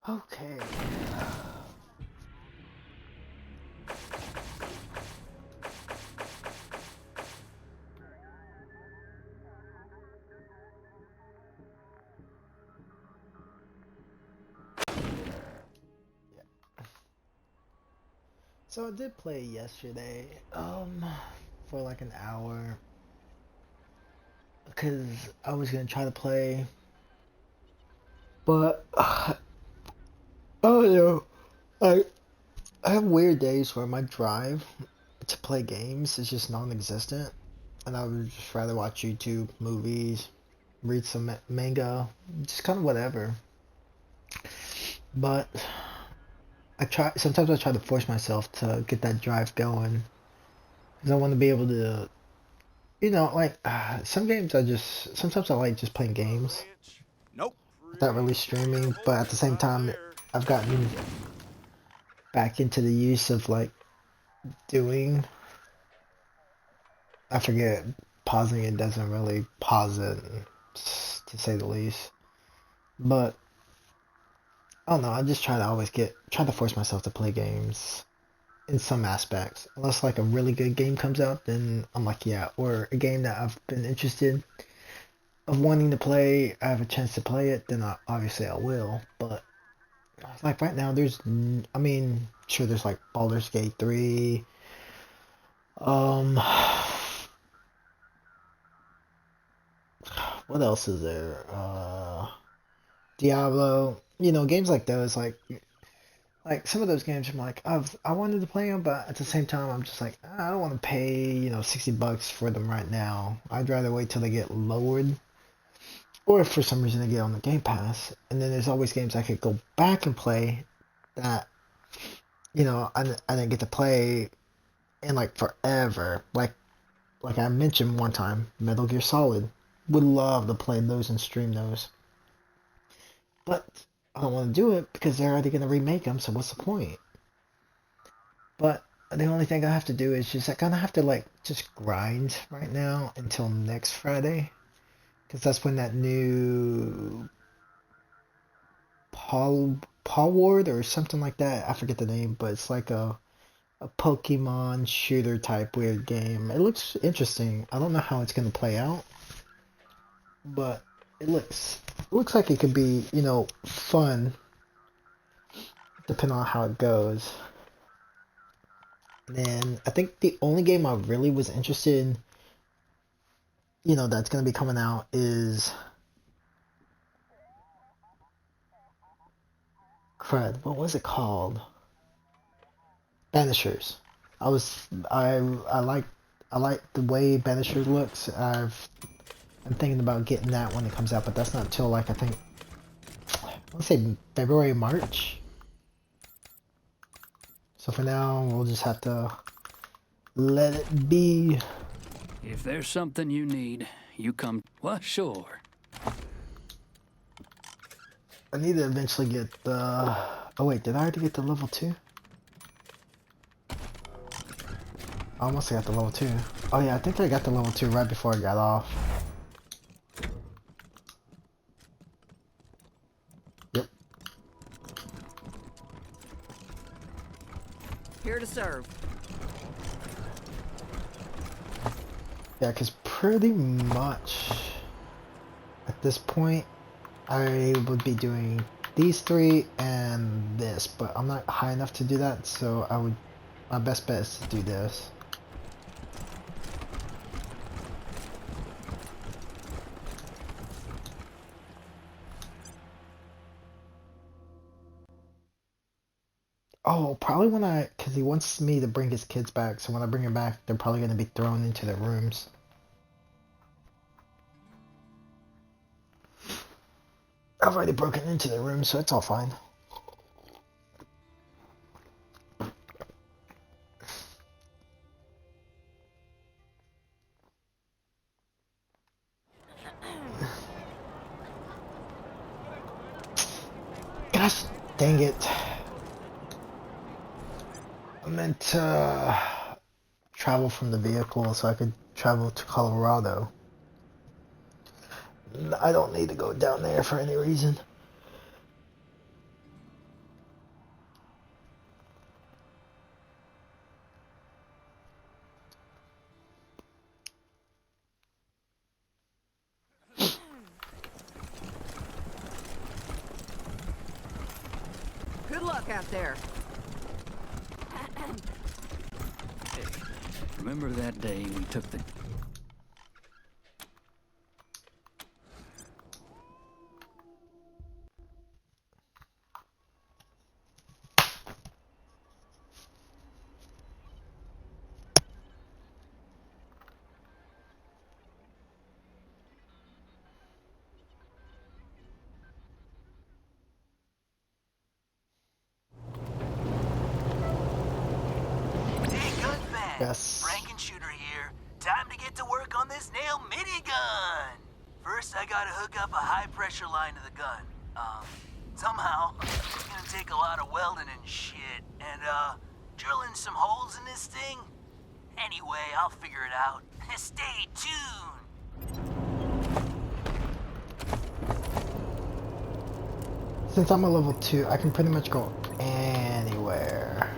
Okay. So I did play yesterday, for like an hour because I was gonna try to play, but oh no, I I have weird days where my drive to play games is just non-existent, and I would just rather watch YouTube, movies, read some manga, just kind of whatever. But sometimes I try to force myself to get that drive going because I want to be able to, like some games sometimes I like just playing games Nope. without really streaming, but at the same time, I've gotten back into the use of like doing, I forget, pausing it doesn't really pause it, to say the least. But I don't know, I just try to force myself to play games in some aspects. Unless like a really good game comes out, then I'm like, yeah, or a game that I've been interested of wanting to play, I have a chance to play it, then obviously I will. But like right now, I mean, sure, there's like Baldur's Gate 3, um, what else is there? Diablo, games like those, like some of those games, I'm like, I wanted to play them, but at the same time, I'm just like, I don't want to pay, $60 for them right now. I'd rather wait till they get lowered, or if for some reason they get on the Game Pass. And then there's always games I could go back and play that, I didn't get to play in like forever. Like I mentioned one time, Metal Gear Solid. Would love to play those and stream those, but I don't want to do it because they're already gonna remake them. So what's the point? But the only thing I have to do is just I kind of have to like just grind right now until next Friday, because that's when that new Paul Ward or something like that. I forget the name, but it's like a Pokemon shooter type weird game. It looks interesting. I don't know how it's gonna play out, but it looks like it could be, fun depending on how it goes. And then I think the only game I really was interested in, that's gonna be coming out is crud. What was it called? Banishers. I was I like the way Banishers looks. I'm thinking about getting that when it comes out, but that's not until like I think let's say February, March. So for now, we'll just have to let it be. If there's something you need, you come. Well, sure. I need to eventually get the. Oh wait, did I already get the level 2? I almost got the level 2. Oh yeah, I think I got the level 2 right before I got off. Yep. Here to serve. Yeah, because pretty much at this point, I would be doing these three and this, but I'm not high enough to do that, so my best bet is to do this. Oh, probably because he wants me to bring his kids back, so when I bring them back, they're probably going to be thrown into their rooms. I've already broken into their rooms, so it's all fine. Gosh, dang it. I meant to travel from the vehicle so I could travel to Colorado. I don't need to go down there for any reason. Good luck out there. Hey, remember that day we took the... Yes. Frankenshooter here. Time to get to work on this nail minigun. First, I gotta hook up a high-pressure line to the gun. Somehow, it's gonna take a lot of welding and shit, and, drilling some holes in this thing. Anyway, I'll figure it out. Stay tuned. Since I'm a level 2, I can pretty much go anywhere.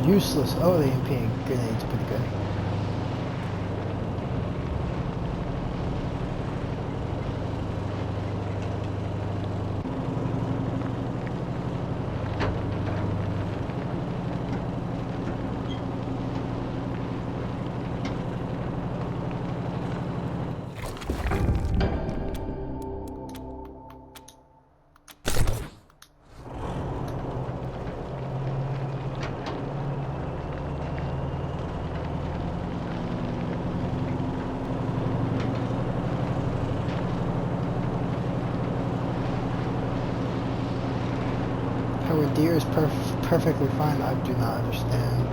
Useless. Oh, the EMP grenade's pretty good. How a deer is perfectly fine, I do not understand.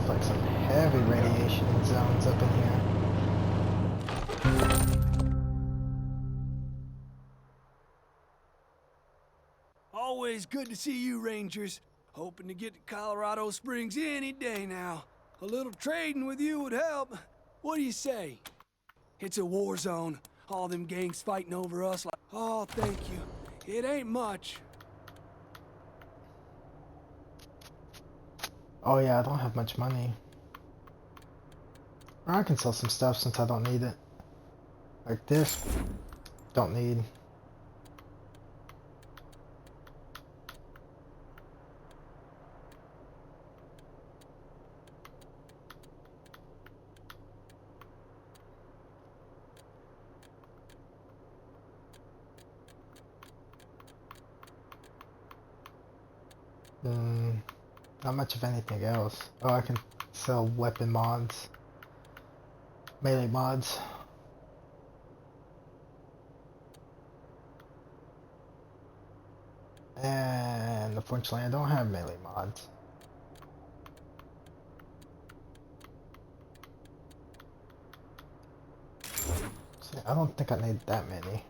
Like some heavy radiation zones up in here. Always good to see you, Rangers. Hoping to get to Colorado Springs any day now. A little trading with you would help. What do you say? It's a war zone. All them gangs fighting over us like... Oh, thank you. It ain't much. Oh yeah, I don't have much money. Or I can sell some stuff since I don't need it. Like this. Don't need. Not much of anything else. Oh, I can sell weapon mods. Melee mods. And unfortunately I don't have melee mods. See, I don't think I need that many.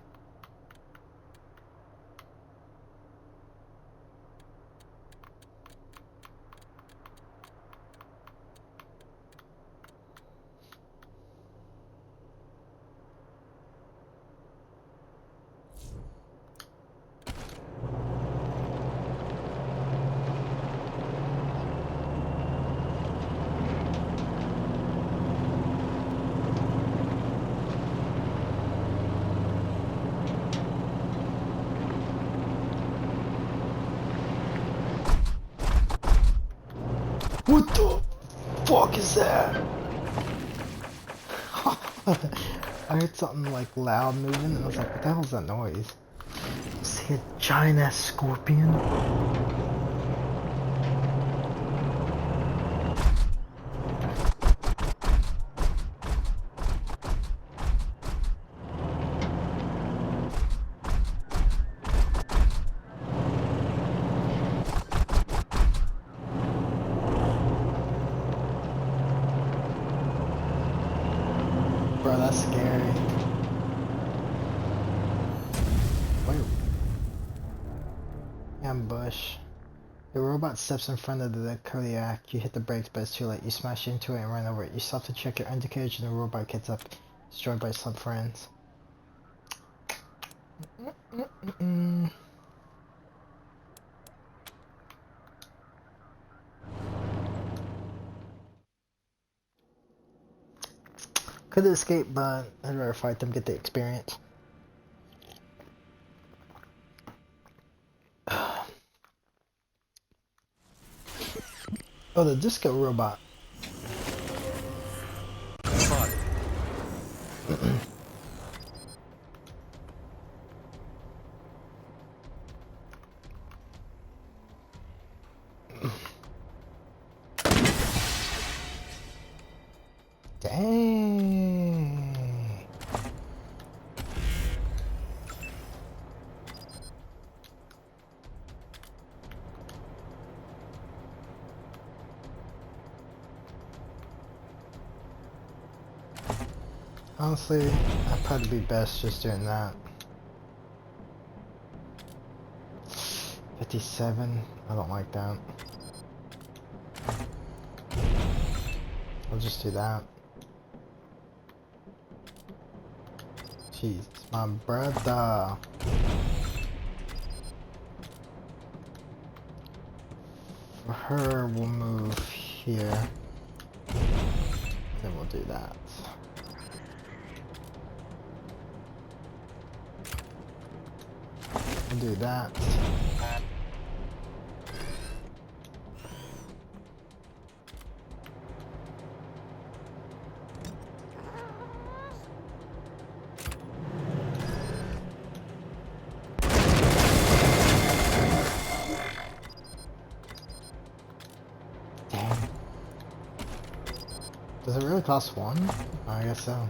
I heard something like loud moving, and I was like, what the hell is that noise? See a giant ass scorpion? Bro, that's scary. Wait. Ambush. The robot steps in front of the Kodiak. You hit the brakes, but it's too late. You smash into it and run over it. You stop to check your undercarriage, and the robot gets up, destroyed by some friends. Could escape, but I'd rather fight them, get the experience. Oh, the disco robot. Dang. Honestly, I'd probably be best just doing that. 57, I don't like that. I'll just do that. Jeez, it's my brother. For her, we'll move here. Then we'll do that. We'll do that. Dang. Does it really cost one? I guess so.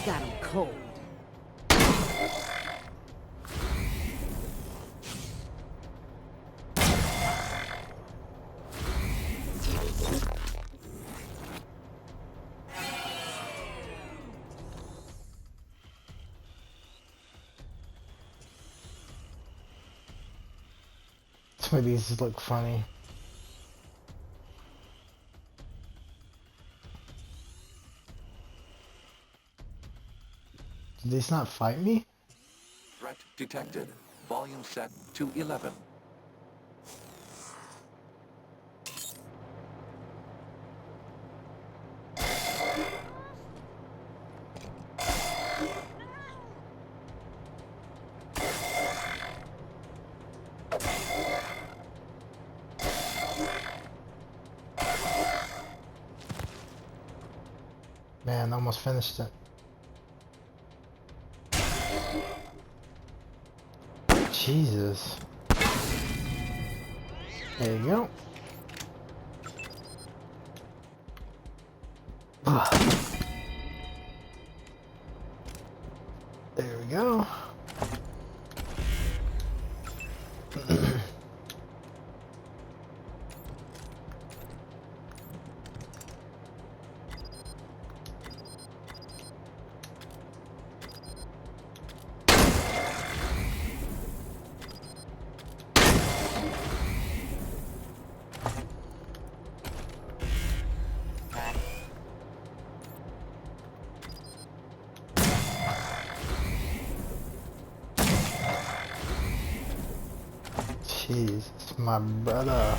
Got him cold. Some of these look funny. Did these not fight me? Threat detected. Volume set to 11. Man, almost finished it. Jesus. There you go. There we go. Jeez, it's my brother.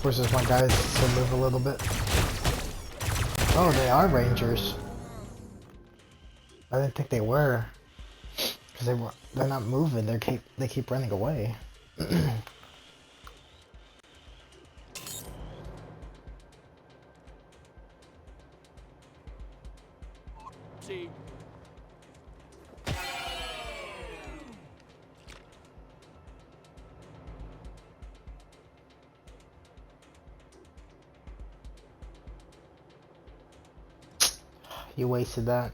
Forces my guys to move a little bit. Oh, they are rangers. I didn't think they were. Because they're not moving, they keep running away. See. You wasted that.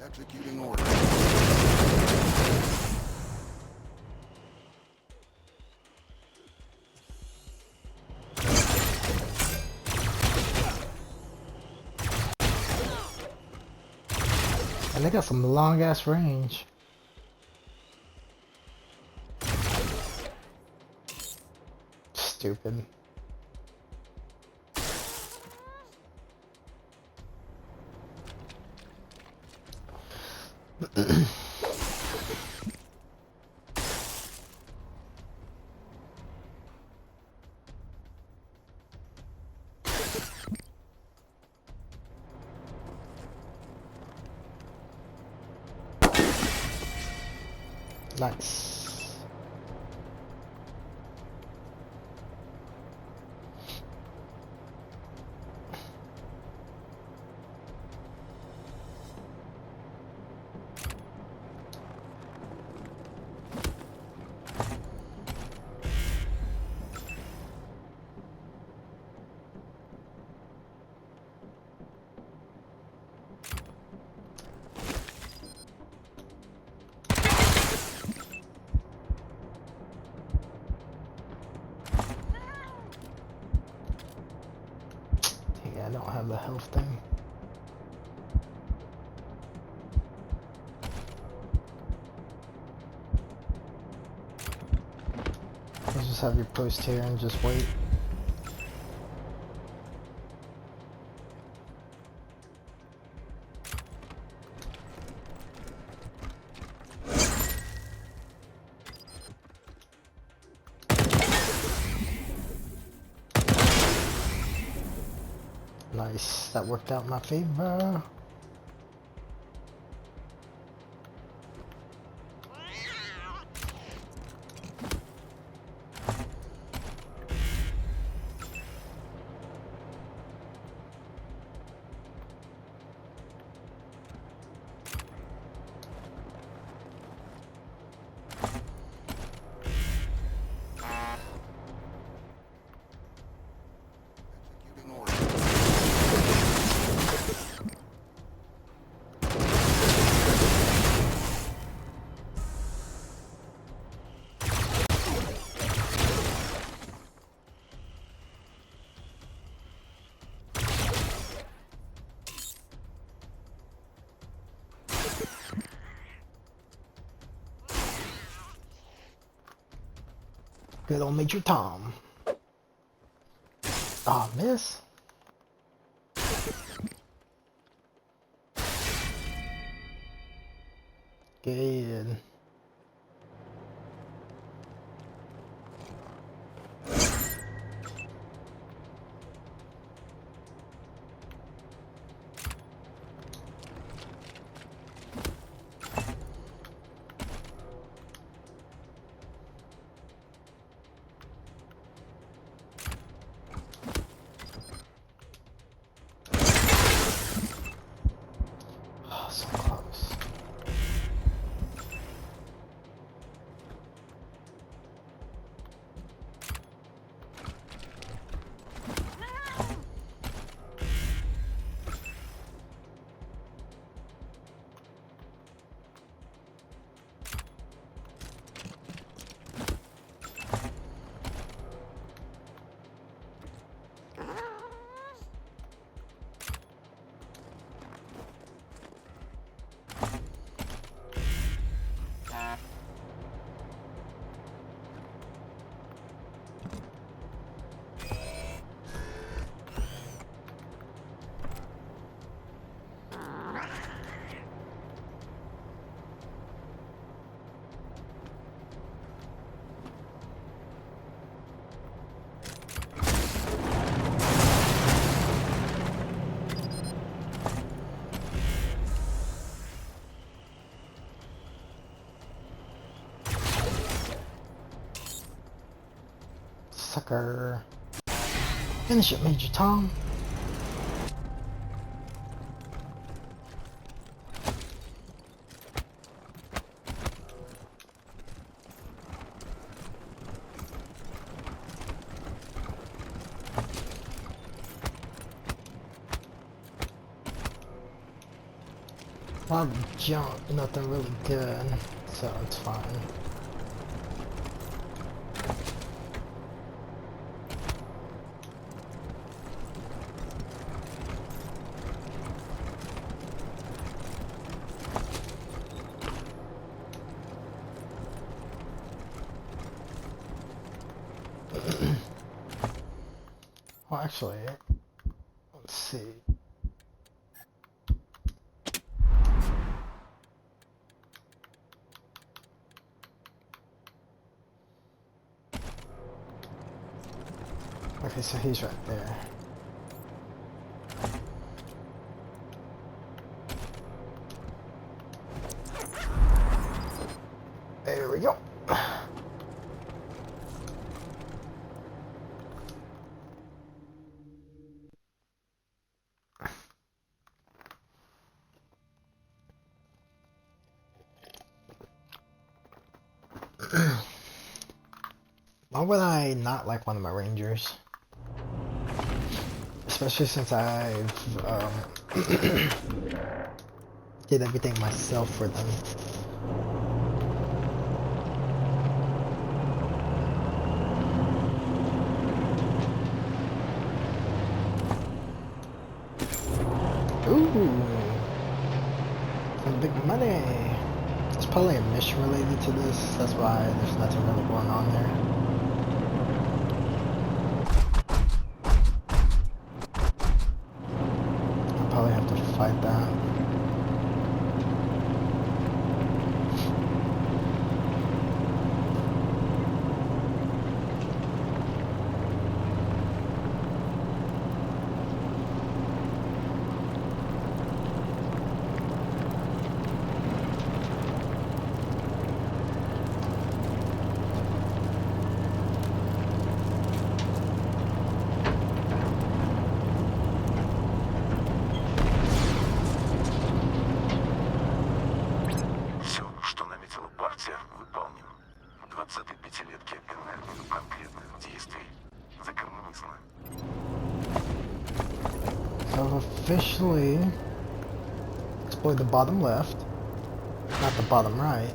Executing order. And they got some long ass range. Stupid. Nice. Yeah, I don't have the health thing. Let's just have your post here and just wait. Nice, that worked out in my favor. Executing order. Good old Major Tom. Oh, miss. Good. Oh, so close. Sucker. Finish it, Major Tom. A lot of junk, nothing really good, so it's fine. Well, actually, let's see. Okay, so he's right there. There we go. Why would I not like one of my rangers? Especially since I've did everything myself for them. Ooh, some big money. There's probably a mission related to this. That's why there's nothing really going on there. Probably have to fight that. So I've officially explored the bottom left, not the bottom right.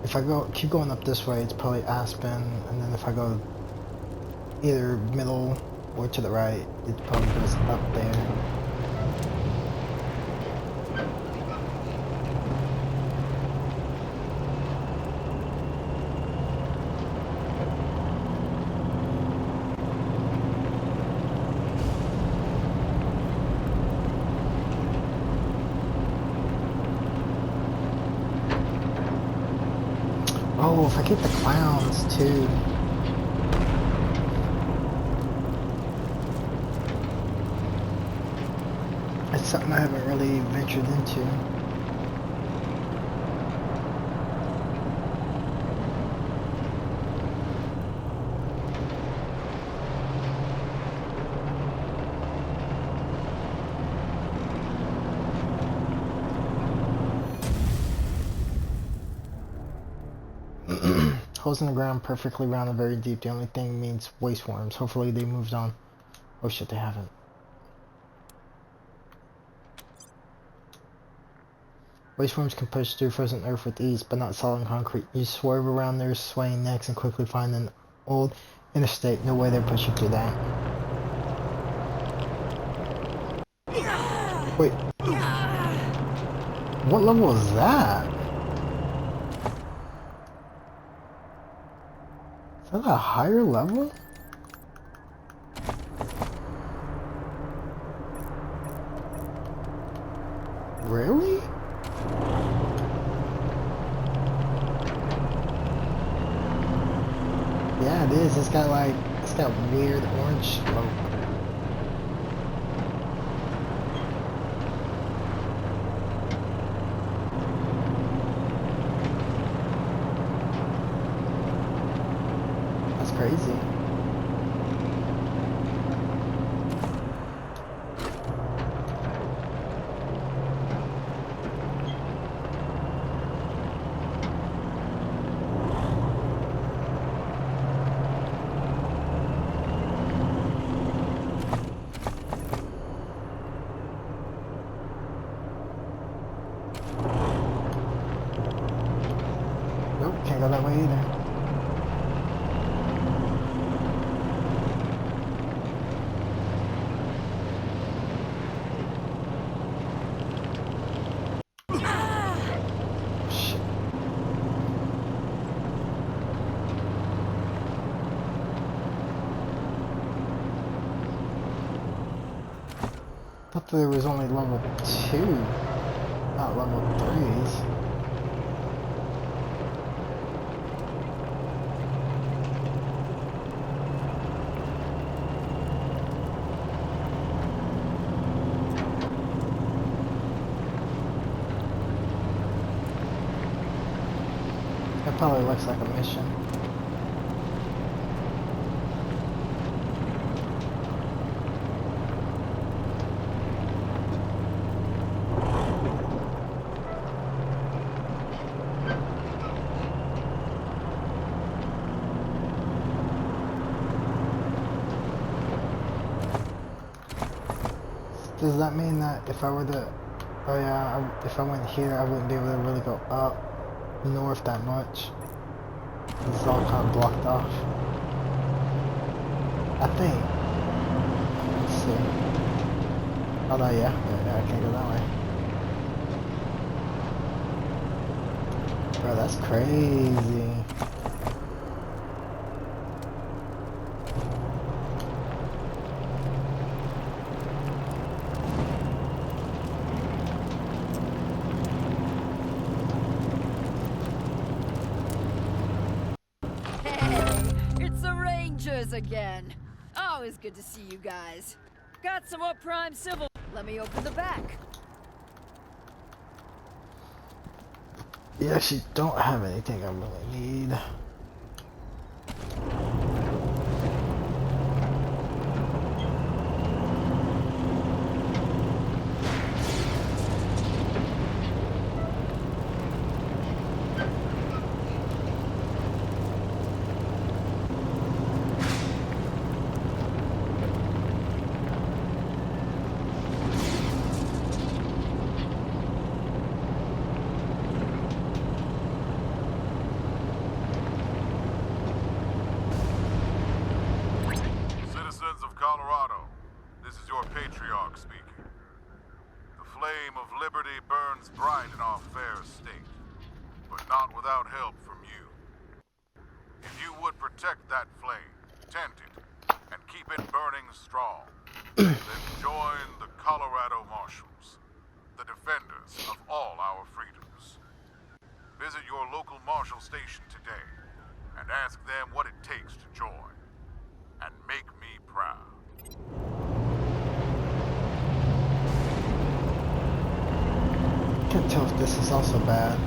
If I keep going up this way, it's probably Aspen, and then if I go either middle or to the right, it probably goes up there. Oh, if I get the clowns too. It's something I haven't really ventured into. Holes in the ground perfectly round and very deep. The only thing means waste worms. Hopefully they moved on. Oh shit, they haven't. Waste worms can push through frozen earth with ease, but not solid concrete. You swerve around their swaying necks and quickly find an old interstate. No way they're pushing through that. Wait. What level is that? Is that a higher level? Really? Yeah, it is. It's got weird orange smoke. That's crazy. Nope, can't go that way either. Shit. Thought there was only level 2, not level 3s. That probably looks like a mission. Does that mean that if I were to, oh yeah, if I went here, I wouldn't be able to really go up north that much? It's all kind of blocked off. I think. Let's see. Oh no, yeah, I can't go that way. Bro, that's crazy. Again. Always good to see you guys. Got some more prime civil. Let me open the back. You actually don't have anything I really need. Colorado, this is your patriarch speaking. The flame of liberty burns bright in our fair state, but not without help from you. If you would protect that flame, tend it, and keep it burning strong, then join the Colorado Marshals, the defenders of all our freedoms. Visit your local Marshal Station today and ask them what it takes to join. And make me proud. Can't tell if this is also bad.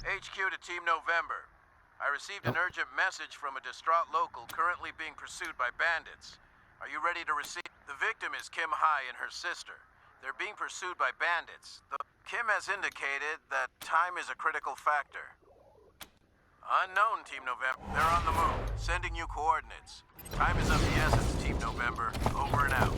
HQ to Team November. I received an urgent message from a distraught local currently being pursued by bandits. Are you ready to receive? The victim is Kim Hai and her sister. They're being pursued by bandits. Kim has indicated that time is a critical factor. Unknown, Team November. They're on the move. Sending you coordinates. Time is of the essence, Team November. Over and out.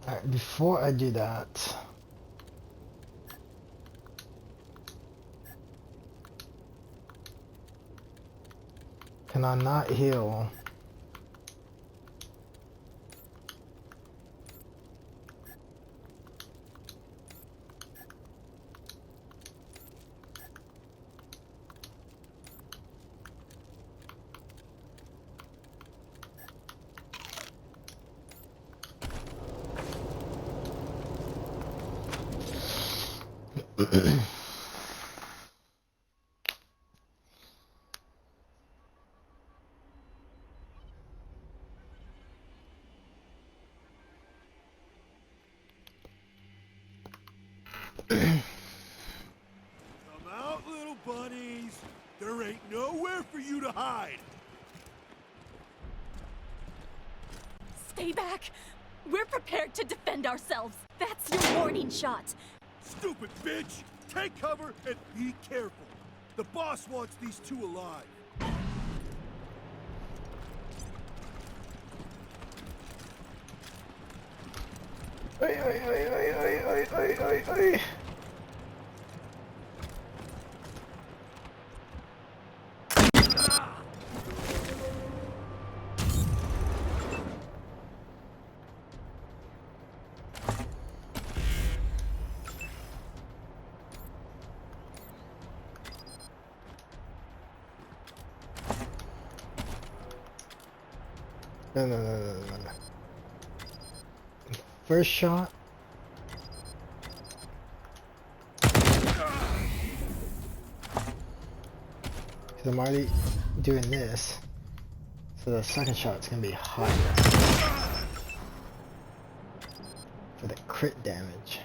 Alright, before I do that, can I not heal? Come out, little bunnies. There ain't nowhere for you to hide. Stay back. We're prepared to defend ourselves. That's your warning shot. Stupid bitch! Take cover and be careful. The boss wants these two alive. Ay, ay, ay, ay, ay, ay, ay, ay, ay. No, no, no, no, no, no. First shot. Because I'm already doing this. So the second shot's gonna be higher. For the crit damage.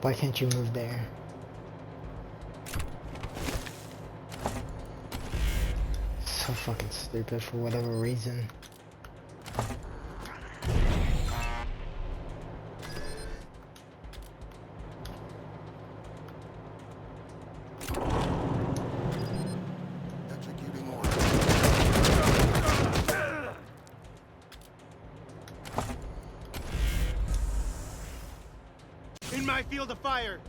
Why can't you move there? So fucking stupid for whatever reason. Executing order. In my field of fire.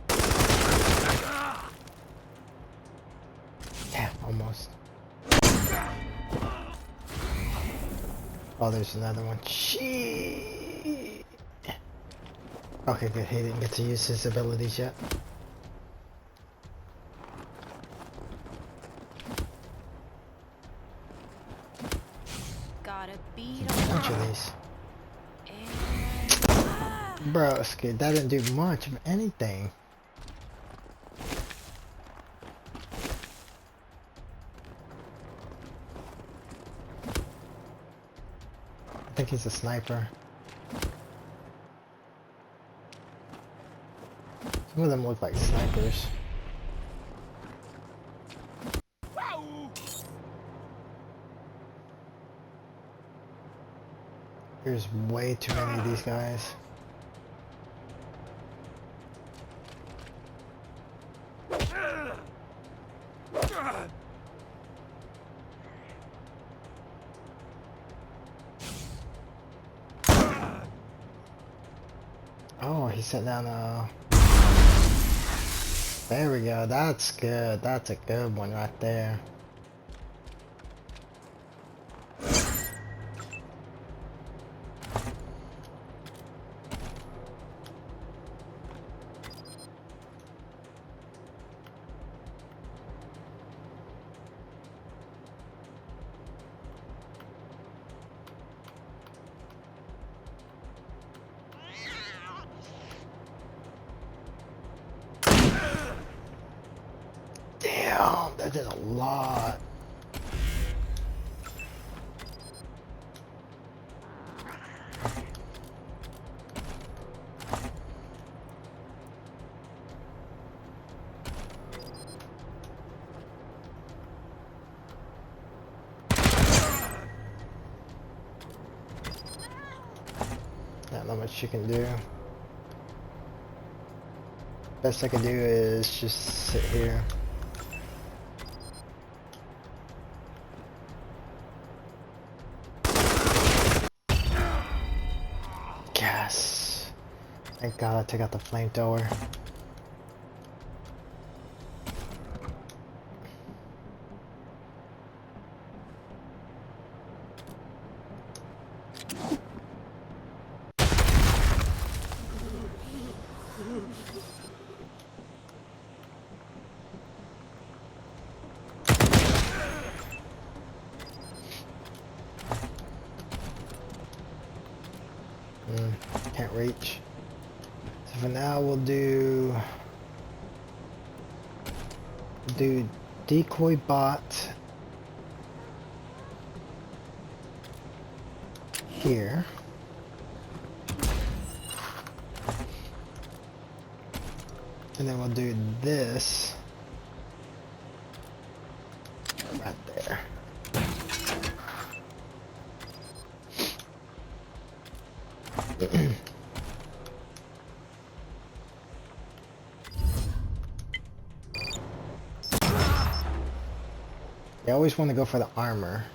Yeah, almost. Oh, there's another one. Shit. Okay, good. He didn't get to use his abilities yet. Gotta beat A bunch of these. Bro, it's good. That didn't do much of anything. I think he's a sniper. Some of them look like snipers. There's way too many of these guys. Oh, he set down a... There we go, that's good. That's a good one right there. Damn, that did a lot. Not much you can do. Best I can do is just sit here. Yes. Thank God I took out the flamethrower. Can't reach. So for now we'll do decoy bot here. And then we'll do this right there. You always want to go for the armor.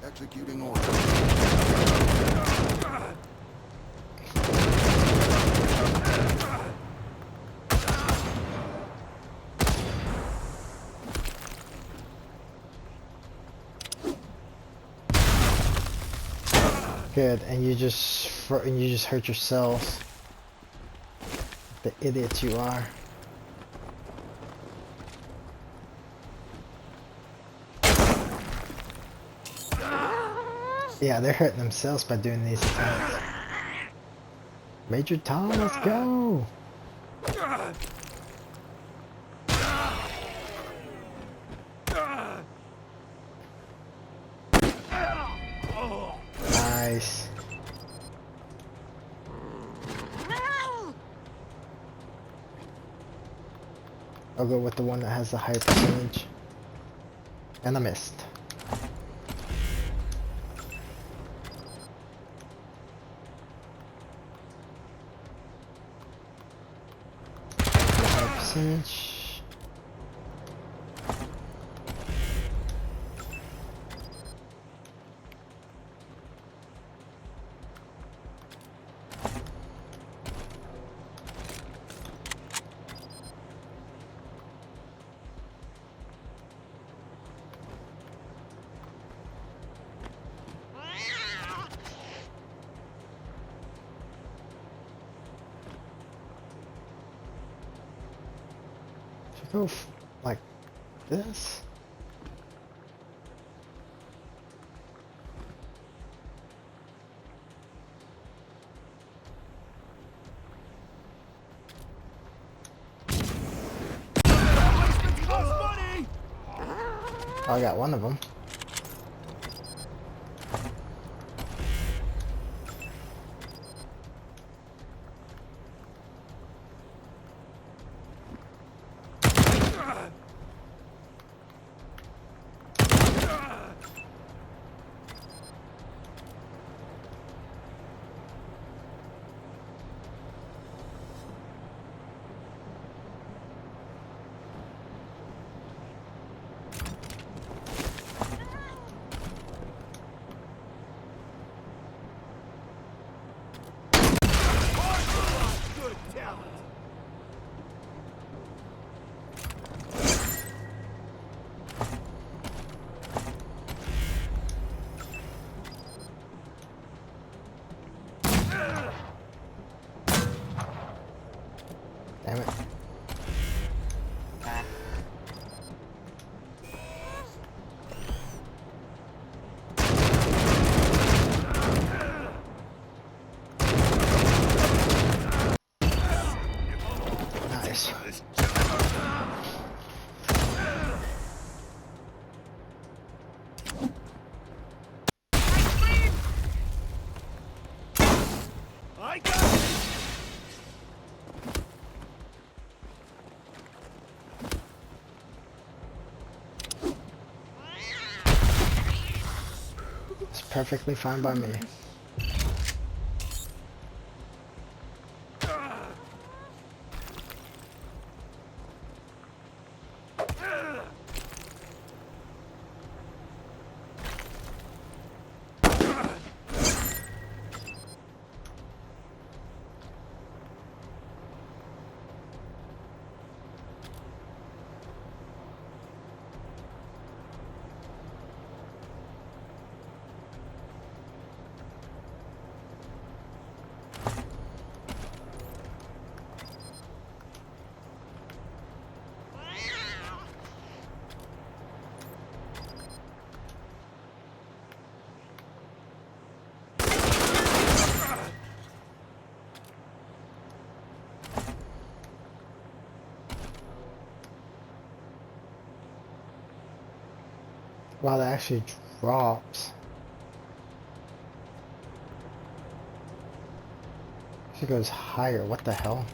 Executing order. Good, and you just hurt yourselves. The idiots you are. Yeah, they're hurting themselves by doing these attacks. Major Tom, let's go! Nice. I'll go with the one that has the higher percentage. And I missed. Higher percentage. Go like this. I got one of them. good talent. Damn it. Nice. I got it. It's perfectly fine by me. Wow, that actually drops. She goes higher. What the hell?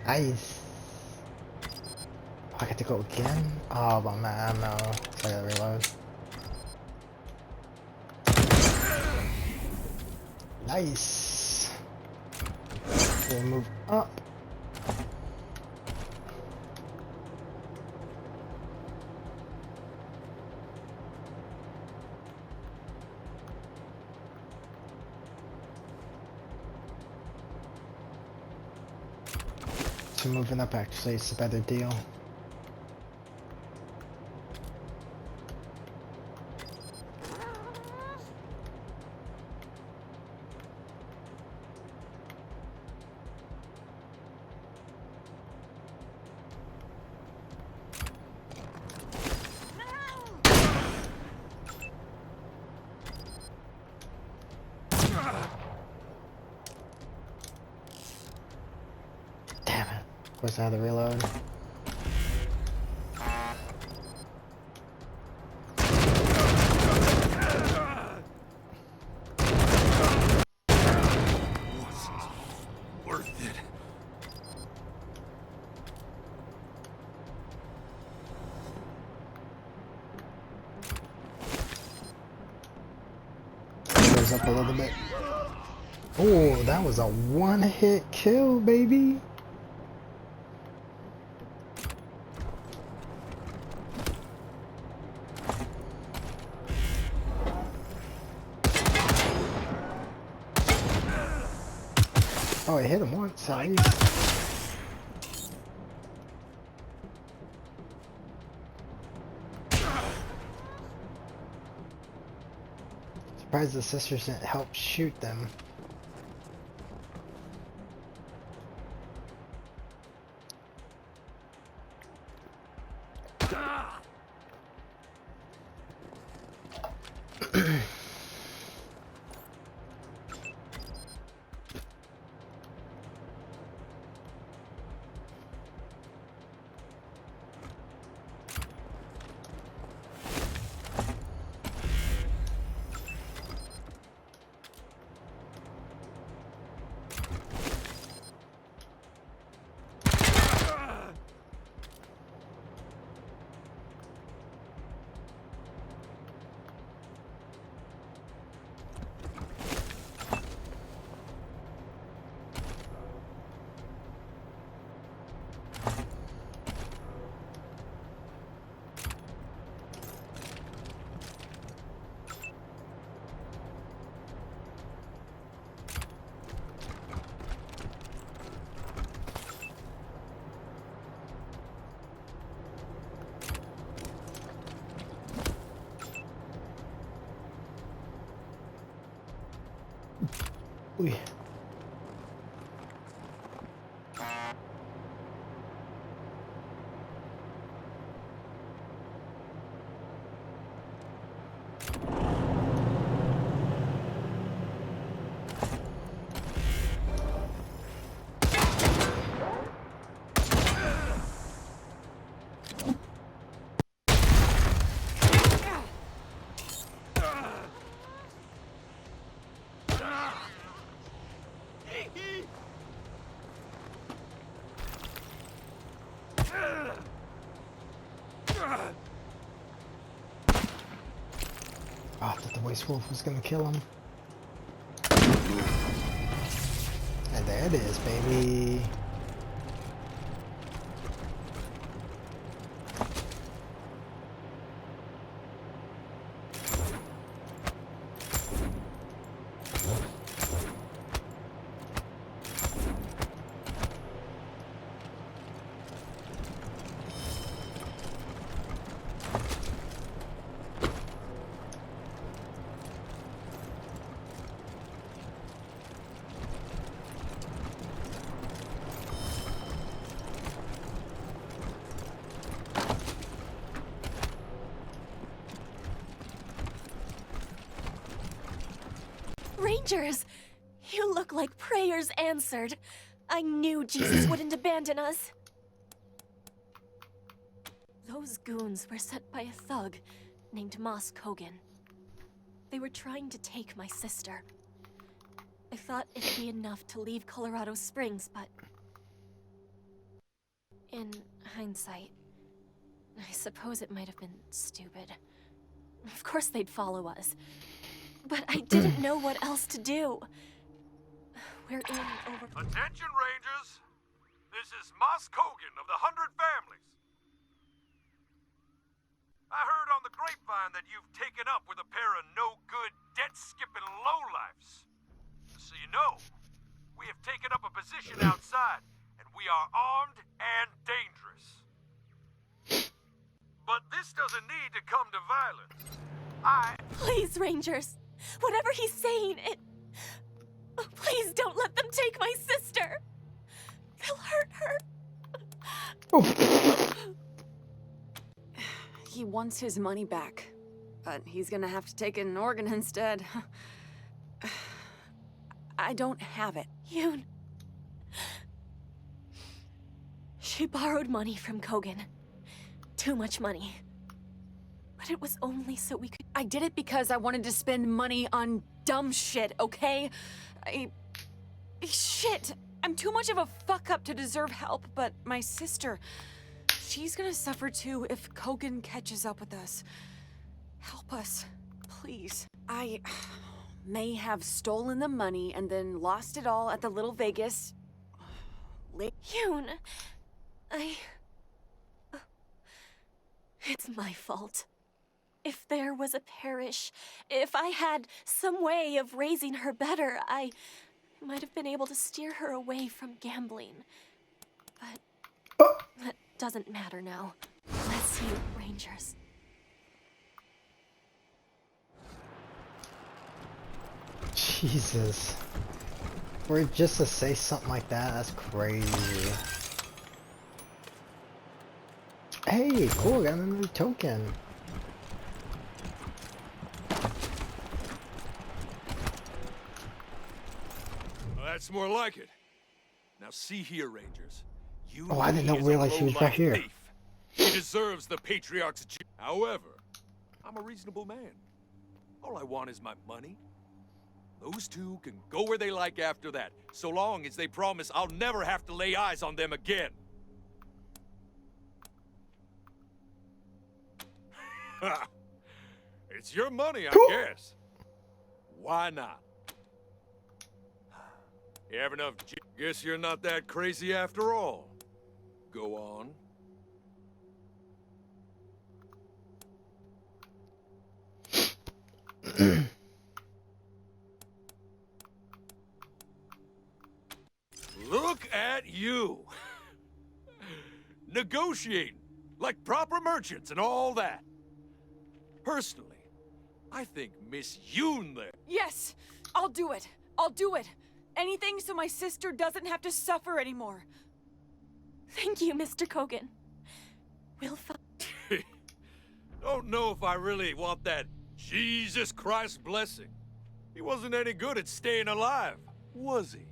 Nice. I get to go again? Oh, but man, no. So I gotta reload. Nice. We'll move up. So moving up actually is a better deal. Damn it. Of course I had to reload. Worth it. Goes up a little bit. Oh, that was a one-hit kill, baby. Oh, I hit him once at least. Surprised the sisters didn't help shoot them. Ooh. Oh, I thought the Waste Wolf was gonna kill him. And there it is, baby. Rangers! You look like prayers answered. I knew Jesus wouldn't abandon us. Those goons were sent by a thug named Moss Kogan. They were trying to take my sister. I thought it'd be enough to leave Colorado Springs, but... in hindsight, I suppose it might have been stupid. Of course they'd follow us. But I didn't know what else to do. We're in over... Attention, Rangers! This is Moss Kogan of the 100 Families. I heard on the grapevine that you've taken up with a pair of no-good, debt-skipping lowlifes. So you know, we have taken up a position outside, and we are armed and dangerous. But this doesn't need to come to violence. Please, Rangers. Whatever he's saying, please don't let them take my sister. They'll hurt her. Oh. He wants his money back, but he's gonna have to take an organ instead. I don't have it. Yoon. She borrowed money from Kogan. Too much money. But it was only so we could... I did it because I wanted to spend money on dumb shit, okay? Shit! I'm too much of a fuck-up to deserve help, but my sister... she's gonna suffer too if Kogan catches up with us. Help us, please. I may have stolen the money and then lost it all at the Little Vegas. Yoon, it's my fault. If there was a parish, if I had some way of raising her better, I might have been able to steer her away from gambling. But that doesn't matter now. Bless you, Rangers. Jesus. For it just to say something like that, that's crazy. Hey, cool, got another token. Well, that's more like it. Now see here, Rangers. You I didn't realize she was right here. Thief. He deserves the Patriarch's However, I'm a reasonable man. All I want is my money. Those two can go where they like after that, so long as they promise I'll never have to lay eyes on them again. It's your money, I guess. Why not? You have enough guess you're not that crazy after all. Go on. Look at you! Negotiating, like proper merchants and all that. Personally, I think Miss Yoon there... Yes! I'll do it! I'll do it! Anything so my sister doesn't have to suffer anymore. Thank you, Mr. Kogan. We'll find. Don't know if I really want that Jesus Christ blessing. He wasn't any good at staying alive, was he?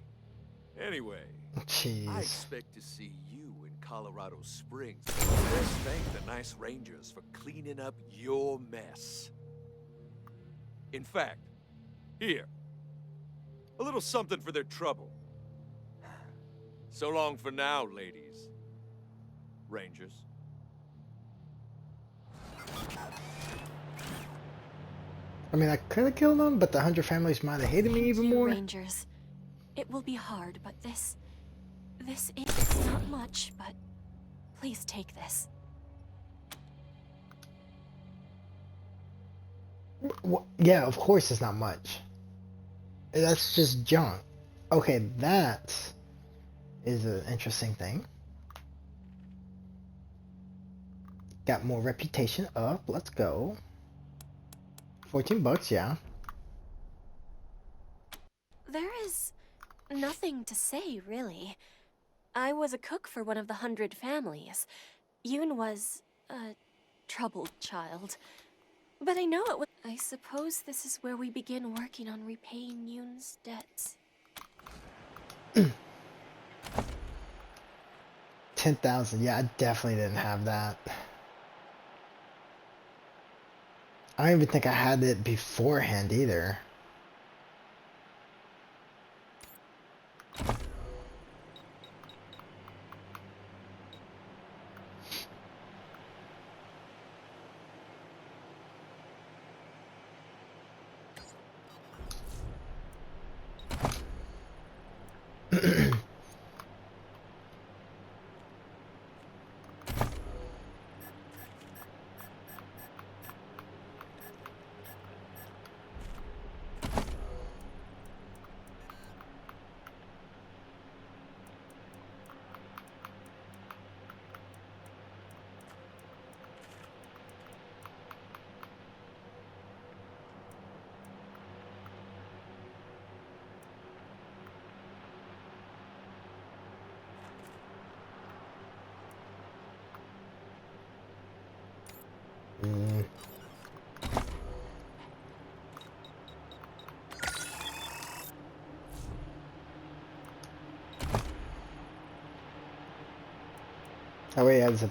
Anyway, Jeez. I expect to see you in Colorado Springs. Let's thank the nice Rangers for cleaning up your mess. In fact, here, a little something for their trouble. So long for now, ladies. Rangers. I mean, I could have killed them, but the 100 families might have hated me even Thank you, more. Rangers. It will be hard, but this is not much, but please take this. Yeah, of course it's not much. That's just junk. Okay, that is an interesting thing. Got more reputation up. Let's go. 14 bucks, yeah. There is nothing to say, really. I was a cook for one of the 100 families. Yoon was a troubled child. But I know it was. I suppose this is where we begin working on repaying Yoon's debts. 10,000. Yeah, I definitely didn't have that. I don't even think I had it beforehand either. That way it has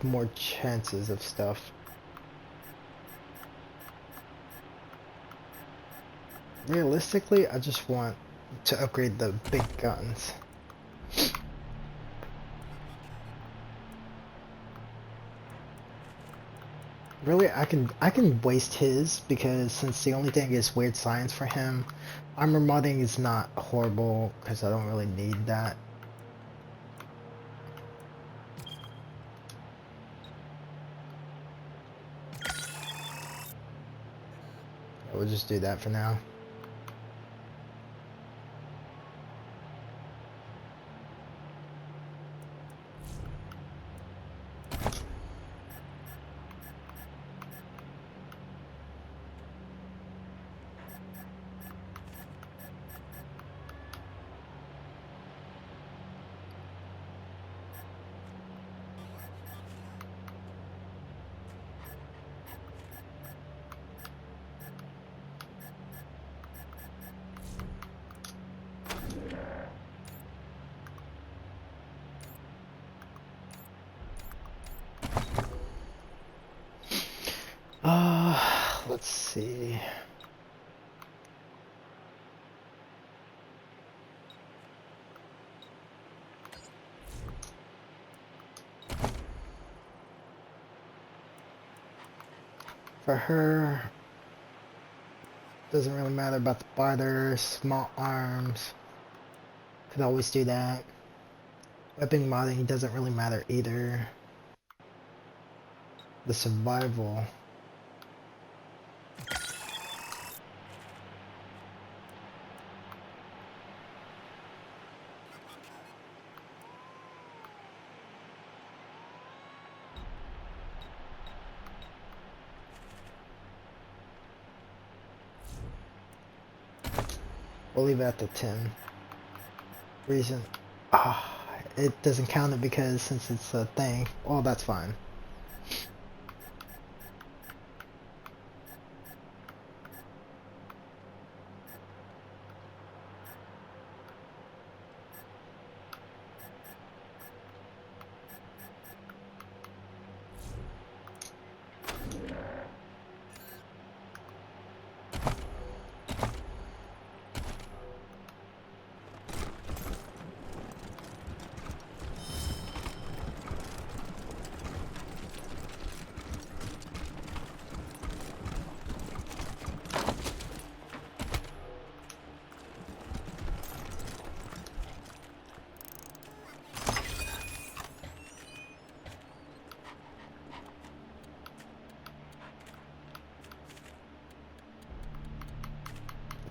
more chances of stuff. Realistically, I just want to upgrade the big guns. Really, I can waste his, because since the only thing is weird science for him, armor modding is not horrible because I don't really need that. We'll just do that for now. Let's see. For her, doesn't really matter about the barter, small arms. Could always do that. Weapon modding doesn't really matter either. The survival. We'll leave it at the 10. Reason. It doesn't count it because since it's a thing. Well, that's fine.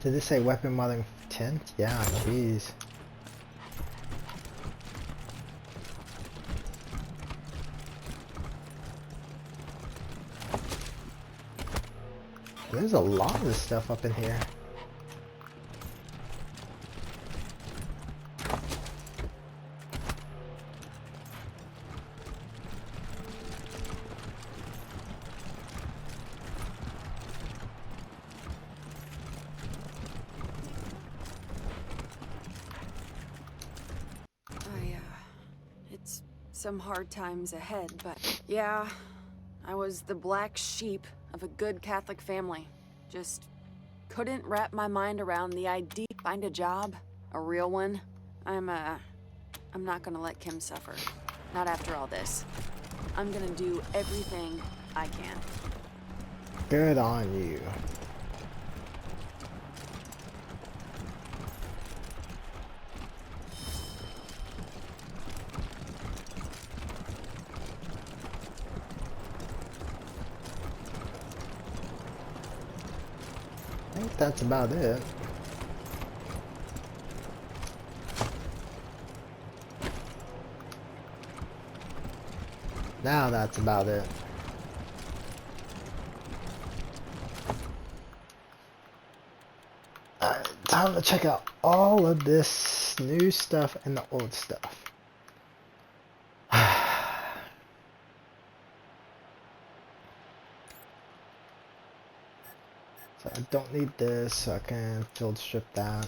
Did it say weapon modding 10? Yeah, jeez. There's a lot of stuff up in here. It's some hard times ahead, but yeah, I was the black sheep of a good Catholic family. Just couldn't wrap my mind around the idea. Find a job, a real one. I'm not gonna let Kim suffer. Not after all this. I'm gonna do everything I can. Good on you. I think that's about it. Now that's about it. Alright, time to check out all of this new stuff and the old stuff. So I don't need this, so I can field strip that.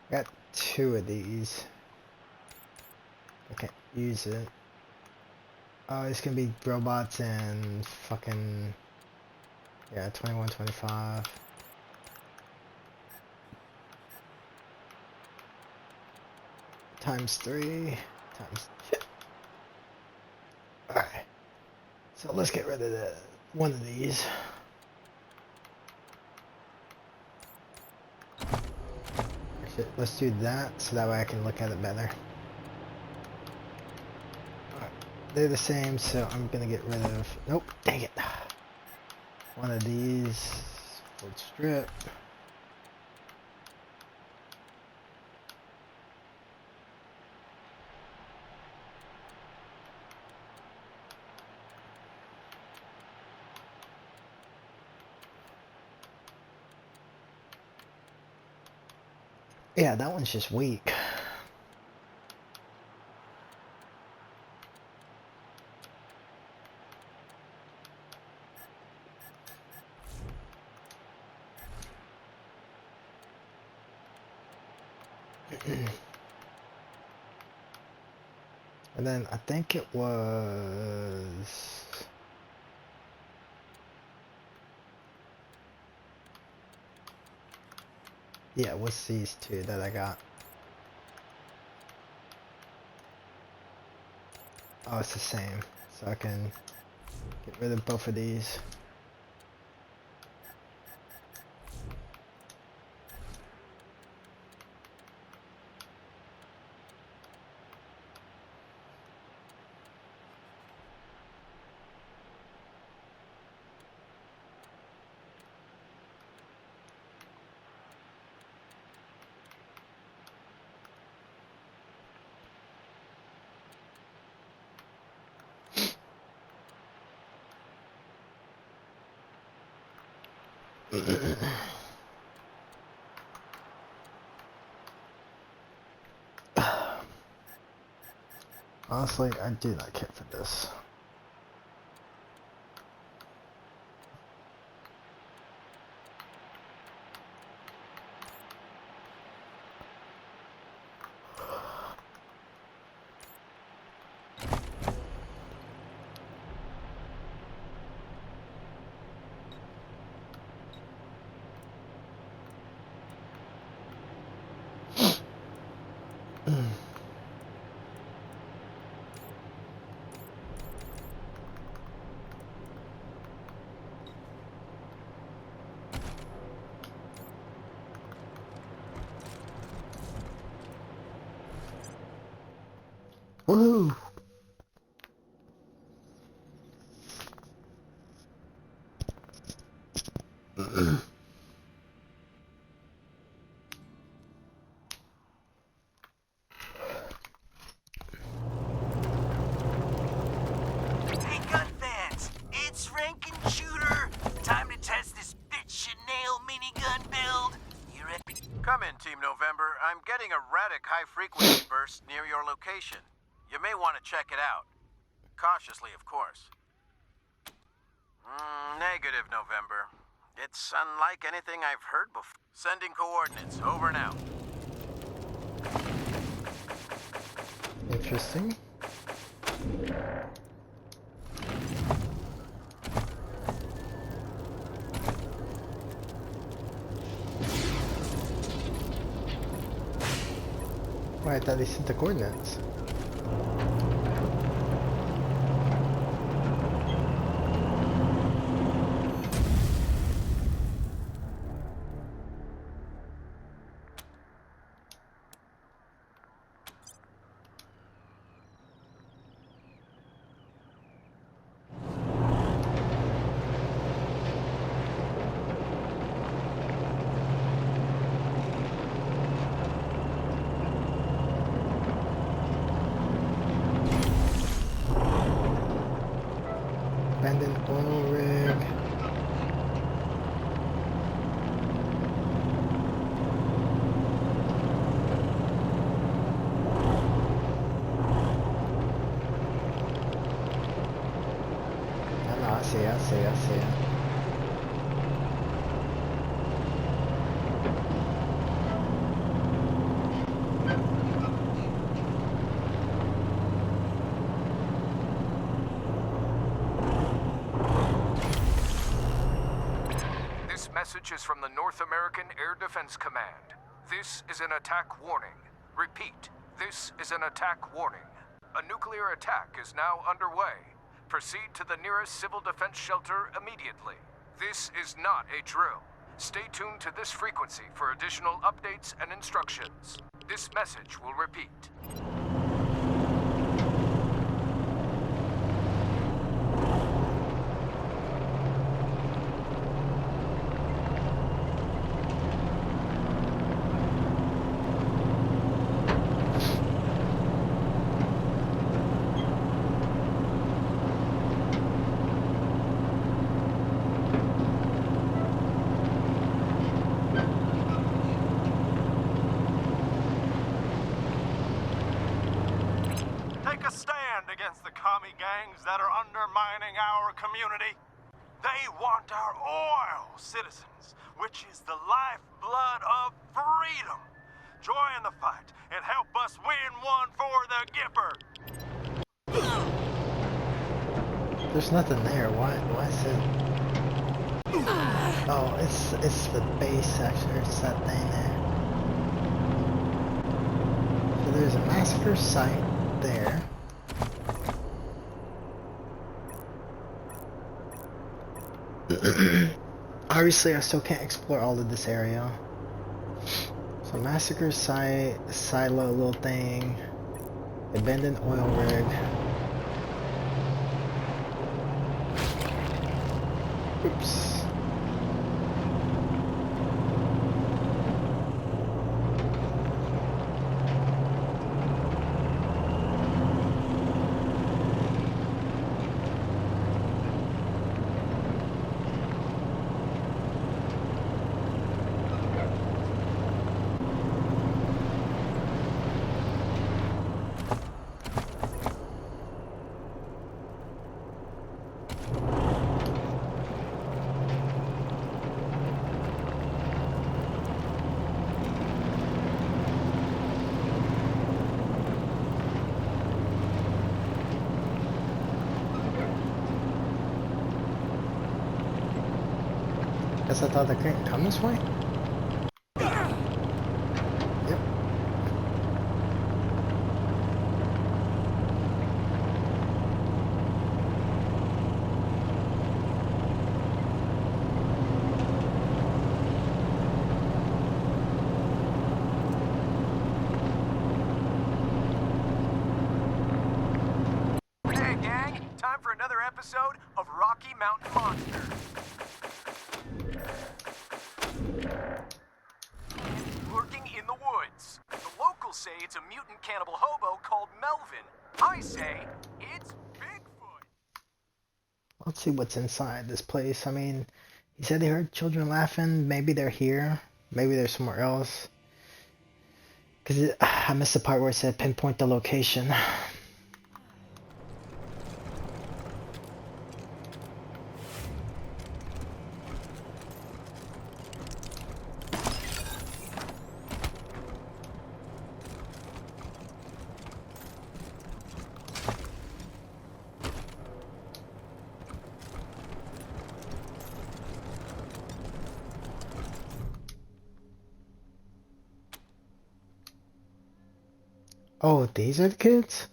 Got 2 of these. I can't use it. Oh, it's gonna be robots and fucking, yeah, 21, 25. Times 3 times. Alright. So let's get rid of one of these. Actually, let's do that so that way I can look at it better. They're the same, so I'm gonna get rid of. Nope, dang it. One of these. Full strip. Yeah, that one's just weak. And then I think it was. Yeah, what's these 2 that I got? Oh, it's the same. So I can get rid of both of these. Honestly, I do not care for this. Woohoo! Hey, gun fans! It's Rankin Shooter! Time to test this bitch Chanel minigun build! You ready? Come in, Team November. I'm getting a erratic high-frequency burst near your location. You may want to check it out. Cautiously, of course. Negative, November. It's unlike anything I've heard before. Sending coordinates. Over and out. Interesting. Why, I thought they sent the coordinates. Abandoned oil rig. I see it. This message is from the North American Air Defense Command. This is an attack warning. Repeat, this is an attack warning. A nuclear attack is now underway. Proceed to the nearest civil defense shelter immediately. This is not a drill. Stay tuned to this frequency for additional updates and instructions. This message will repeat. Take a stand against the commie gangs that are undermining our community. They want our oil, citizens, which is the lifeblood of freedom. Join the fight and help us win one for the Gipper. There's nothing there. Why is it? Oh, it's the base section. It's that thing there. So there's a massacre site there. Obviously, I still can't explore all of this area. So massacre site, silo little thing, abandoned oil rig. Oops. Guess I thought they couldn't come this way? Yep. Hey, gang! Time for another episode of Rocky Mountain Monsters. Lurking in the woods. The locals say it's a mutant cannibal hobo called Melvin. I say it's Bigfoot. Let's see what's inside this place. I mean, he said he heard children laughing. Maybe they're here. Maybe they're somewhere else. Because I missed the part where it said pinpoint the location. Oh, these are the kids?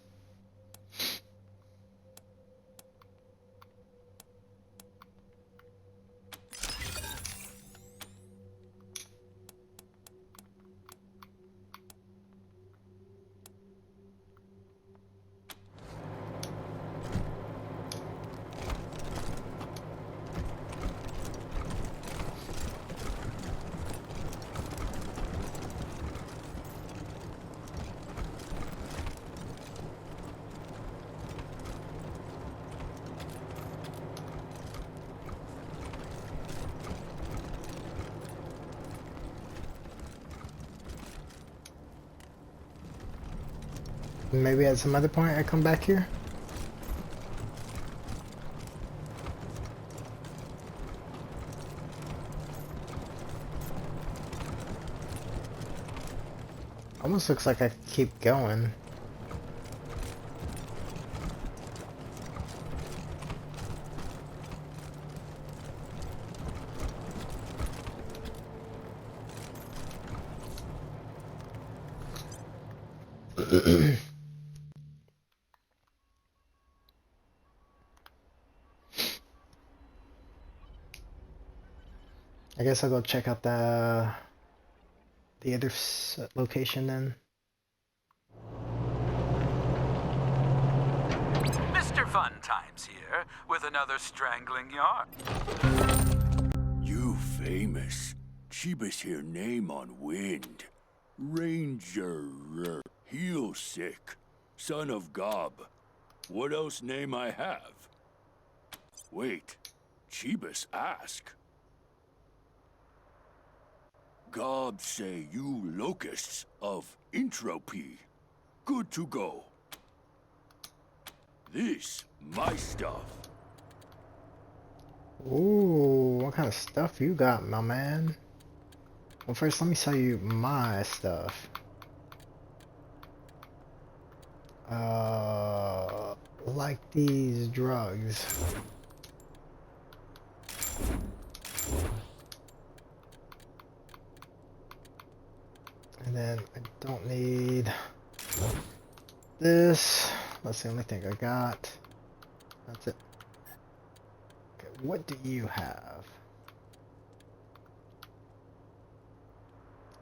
Maybe at some other point I come back here? Almost looks like I keep going. I guess I'll go check out the other location then. Mr. Fun Times here with another strangling yarn. You famous. Cheapest here name on wind. Ranger. Heel sick. Son of Gob. What else name I have? Wait. Cheebus ask. Gob say you locusts of entropy. Good to go. This my stuff. Ooh, what kind of stuff you got, my man? Well, first let me sell you my stuff. Like these drugs. And then I don't need this. That's the only thing I got. That's it. Okay, what do you have?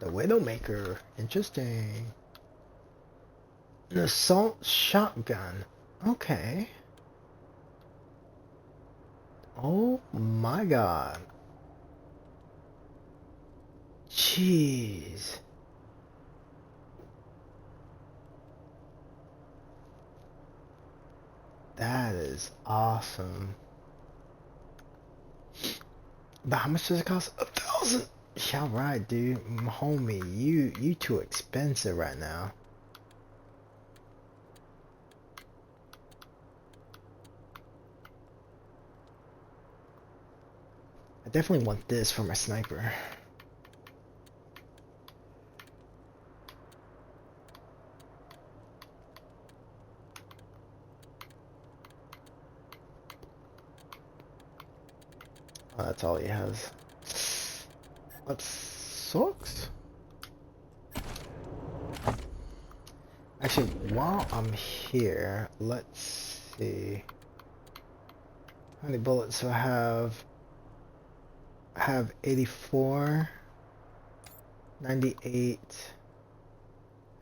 The Widowmaker. Interesting. An assault shotgun. Okay. Oh my god. Jeez. That is awesome. But how much does it cost? 1,000. Yeah, right, dude. Homie, you too expensive right now. I definitely want this for my sniper. Oh, that's all he has. What sucks? Actually, while I'm here, let's see. How many bullets do I have? I have 84, 98.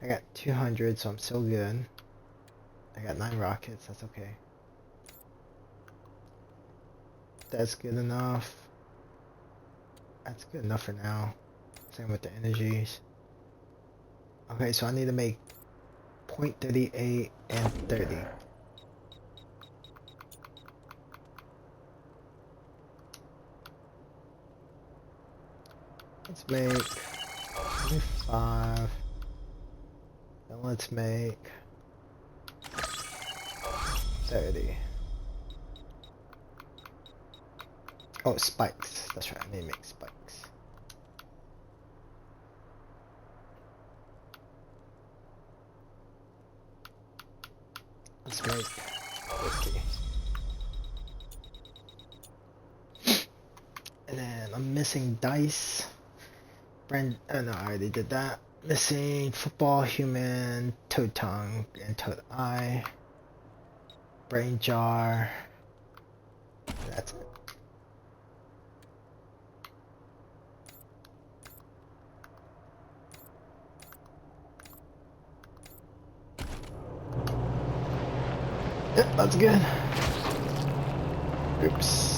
I got 200, so I'm still good. I got 9 rockets, that's okay. That's good enough. That's good enough for now. Same with the energies. Okay, so I need to make .38 and 30. Let's make 25. Then let's make 30. Oh, spikes. That's right, I need to make spikes. Let's make 50. And then I'm missing dice. Oh no, I already did that. Missing football, human, toad tongue, and toad eye. Brain jar. That's it. Yep, that's good. Oops.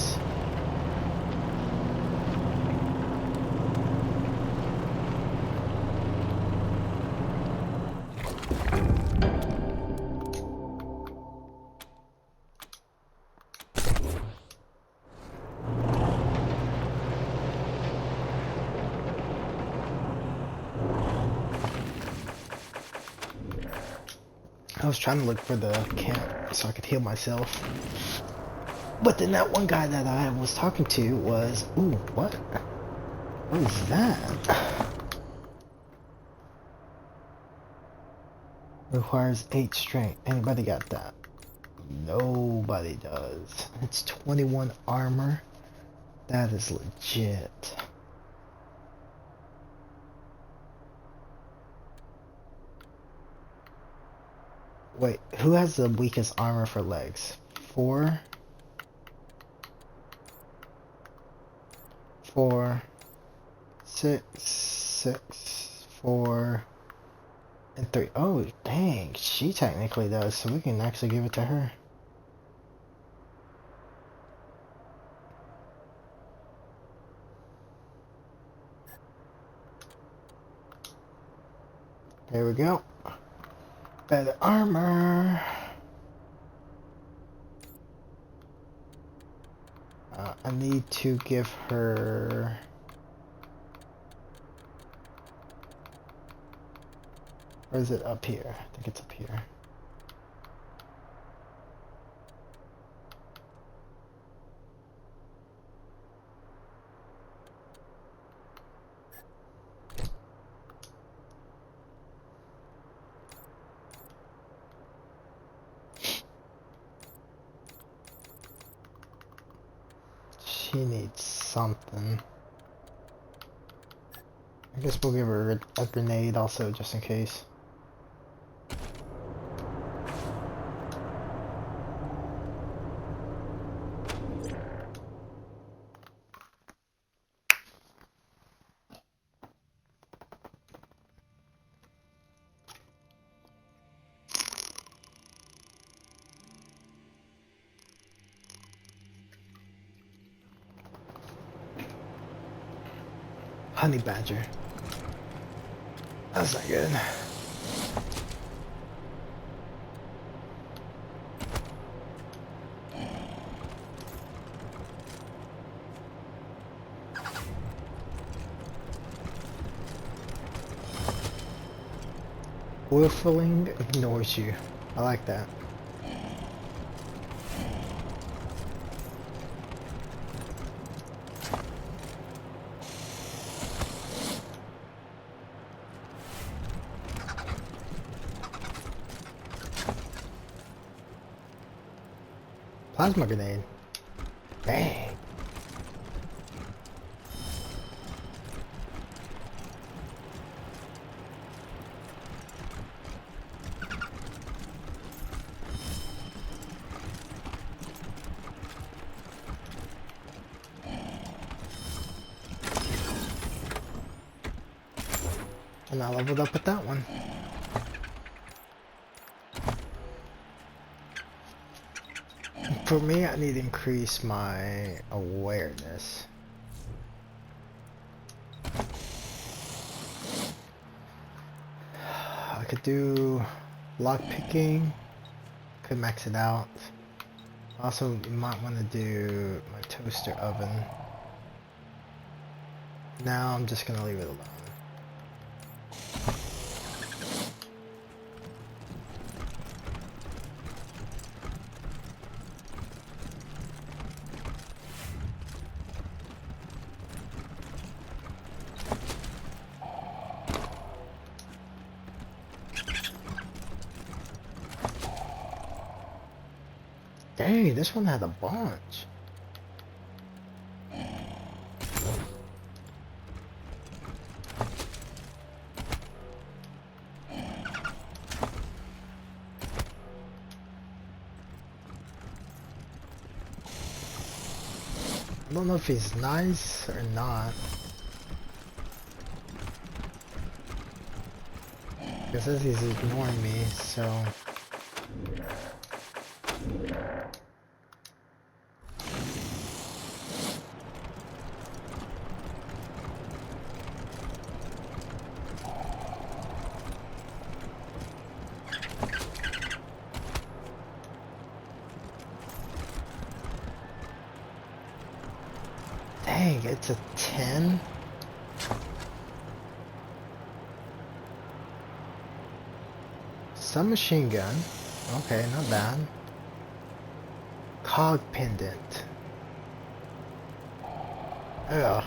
I was trying to look for the camp so I could heal myself. But then that one guy that I was talking to was... Ooh, what? What is that? Requires 8 strength. Anybody got that? Nobody does. It's 21 armor. That is legit. Wait, who has the weakest armor for legs? 4, 4, 6, 6, 4, and 3. Oh, dang, she technically does, so we can actually give it to her. There we go. Better armor. I need to give her... Or is it up here? I think it's up here. She needs something. I guess we'll give her a grenade also, just in case. Honey badger. That's not good. Whiffling ignores you. I like that. Plasma grenade. Dang. And I leveled up with that one. For me, I need to increase my awareness. I could do lock picking, could max it out. Also, you might want to do my toaster oven. Now I'm just gonna leave it alone. Dang, this one had a bunch. I don't know if he's nice or not. It says he's ignoring me, so... Dang, it's a 10? Submachine gun. Okay, not bad. Cog pendant. Ugh.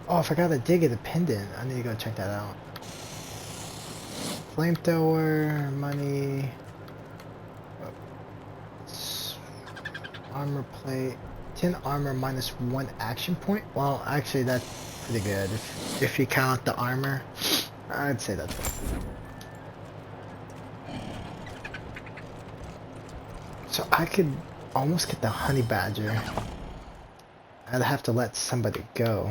Oh, I forgot to dig at the pendant. I need to go check that out. Flamethrower, money. Armor plate. 10 armor minus 1 action point. Well, actually, that's pretty good. If you count the armor, I'd say that's good. So I could almost get the honey badger. I'd have to let somebody go.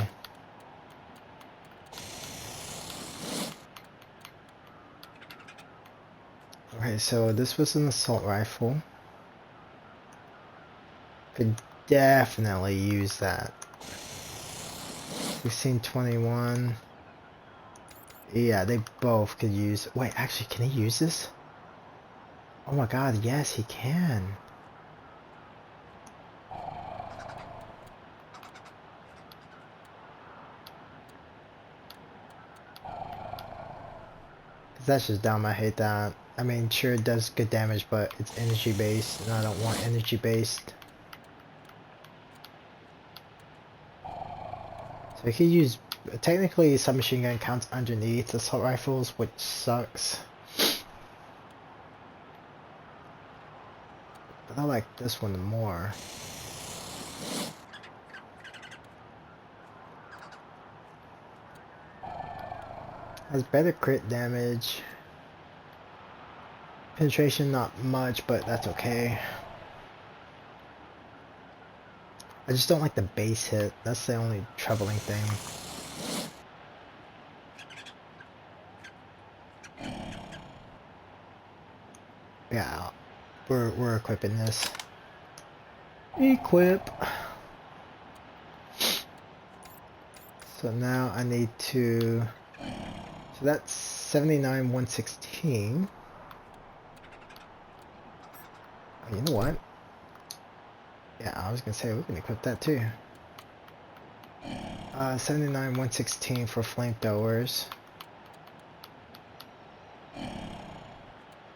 Okay, so this was an assault rifle. Could definitely use that. 1621. Yeah, they both could use. Wait, actually, can he use this? Oh my god, yes, he can. That's just dumb, I hate that. I mean, sure it does good damage, but it's energy based, and I don't want energy based. So we could use, technically submachine gun counts underneath assault rifles, which sucks. But I like this one more. Has better crit damage. Penetration not much, but that's okay. I just don't like the base hit. That's the only troubling thing. Yeah, we're equipping this. Equip. So now I need to. So that's 79,116. Oh, you know what? Yeah, I was gonna say we can equip that too. 79,116 for flamethrowers.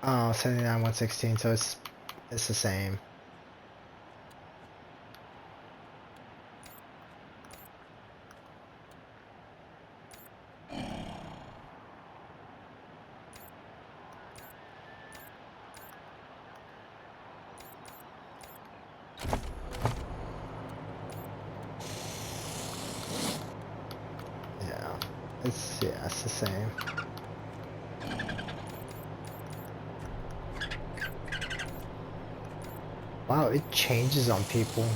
Oh, 79,116. So it's the same. Yeah, it's the same. Wow, it changes on people.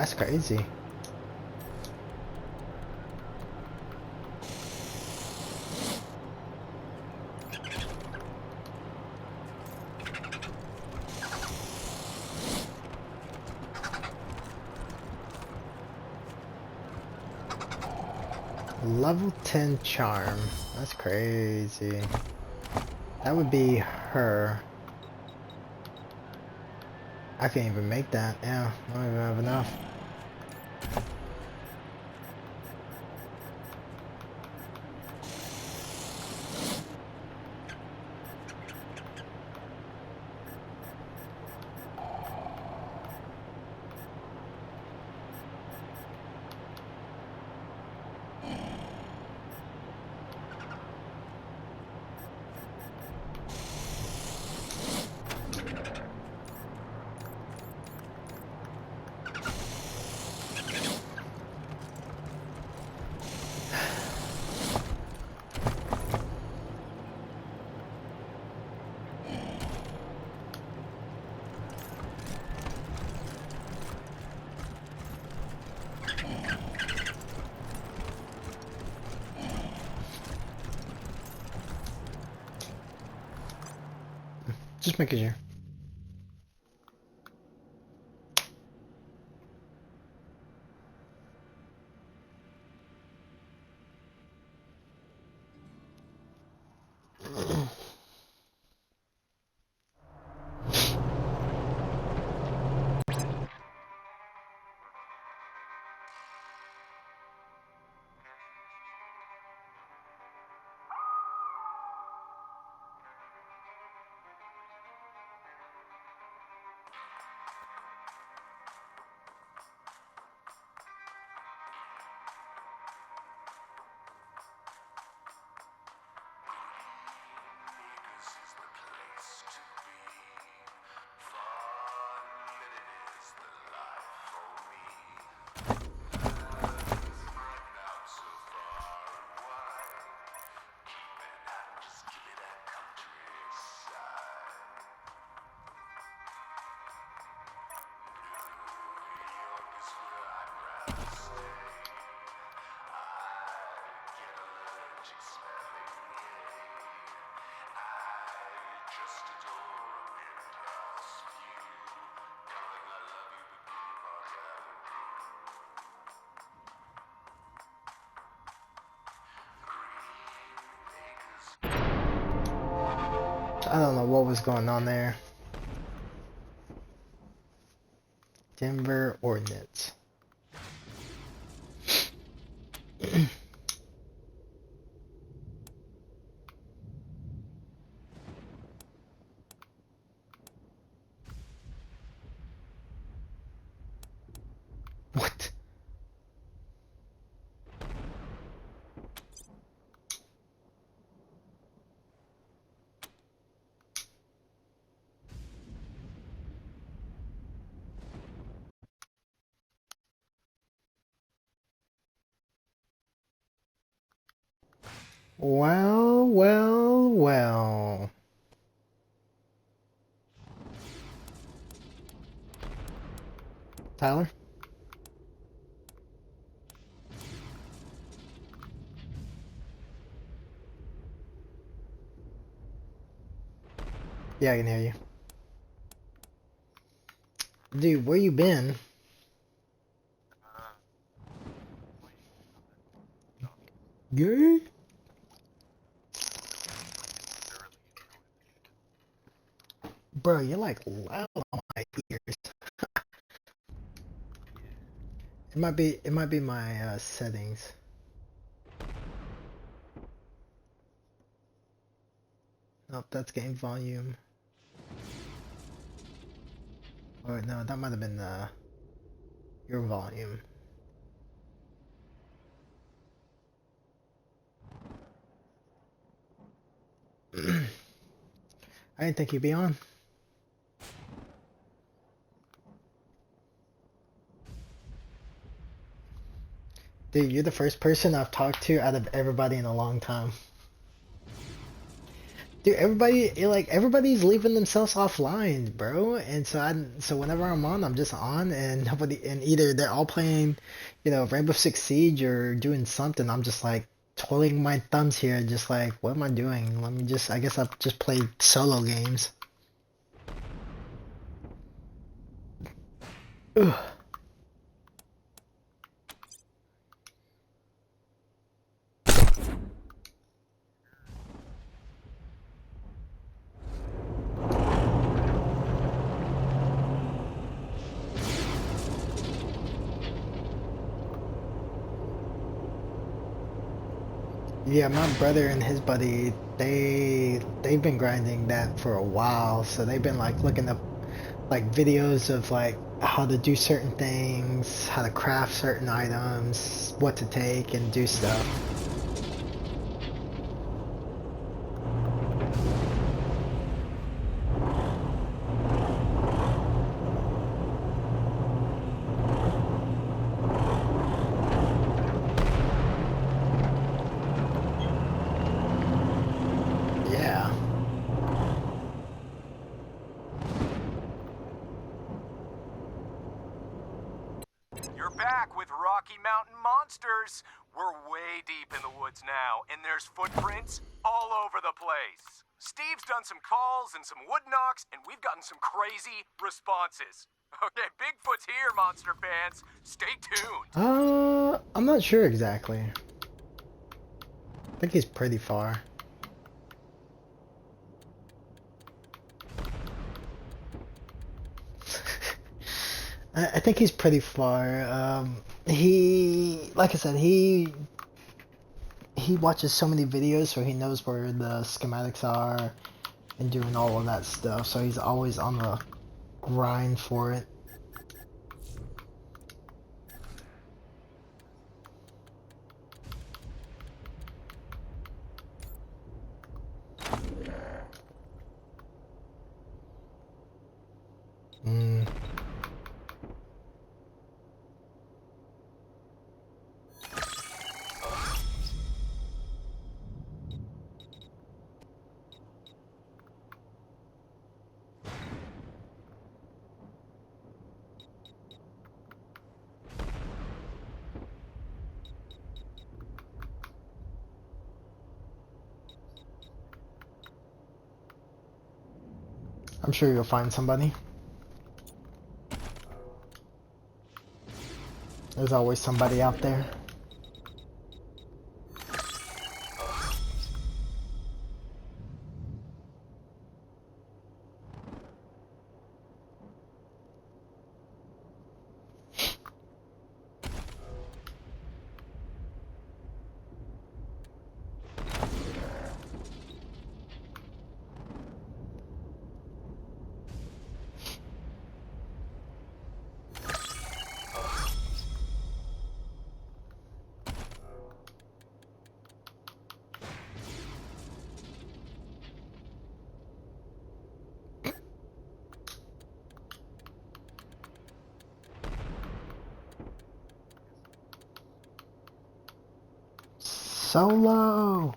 That's crazy. Level 10 charm. That's crazy. That would be her. I can't even make that. Yeah, I don't even have enough. Just making sure. I don't know what was going on there. Denver Ordnance. What? Well, well, well. Tyler? Yeah, I can hear you. Dude, where you been? Gay? Bro, you're like loud on my ears. It might be my settings. Nope, that's game volume. Or no, that might have been your volume. I didn't think you'd be on. Dude, you're the first person I've talked to out of everybody in a long time. Dude, everybody's leaving themselves offline, bro. And so whenever I'm on, I'm just on, and either they're all playing, Rainbow Six Siege or doing something. I'm just like twirling my thumbs here, just like, what am I doing? I guess I've just played solo games. Ugh. Yeah, my brother and his buddy, they've been grinding that for a while, so they've been like looking up like videos of like how to do certain things, how to craft certain items, what to take and do stuff. Yeah. You're back with Rocky Mountain Monsters. We're way deep in the woods now, and there's footprints all over the place. Steve's done some calls and some wood knocks, and we've gotten some crazy responses. Okay, Bigfoot's here, monster fans. Stay tuned. I'm not sure exactly. I think he's pretty far. I think he's pretty far. Like I said, he watches so many videos, so he knows where the schematics are and doing all of that stuff. So he's always on the grind for it. I'm sure you'll find somebody. There's always somebody out there. Solo!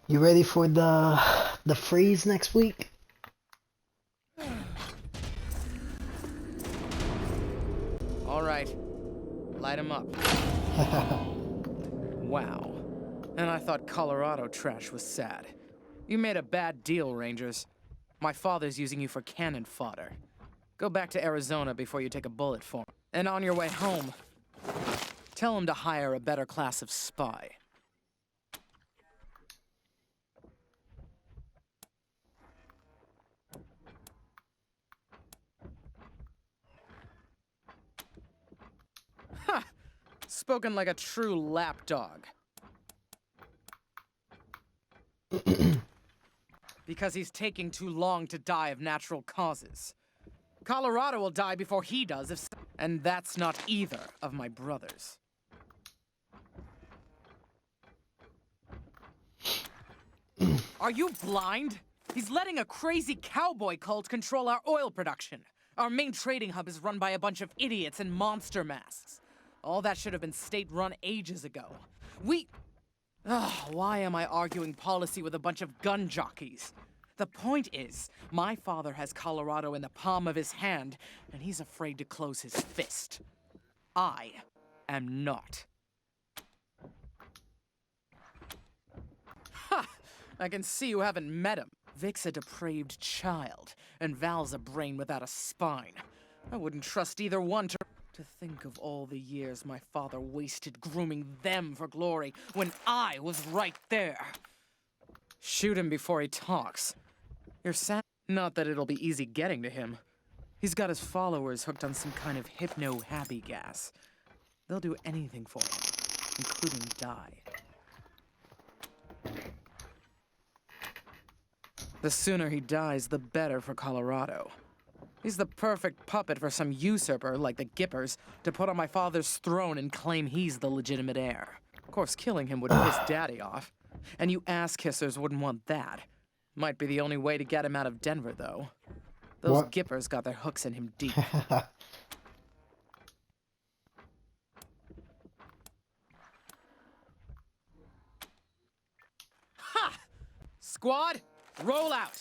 You ready for the freeze next week? All right, light 'em up. Wow. And I thought Colorado trash was sad. You made a bad deal, Rangers. My father's using you for cannon fodder. Go back to Arizona before you take a bullet for him. And on your way home, tell him to hire a better class of spy. Ha! Spoken like a true lapdog. Because he's taking too long to die of natural causes. Colorado will die before he does if... And that's not either of my brothers. Are you blind? He's letting a crazy cowboy cult control our oil production. Our main trading hub is run by a bunch of idiots in monster masks. All that should have been state-run ages ago. Why am I arguing policy with a bunch of gun jockeys? The point is, my father has Colorado in the palm of his hand, and he's afraid to close his fist. I am not. Ha! I can see you haven't met him. Vic's a depraved child, and Val's a brain without a spine. I wouldn't trust either one to think of all the years my father wasted grooming them for glory when I was right there. Shoot him before he talks. You're sad. Not that it'll be easy getting to him. He's got his followers hooked on some kind of hypno-happy gas. They'll do anything for him, including die. The sooner he dies, the better for Colorado. He's the perfect puppet for some usurper like the Gippers to put on my father's throne and claim he's the legitimate heir. Of course, killing him would piss Daddy off. And you ass-kissers wouldn't want that. Might be the only way to get him out of Denver, though. Those Gippers got their hooks in him deep. Ha! Squad, roll out!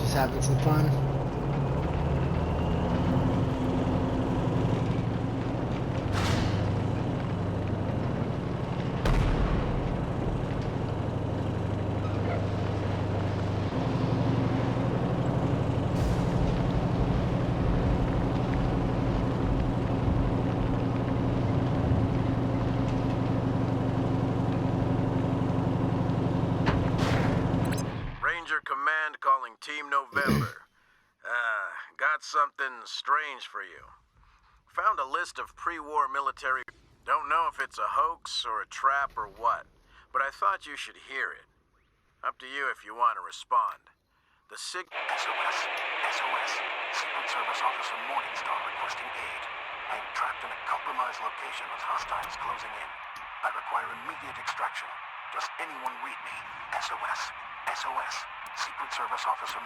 Just having some fun. Command calling Team November. Got something strange for you. Found a list of pre-war military... Don't know if it's a hoax or a trap or what, but I thought you should hear it. Up to you if you want to respond. The SOS. Secret Service Officer Morningstar requesting aid. I am trapped in a compromised location with hostiles closing in. I require immediate extraction. Does anyone read me? SOS. Secret Service Officer...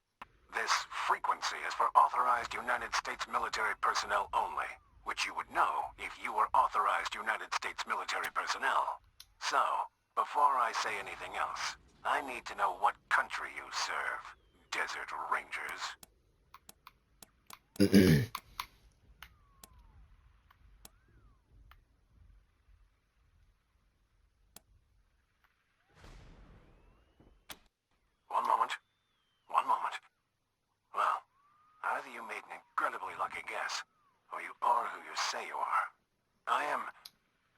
This frequency is for authorized United States military personnel only, which you would know if you were authorized United States military personnel. So, before I say anything else, I need to know what country you serve, Desert Rangers. One moment. Well, either you made an incredibly lucky guess, or you are who you say you are.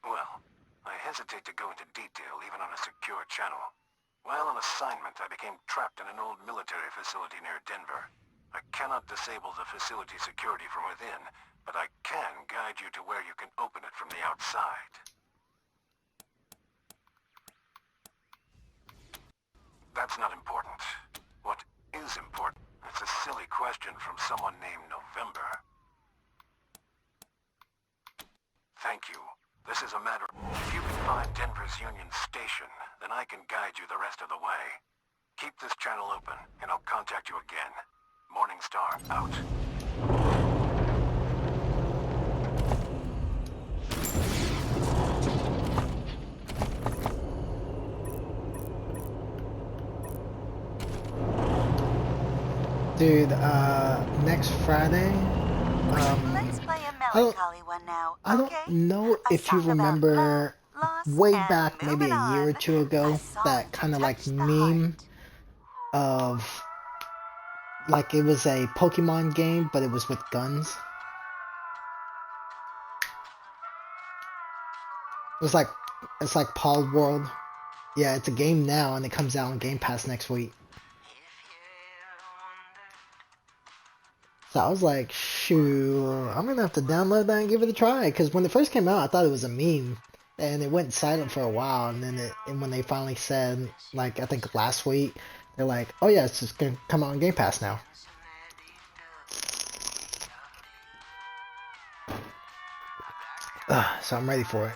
Well, I hesitate to go into detail even on a secure channel. While on assignment, I became trapped in an old military facility near Denver. I cannot disable the facility security from within, but I can guide you to where you can open it from the outside. That's not important. What is important? It's a silly question from someone named November. Thank you. This is a matter... If you can find Denver's Union Station, then I can guide you the rest of the way. Keep this channel open, and I'll contact you again. Morningstar out. Dude, next Friday, Let's play a melancholy one now, I don't know if you remember way back, maybe a year or two ago, that kind of like meme of like it was a Pokemon game, but it was with guns. It's like Pald World. Yeah, it's a game now, and it comes out on Game Pass next week. So I was like, shoot, I'm gonna have to download that and give it a try. Because when it first came out, I thought it was a meme, and it went silent for a while. And then when they finally said, like I think last week, they're like, oh yeah, it's just gonna come out on Game Pass now. So I'm ready for it.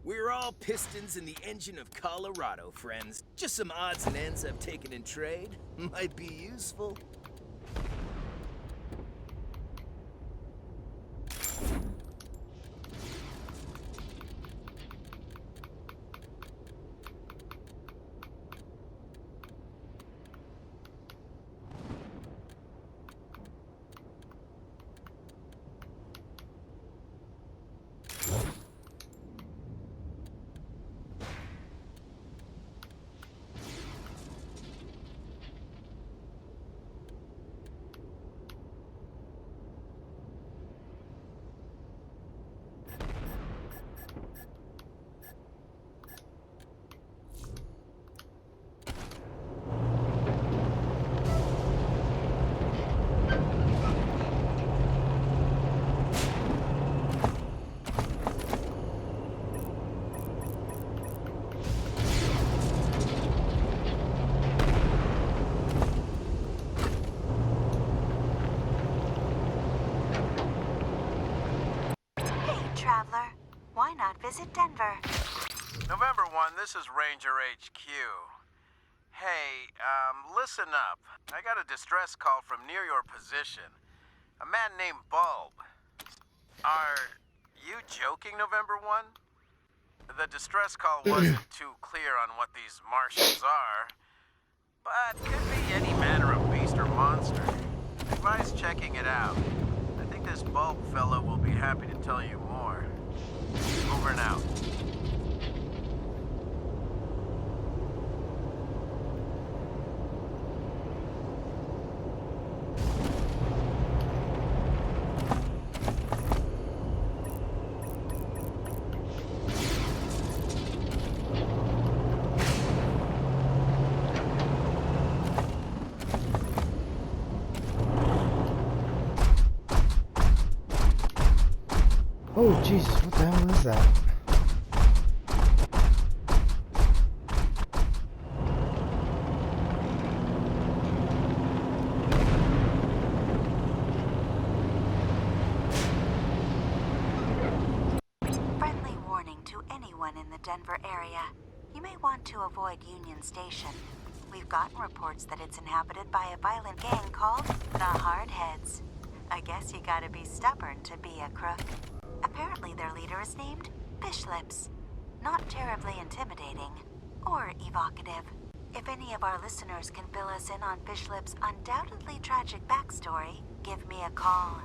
We're all pistons in the engine of Colorado, friends. Just some odds and ends I've taken in trade. Might be useful. Traveler, why not visit Denver? November 1, this is Ranger HQ. Hey, listen up. I got a distress call from near your position. A man named Bulb. Are you joking, November 1? The distress call wasn't too clear on what these Martians are, but could be any manner of beast or monster. Advise checking it out. I think this Bulb fellow will be happy to tell you more. Over and out. Oh Jesus, what the hell is that? Denver area. You may want to avoid Union Station. We've gotten reports that it's inhabited by a violent gang called the Hardheads. I guess you gotta be stubborn to be a crook. Apparently their leader is named Fish Lips. Not terribly intimidating or evocative. If any of our listeners can fill us in on Fish Lips' undoubtedly tragic backstory, give me a call.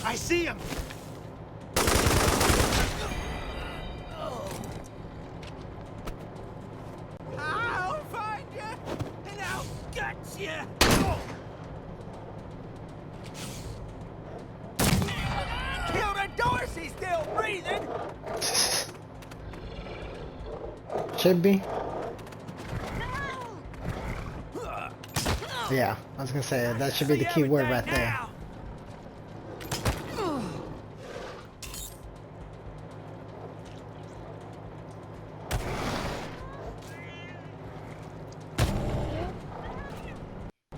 I see him! I'll find you, and I'll gut you! Killed a Dorsey still breathing! Should be. Yeah, I was gonna say, that should be the key word right there.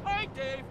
Hi, Dave!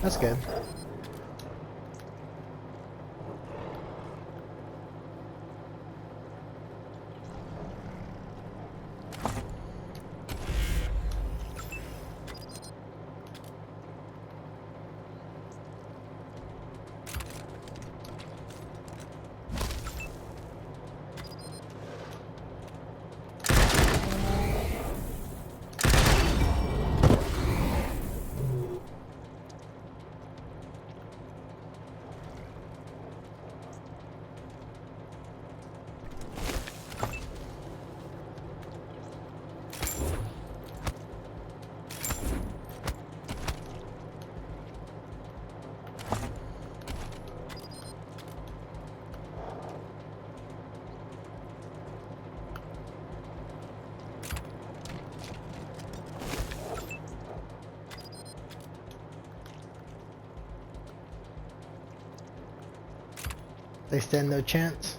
That's good. They stand no chance.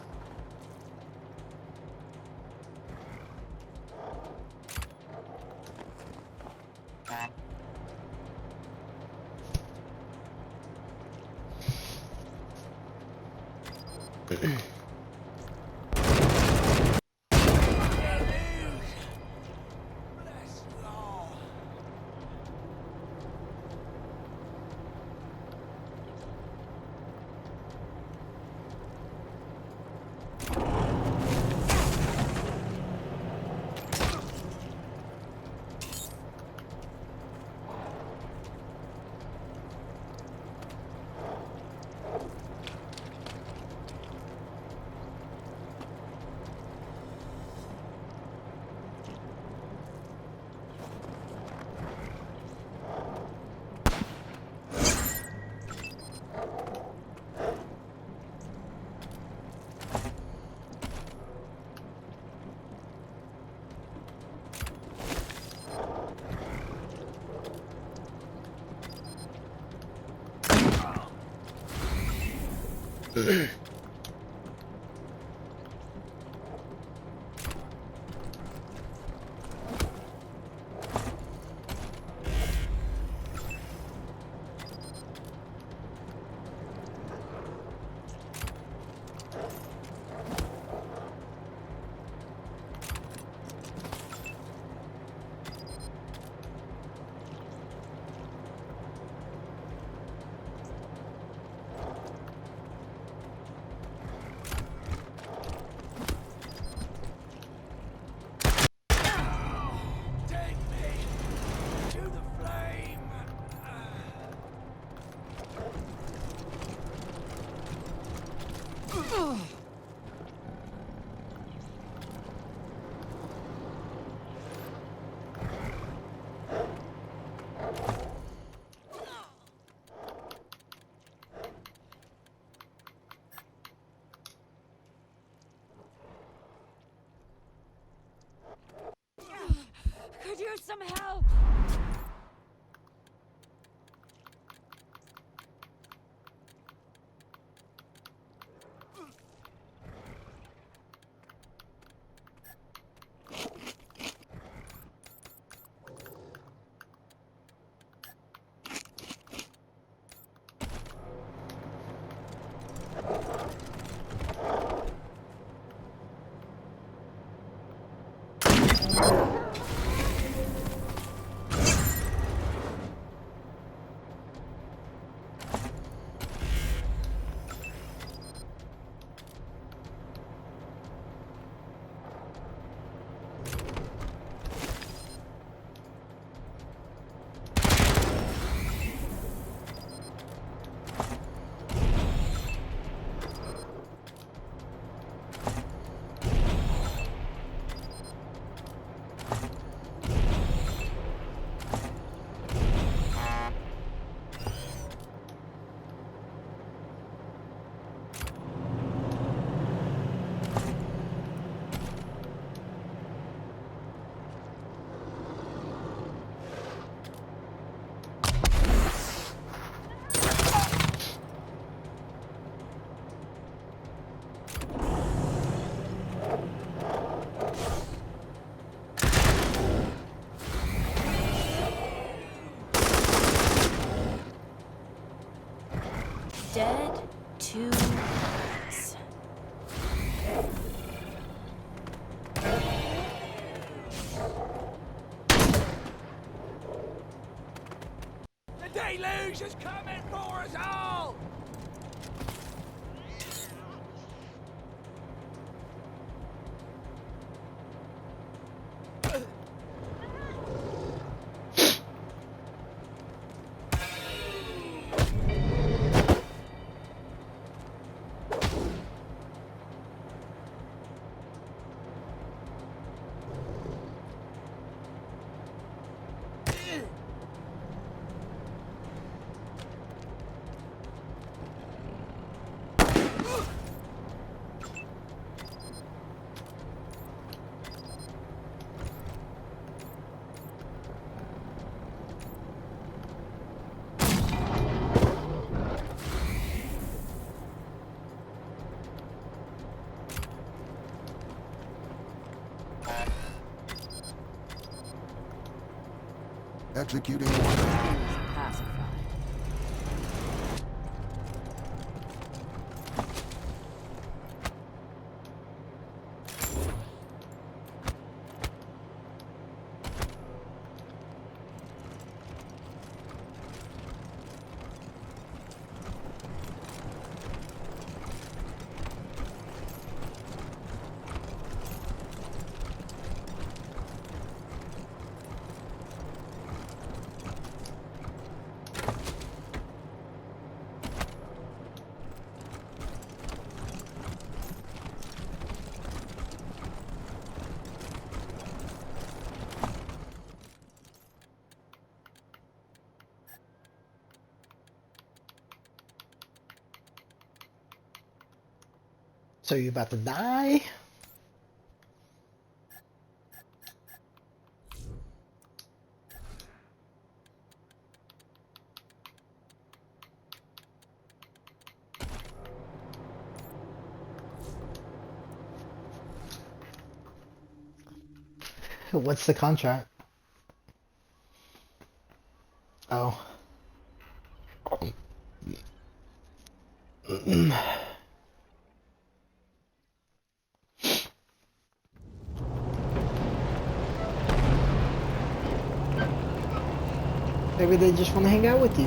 Could use some help! Dead to rights. The deluge is coming for us all! Executing order. Pacified. So you about to die? What's the contract? Oh. Maybe they just want to hang out with you.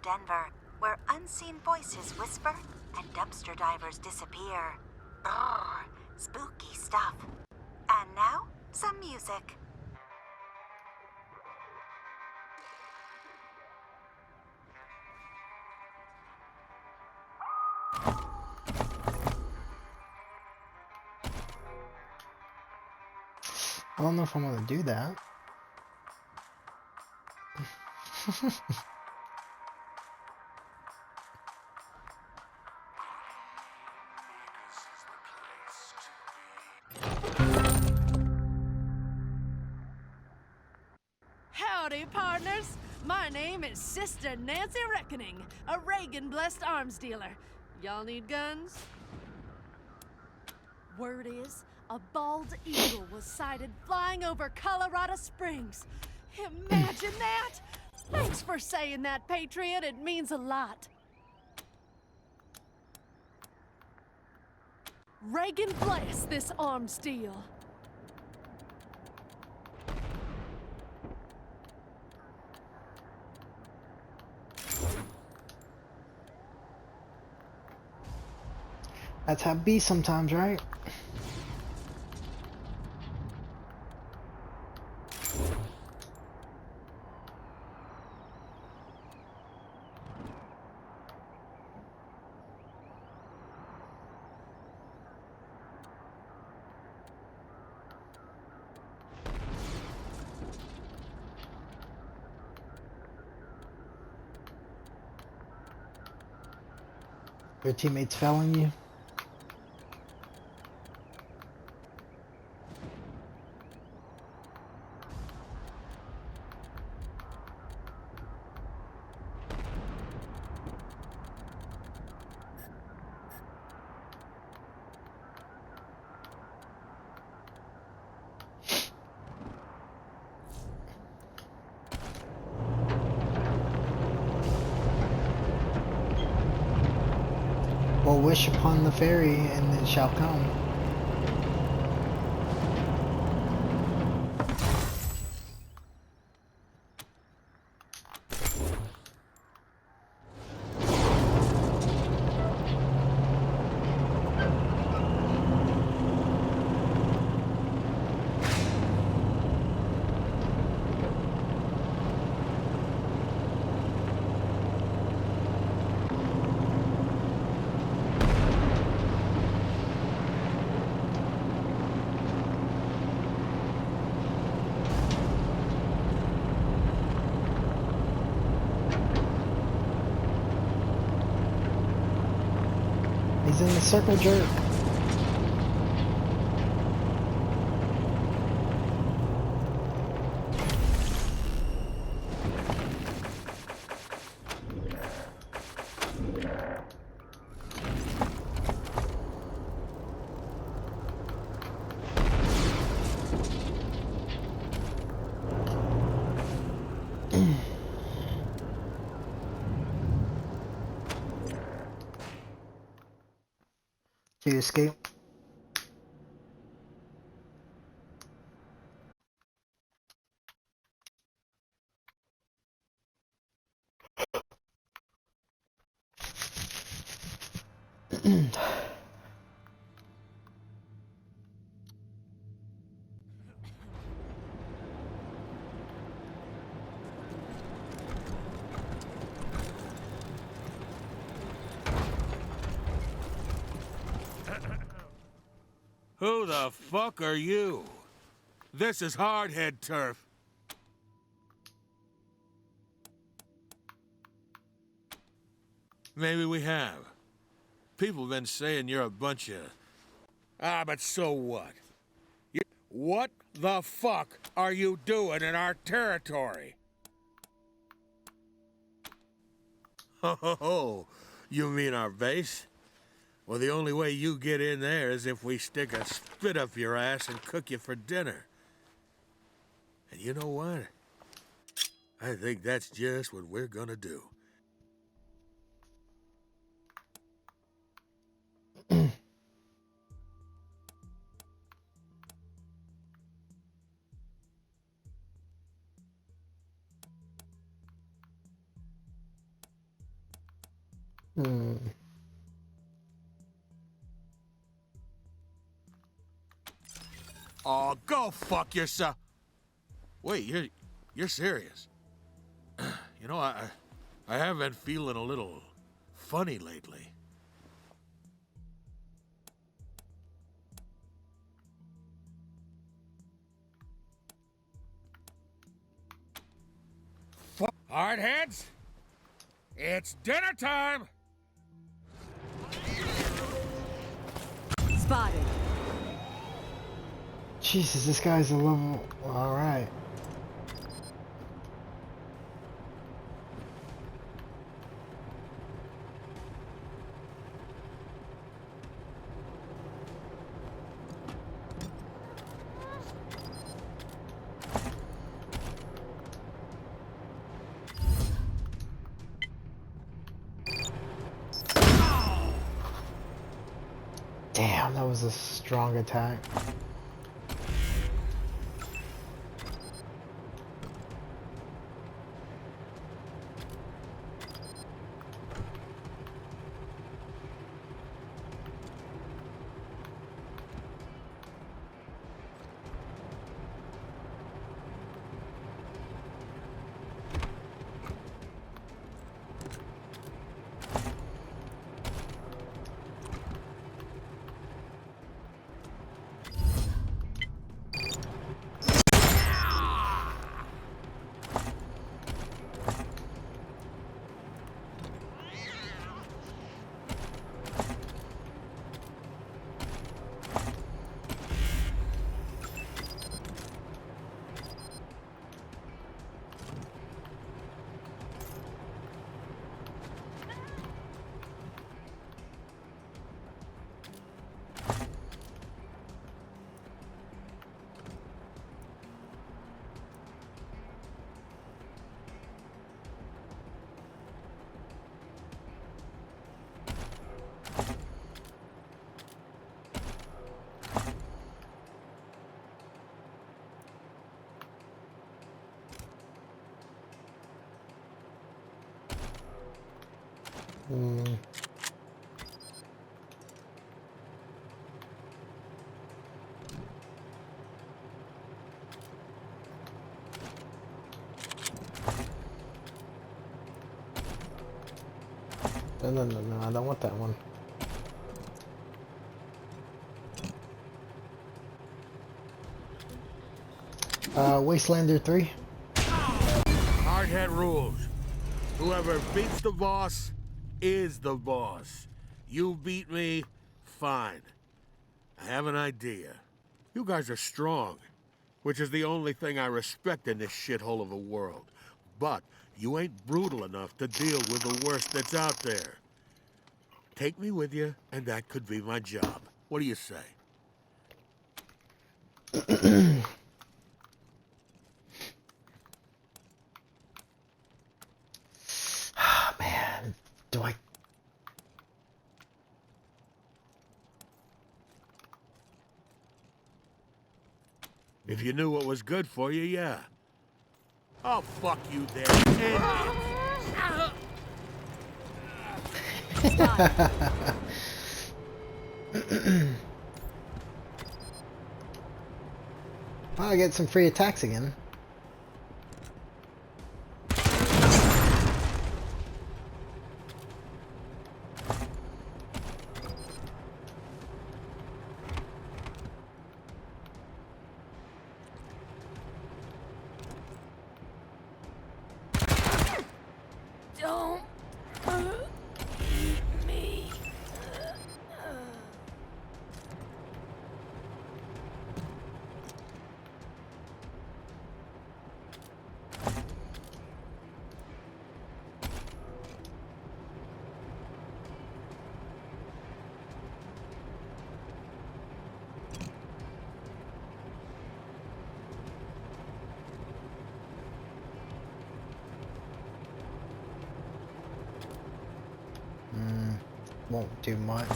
Denver, where unseen voices whisper and dumpster divers disappear. Brrr, spooky stuff. And now, some music. I don't know if I want to do that. Howdy, partners. My name is Sister Nancy Reckoning, a Reagan-blessed arms dealer. Y'all need guns? Word is, a bald eagle was sighted flying over Colorado Springs. Imagine that! Thanks for saying that, Patriot. It means a lot. Reagan bless this arms deal. That's how it be sometimes, right? Your teammates failing you? Well, wish upon the fairy and it shall come. He's in the circle jerk. Did you escape? Who the fuck are you? This is hardhead turf. Maybe we have. People have been saying you're a bunch of... Ah, but so what? What the fuck are you doing in our territory? Oh, you mean our base? Well, the only way you get in there is if we stick a spit up your ass and cook you for dinner. And you know what? I think that's just what we're gonna do. Hmm. Oh, go fuck yourself. Wait, you're serious? You know, I have been feeling a little funny lately. Hardheads, it's dinner time. Spotted. Jesus, this guy's a level. All right. Damn, that was a strong attack. Hmm. No, I don't want that one. Wastelander 3. Hardhead rules. Whoever beats the boss is the boss. You beat me, fine. I have an idea. You guys are strong, which is the only thing I respect in this shithole of a world. But you ain't brutal enough to deal with the worst that's out there. Take me with you, and that could be my job. What do you say? Man, do I... If you knew what was good for you, yeah. Oh, fuck you there. Well, I get some free attacks again. Don't hurt me. Won't do much.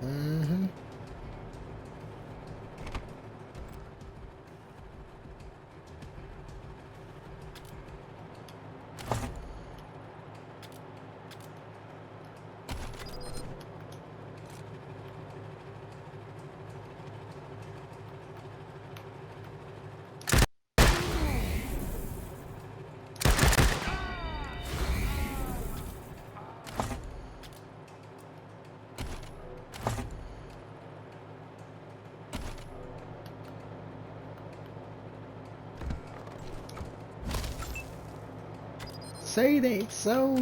Mm-hmm. Say it ain't so.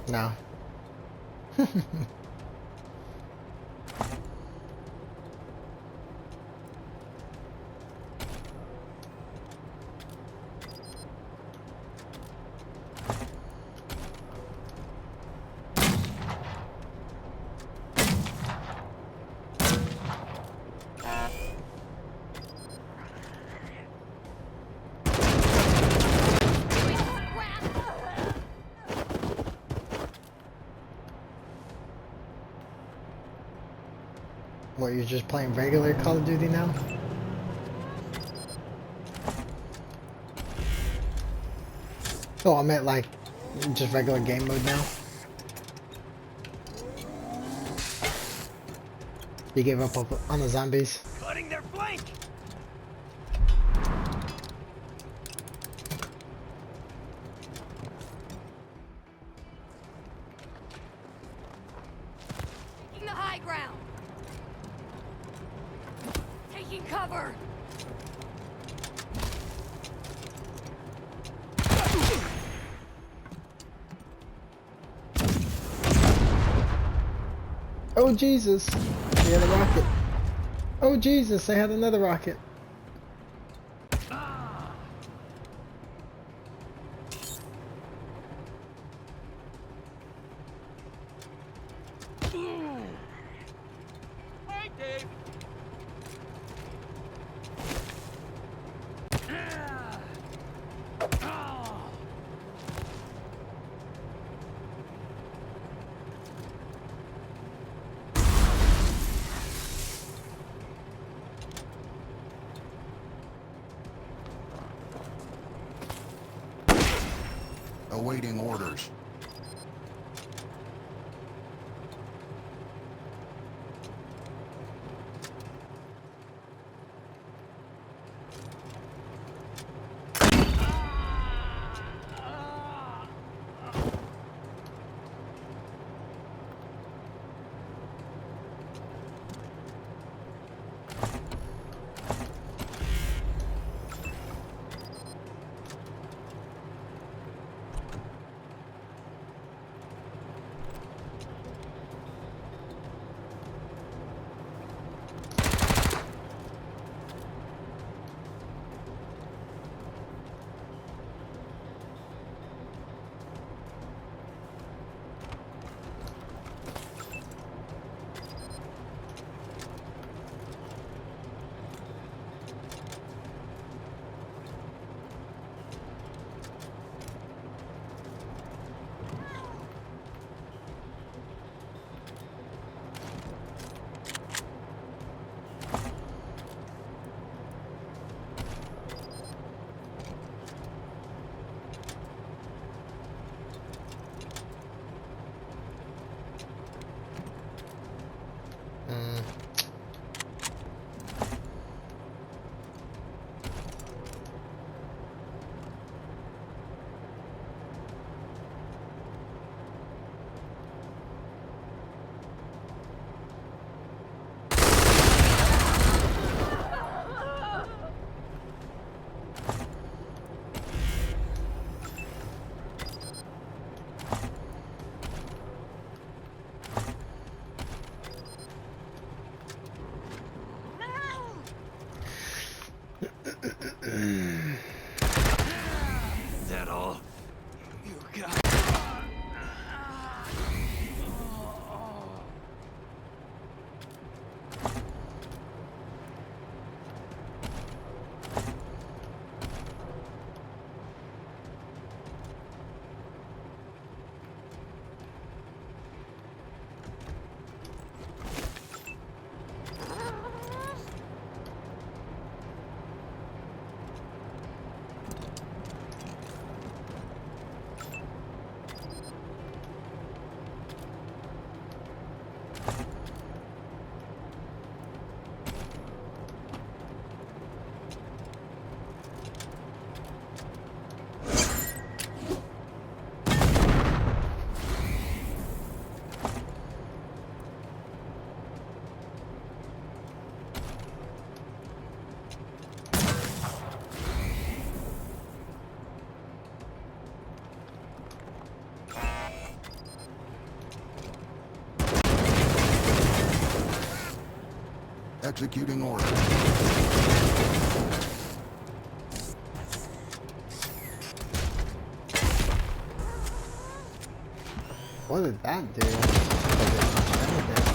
No. What, you're just playing regular Call of Duty now? Oh, I meant like just regular game mode now. You gave up on the zombies. Cutting their flank! Taking the high ground. Taking cover. Oh Jesus! They had a rocket. Oh Jesus! They had another rocket. Hey, Dave! Awaiting orders. Executing order. What did that do?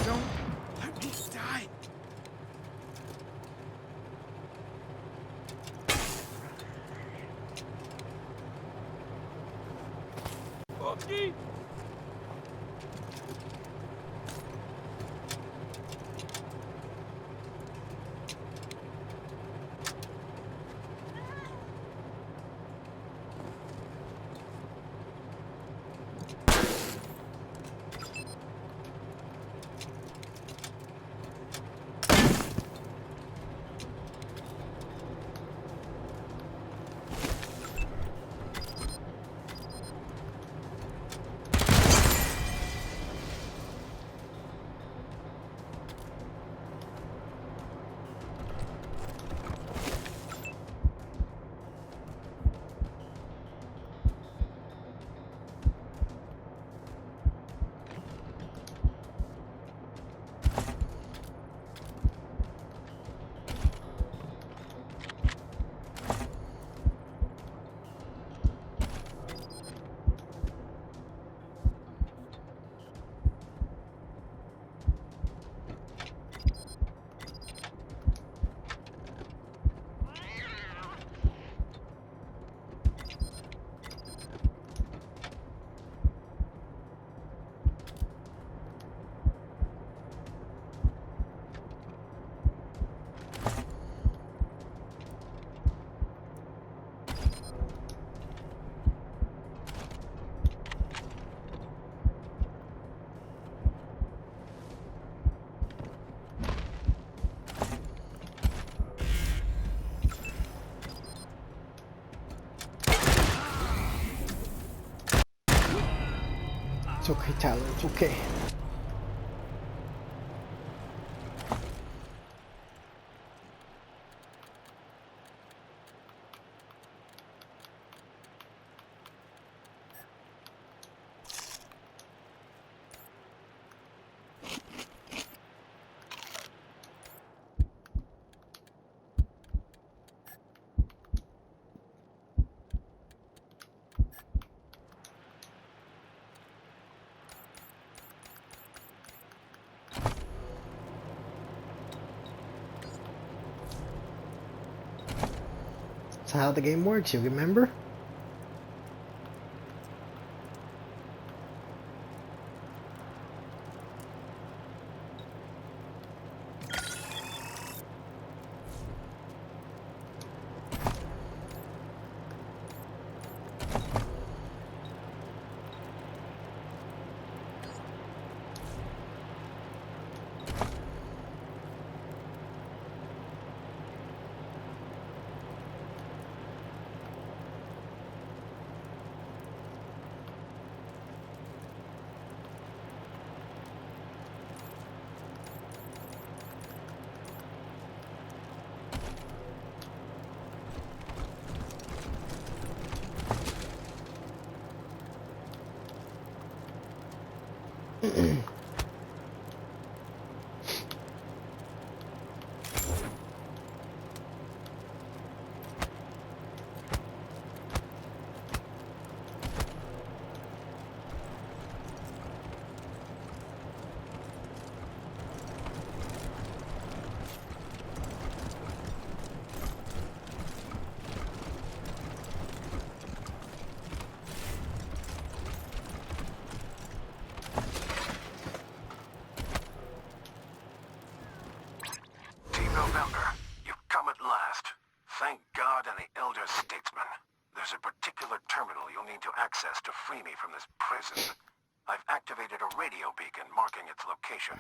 Don't let me die. Okay. It's okay, Tyler. It's okay. That's how the game works, you remember? November, you've come at last. Thank God and the Elder Statesman. There's a particular terminal you'll need to access to free me from this prison. I've activated a radio beacon marking its location.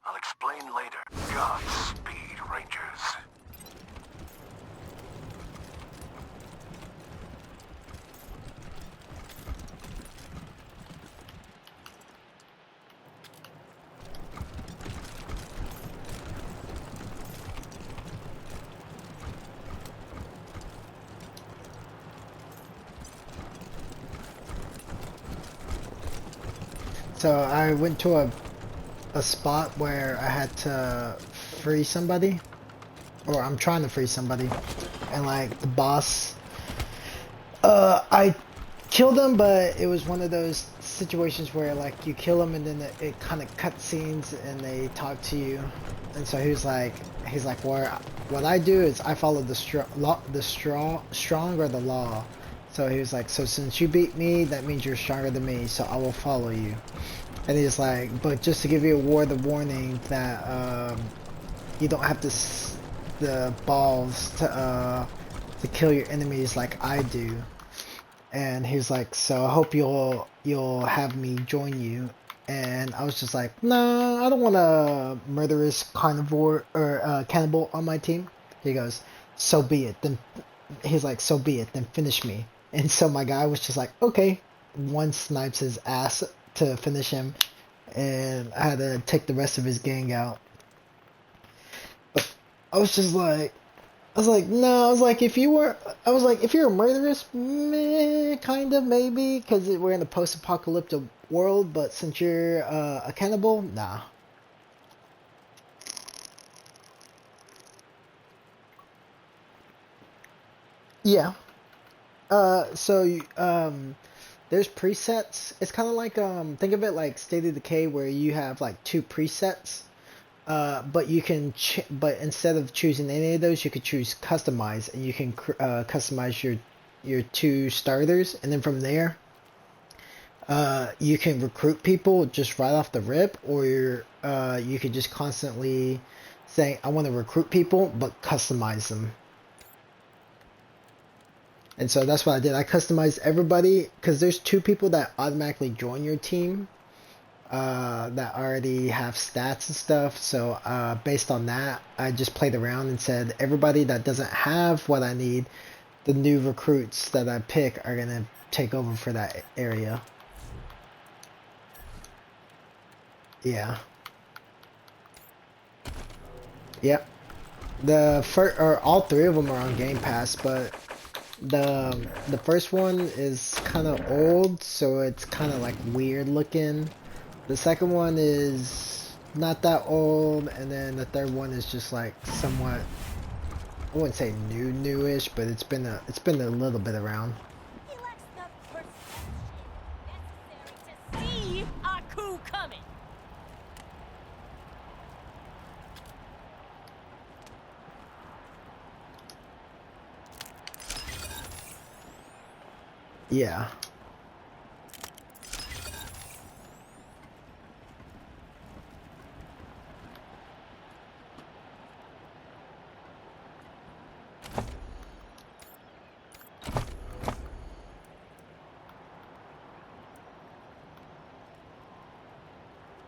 I'll explain later. Godspeed, Rangers. So I went to a a spot where I had to free somebody, or I'm trying to free somebody, and like the boss, I killed him, but it was one of those situations where like you kill him and then it kind of cutscenes and they talk to you, and so he's like, what I do is I follow the strong or the law. So he was like, so since you beat me, that means you're stronger than me, so I will follow you. And he's like, but just to give you the warning that you don't have the balls to kill your enemies like I do. And he's like, so I hope you'll have me join you. And I was just like, nah, I don't want a murderous carnivore or cannibal on my team. He goes, so be it. Then he's like, so be it. Then finish me. And so my guy was just like, okay. One snipes his ass to finish him, and I had to take the rest of his gang out. But I was just like, no, if you're a murderess, meh, kind of, maybe, because we're in a post-apocalyptic world, but since you're a cannibal, nah. Yeah. There's presets. It's kind of like, think of it like State of Decay, where you have like 2 presets. But you can, but instead of choosing any of those, you could choose customize, and you can customize your 2 starters, and then from there, you can recruit people just right off the rip, or you could just constantly say, I want to recruit people, but customize them. And so that's what I did. I customized everybody, because there's 2 people that automatically join your team. That already have stats and stuff, so based on that, I just played around and said everybody that doesn't have what I need, the new recruits that I pick are gonna take over for that area. Yeah. Yep. All 3 of them are on Game Pass, but the first one is kind of old, so it's kind of like weird looking. The second one is not that old, and then the third one is just like somewhat, I wouldn't say newish, but it's been a little bit around. He lacks the perception necessary to see a coup coming. Yeah.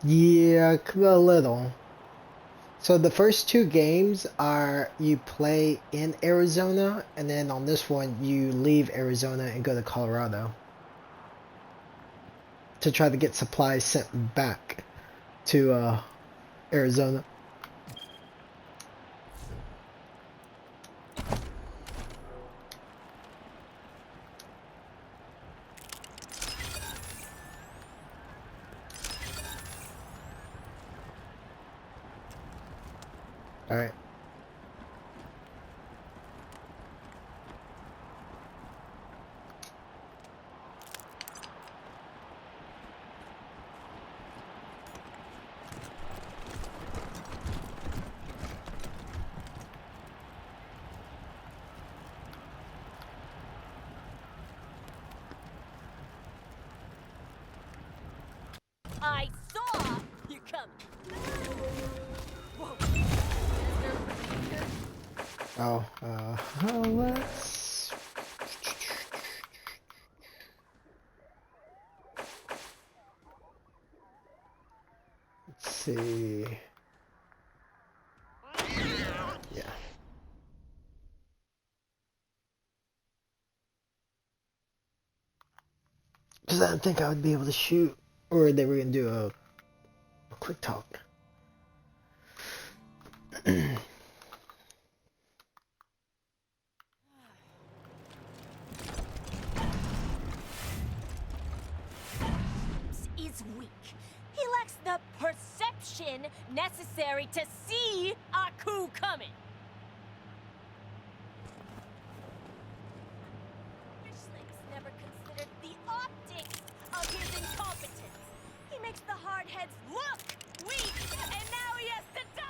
Yeah, a little. So the first 2 games are you play in Arizona, and then on this one you leave Arizona and go to Colorado to try to get supplies sent back to Arizona. All right. I saw you coming. Whoa. Oh, let's see. Yeah. Because I didn't think I would be able to shoot, or they were gonna do a quick talk. Is weak. He lacks the perception caution necessary to see a coup coming. Fish never considered the optics of his incompetence. He makes the hardheads look weak, and now he has to die!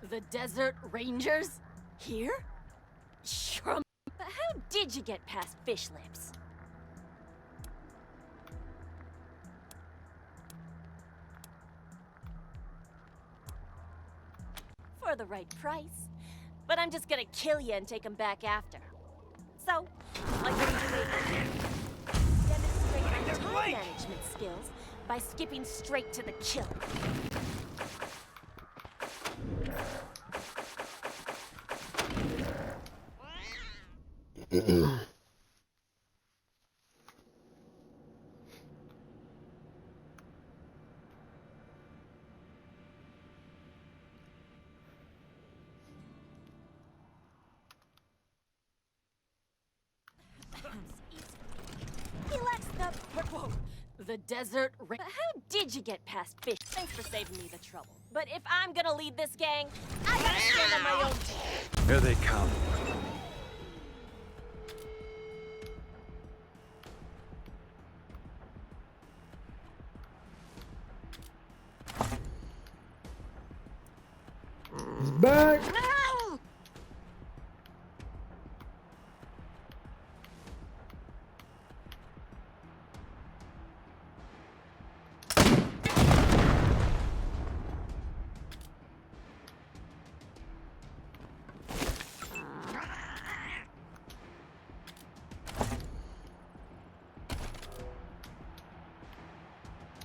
The Desert Rangers? Here? Sure. But how did you get past Fish Lips? For the right price. But I'm just gonna kill you and take them back after. So, all you need to do is demonstrate my time management skills by skipping straight to the killing. He lacks the Desert Ring. How did you get past Fish? Thanks for saving me the trouble. But if I'm gonna lead this gang, I gotta stand on my own. Here they come. He's back. No!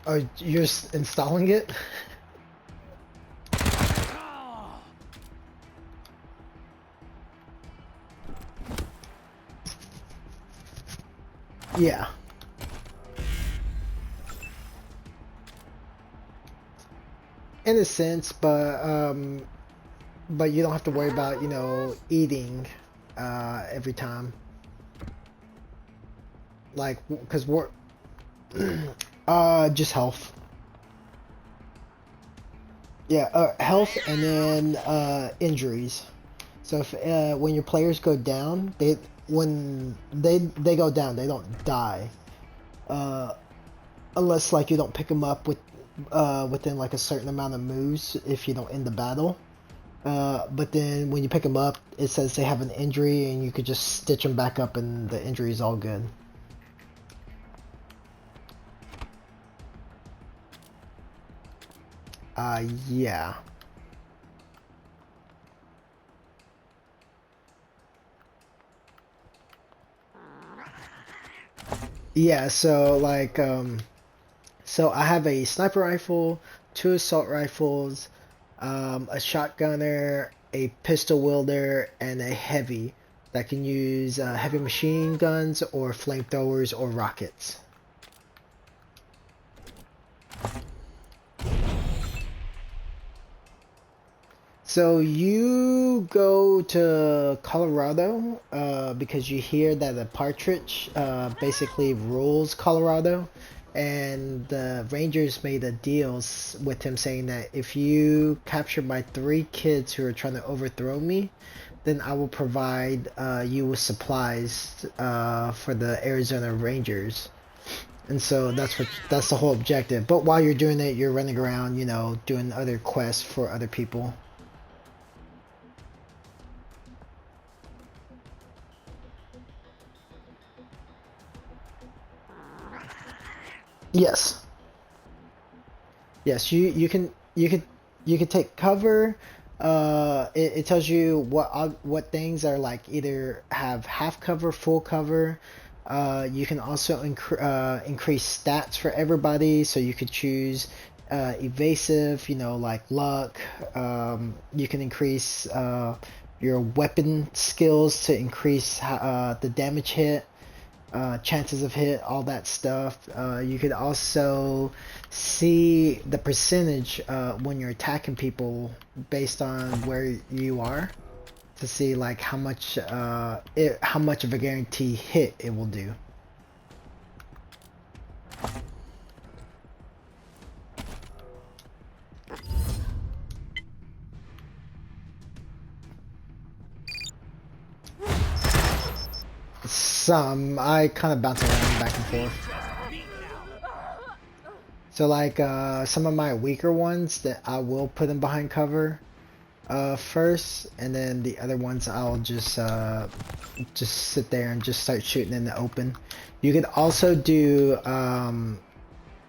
Oh, you're installing it? Yeah. In a sense, but you don't have to worry about, you know, eating every time. Like, because we're just health. Yeah, health and then injuries. So if when your players go down, when they go down, they don't die. Unless like you don't pick them up within like a certain amount of moves if you don't end the battle. But then when you pick them up, it says they have an injury and you could just stitch them back up and the injury is all good. Yeah. Yeah, so like so I have a sniper rifle, 2 assault rifles, a shotgunner, a pistol wielder, and a heavy that can use heavy machine guns or flamethrowers or rockets. So you go to Colorado because you hear that a partridge basically rules Colorado, and the Rangers made a deal with him saying that if you capture my 3 kids who are trying to overthrow me, then I will provide you with supplies for the Arizona Rangers. And so that's the whole objective. But while you're doing it, you're running around, you know, doing other quests for other people. Yes. Yes, you can take cover. It tells you what things are like either have half cover, full cover. You can also increase stats for everybody, so you could choose evasive, like luck. You can increase your weapon skills to increase the damage hit. Chances of hit, all that stuff. You could also see the percentage when you're attacking people based on where you are to see like how much of a guarantee hit it will do. I kind of bounce around back and forth. So like some of my weaker ones that I will put them behind cover first, and then the other ones I'll just sit there and just start shooting in the open. You could also do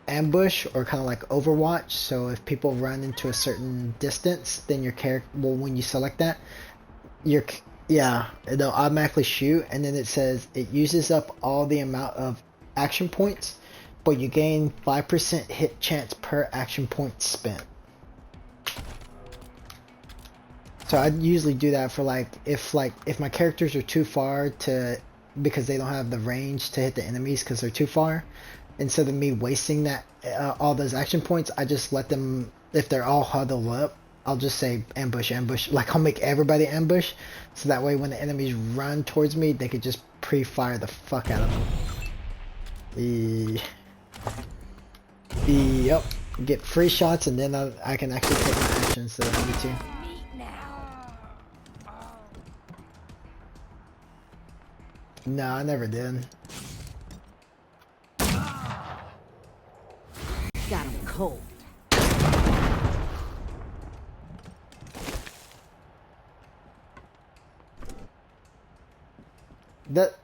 ambush or kind of like Overwatch. So if people run into a certain distance, then your character, well, when you select that, they'll automatically shoot, and then it says it uses up all the amount of action points, but you gain 5% hit chance per action point spent. So I'd usually do that for if my characters are too far because they don't have the range to hit the enemies because they're too far. Instead of me wasting that all those action points, I just let them, if they're all huddled up, I'll just say ambush, ambush. Like I'll make everybody ambush, so that way when the enemies run towards me, they could just pre-fire the fuck out of them. Yep. Get free shots, and then I can actually take my actions that I need to. No, I never did. Got him cold.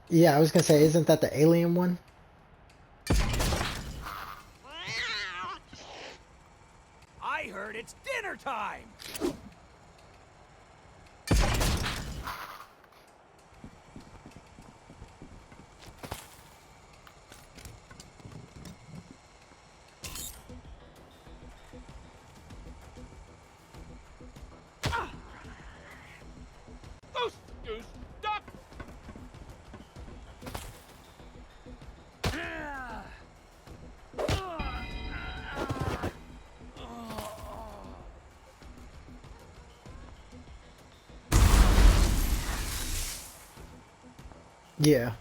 Yeah, I was gonna say, isn't that the alien one? I heard it's dinner time! Stop! Yeah.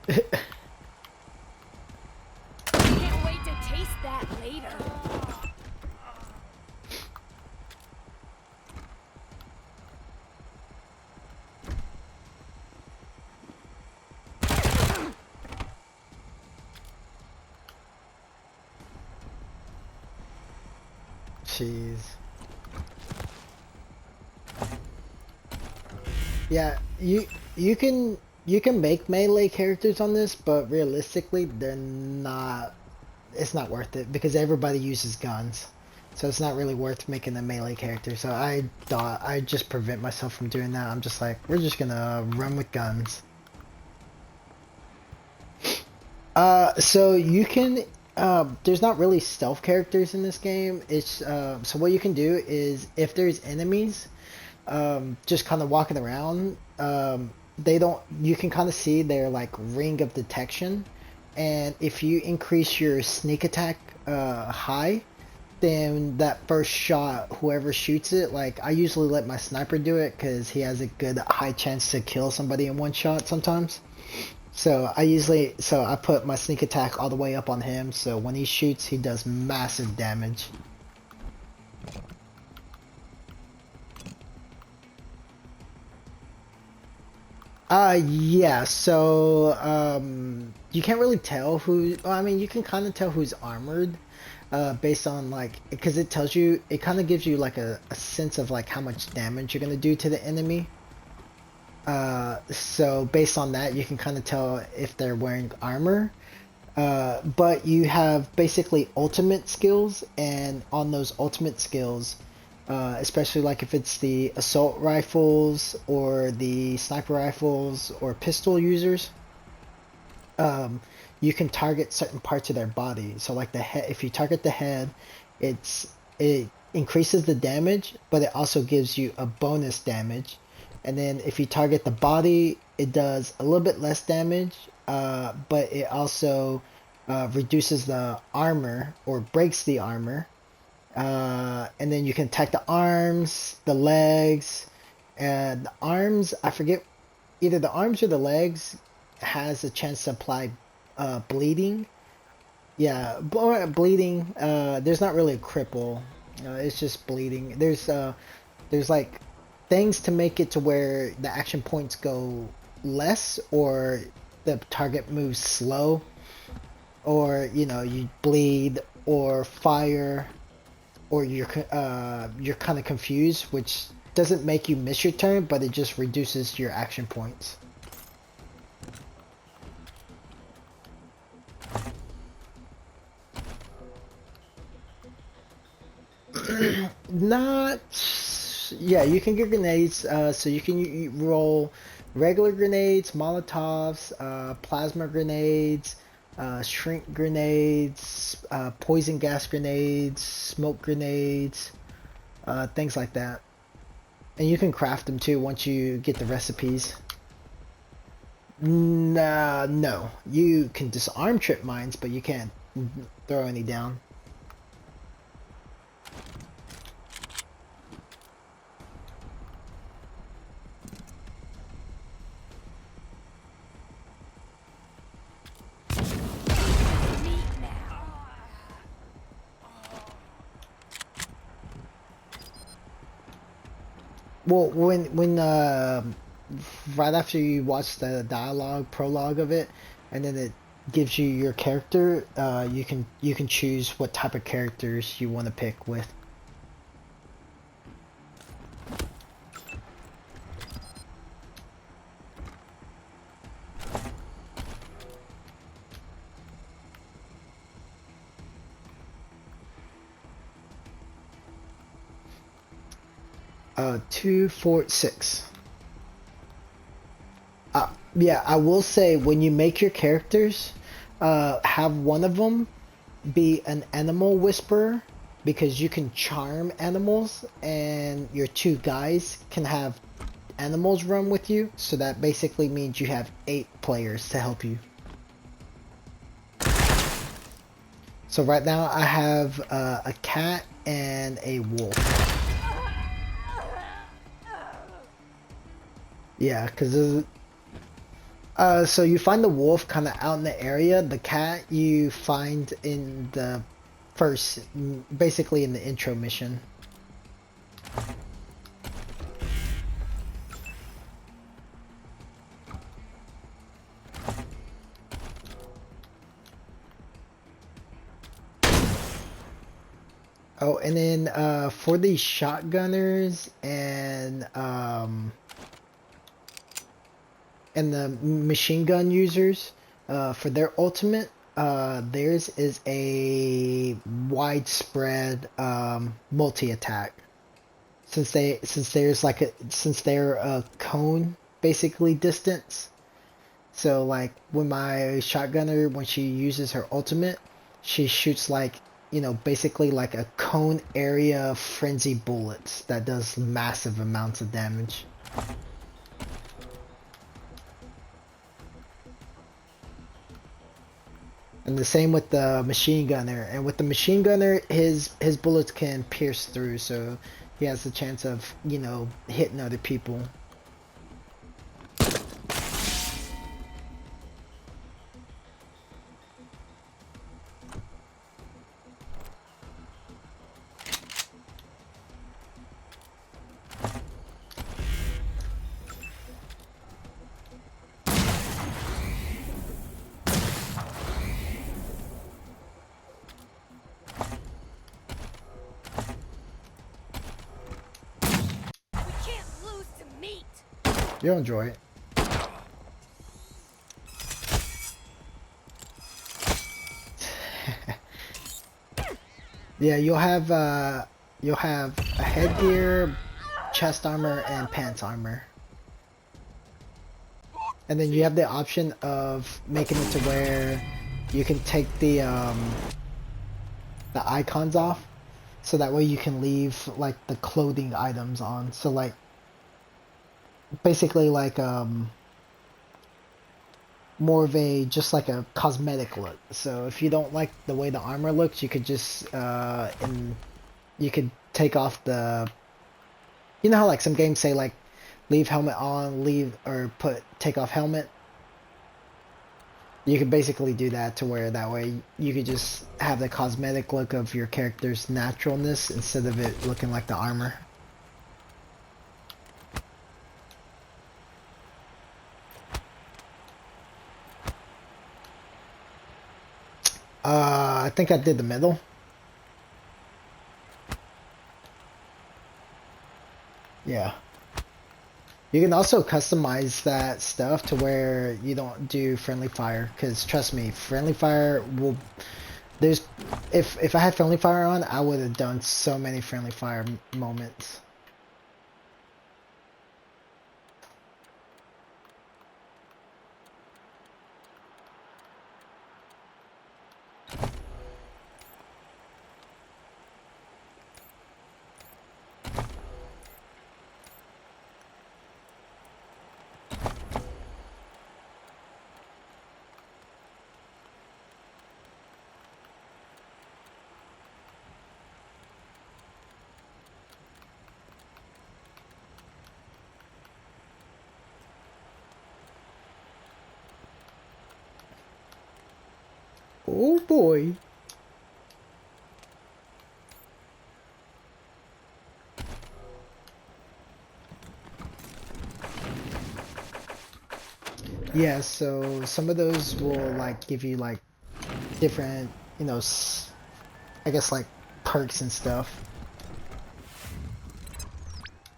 Can't wait to taste that later. Jeez. Yeah, you can make melee characters on this, but realistically, they're not. It's not worth it because everybody uses guns, so it's not really worth making a melee character. So I thought I'd just prevent myself from doing that. I'm just like, we're just gonna run with guns. So you can. There's not really stealth characters in this game. It's so what you can do is if there's enemies, just kind of walking around, you can kind of see their like ring of detection, and if you increase your sneak attack high, then that first shot, whoever shoots it, like I usually let my sniper do it because he has a good high chance to kill somebody in one shot sometimes. So I put my sneak attack all the way up on him, so when he shoots, he does massive damage. Yeah, so you can't really tell who, well, I mean, you can kind of tell who's armored based on like, because it tells you, it kind of gives you like a sense of like how much damage you're gonna do to the enemy. So based on that, you can kind of tell if they're wearing armor. But you have basically ultimate skills, and on those ultimate skills, especially like if it's the assault rifles or the sniper rifles or pistol users, you can target certain parts of their body. So like the head, if you target the head, it increases the damage, but it also gives you a bonus damage. And then if you target the body, it does a little bit less damage, but it also reduces the armor or breaks the armor. And then you can attack the arms, the legs, and the arms, I forget, either the arms or the legs has a chance to apply bleeding. Yeah, bleeding. There's not really a cripple. It's just bleeding. There's like things to make it to where the action points go less, or the target moves slow, or you bleed or fire, or you're kind of confused, which doesn't make you miss your turn, but it just reduces your action points. Not, yeah, you can get grenades, so you can roll regular grenades, Molotovs, plasma grenades, shrink grenades, poison gas grenades, smoke grenades, things like that. And you can craft them too once you get the recipes. Nah, no, you can disarm trip mines, but you can't throw any down. Well, when right after you watch the dialogue prologue of it, and then it gives you your character, you can choose what type of characters you want to pick with. 2, 4, 6. Yeah, I will say when you make your characters, have one of them be an animal whisperer, because you can charm animals, and your two guys can have animals run with you, so that basically means you have 8 players to help you. So right now I have a cat and a wolf. Yeah, because so you find the wolf kind of out in the area. The cat you find in the first, basically in the intro mission. Oh, and then for the shotgunners and the machine gun users, for their ultimate, theirs is a widespread multi-attack. Since they're a cone basically distance. So like when my shotgunner, when she uses her ultimate, she shoots like, basically like a cone area frenzy bullets that does massive amounts of damage. And the same with the machine gunner. And with the machine gunner, his bullets can pierce through, so he has the chance of, hitting other people. You'll enjoy it. Yeah, you'll have a headgear, chest armor, and pants armor. And then you have the option of making it to where you can take the icons off, so that way you can leave like the clothing items on. So like basically like more of a just like a cosmetic look. So if you don't like the way the armor looks, you could just you could take off the, you know how like some games say like leave helmet on, leave or take off helmet. You could basically do that to where that way you could just have the cosmetic look of your character's naturalness instead of it looking like the armor. I think I did the middle. Yeah. You can also customize that stuff to where you don't do friendly fire, because trust me, friendly fire will... There's... If I had friendly fire on, I would have done so many friendly fire moments. Oh boy. Yeah, so some of those will like give you like different, you know, I guess like perks and stuff.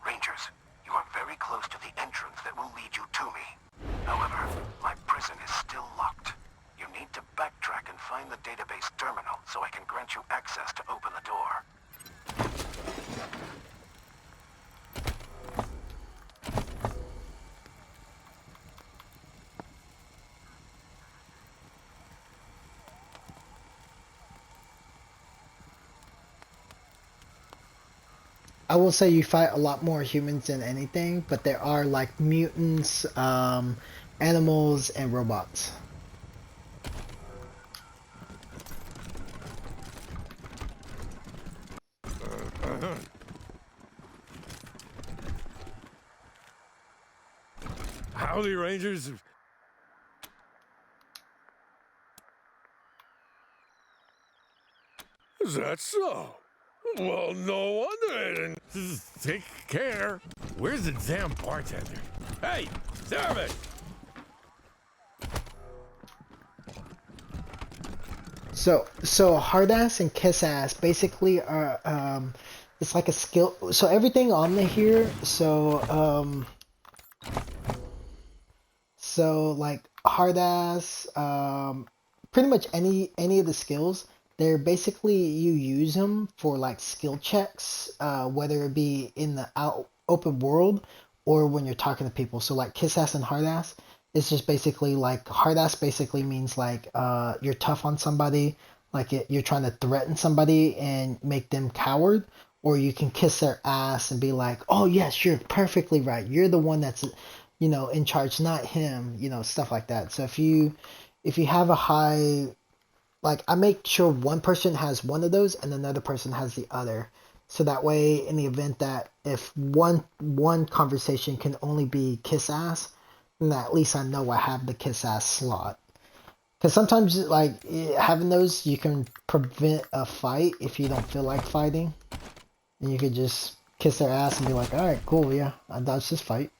Rangers, you are very close to the entrance that will lead you to me. However, my prison is still locked. You need to backtrack and find the database terminal so I can grant you access to open the door. I will say you fight a lot more humans than anything, but there are like mutants, animals, and robots. Howdy, Rangers. Is that so? Well, no wonder I didn't. Take care. Where's the damn bartender? Hey, serve it! So hard ass and kiss ass basically are it's like a skill. So everything on the here. So like hard ass, pretty much any of the skills. They're basically you use them for like skill checks, whether it be in the open world or when you're talking to people. So like kiss ass and hard ass. It's just basically like hard ass basically means like you're tough on somebody, like you're trying to threaten somebody and make them coward, or you can kiss their ass and be like, oh yes, you're perfectly right. You're the one that's, you know, in charge, not him, you know, stuff like that. So if you have a high, like I make sure one person has one of those and another person has the other. So that way in the event that if one conversation can only be kiss ass, then at least I know I have the kiss ass slot. Because sometimes like having those, you can prevent a fight if you don't feel like fighting. And you could just kiss their ass and be like, alright, cool, yeah, I dodged this fight.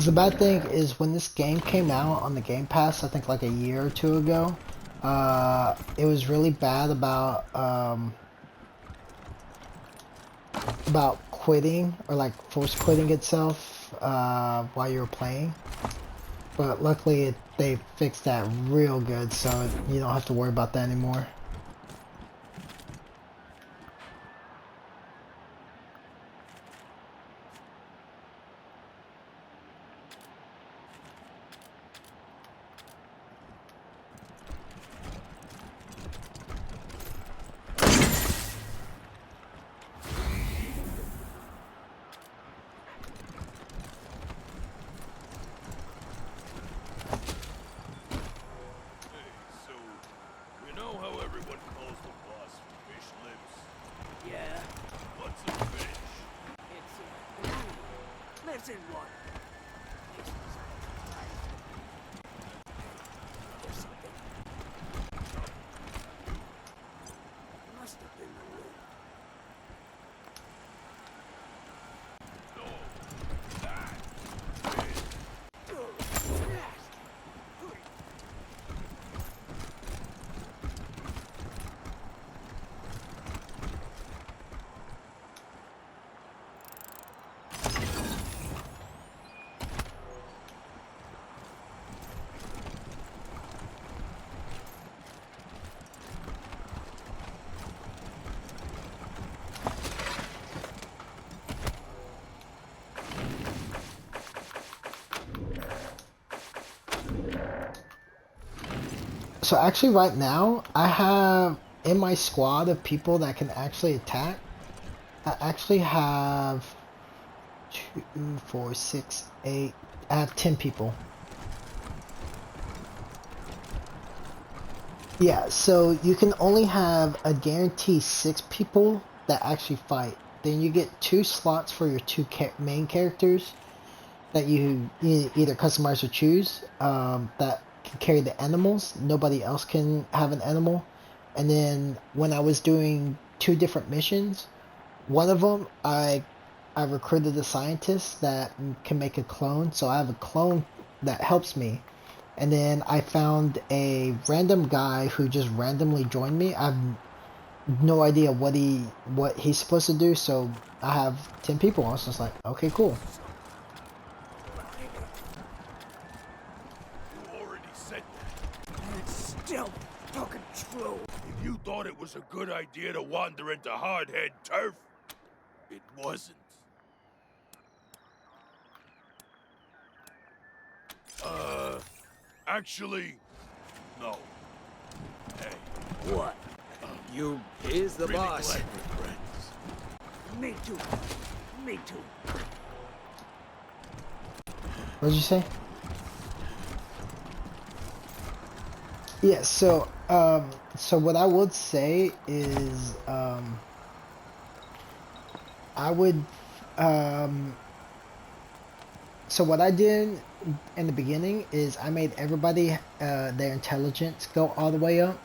The bad thing is when this game came out on the Game Pass, I think like a year or two ago, it was really bad about quitting or like force quitting itself while you were playing. But luckily they fixed that real good, so you don't have to worry about that anymore. So actually right now, I have in my squad of people that can actually attack, I actually have 2, 4, 6, 8, I have 10 people. Yeah, so you can only have a guarantee 6 people that actually fight. Then you get 2 slots for your 2 main characters that you either customize or choose that can carry the animals. Nobody else can have an animal. And then when I was doing 2 different missions, one of them I recruited a scientist that can make a clone, so I have a clone that helps me. And then I found a random guy who just randomly joined me. I have no idea what he's supposed to do, so I have 10 people. I was just like, okay, cool. Still fucking true. If you thought it was a good idea to wander into hardhead turf, it wasn't. Actually, no. Hey. What? You is the really boss. glad we're friends. Me too. Me too. What did you say? Yeah, so what I would say is I would so what I did in the beginning is I made everybody their intelligence go all the way up,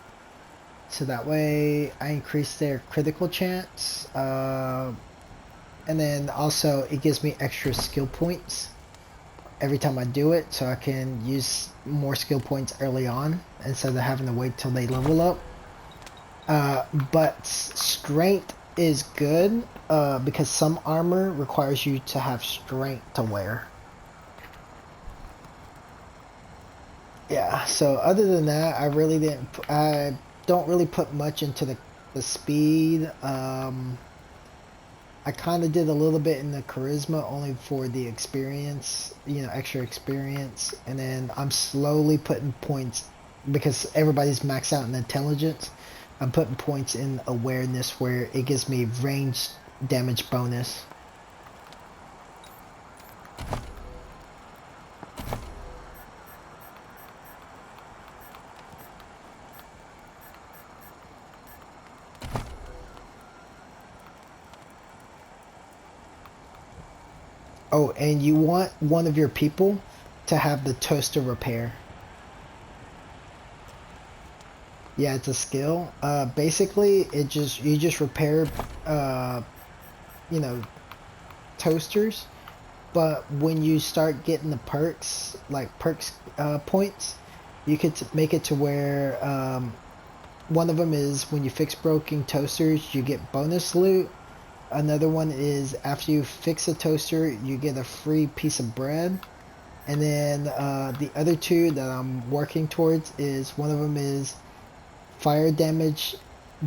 so that way I increase their critical chance, and then also it gives me extra skill points every time I do it, so I can use more skill points early on instead of having to wait till they level up. But strength is good because some armor requires you to have strength to wear. Yeah, so other than that, I don't really put much into the speed. I kind of did a little bit in the charisma only for the experience, extra experience. And then I'm slowly putting points because everybody's maxed out in intelligence. I'm putting points in awareness where it gives me range damage bonus. Oh, and you want one of your people to have the toaster repair. Yeah, it's a skill. Basically, you just repair, toasters, but when you start getting the perks, like perks points, you could make it to where one of them is when you fix broken toasters, you get bonus loot. Another one is after you fix a toaster, you get a free piece of bread. And then the other two that I'm working towards is one of them is fire damage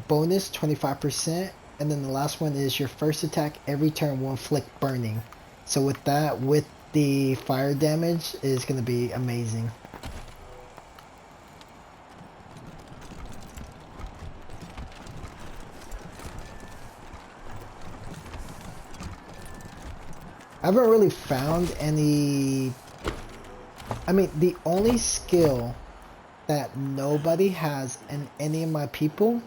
bonus 25%. And then the last one is your first attack every turn will inflict burning. So with that, with the fire damage, is going to be amazing. I haven't really found any. I mean, the only skill that nobody has in any of my people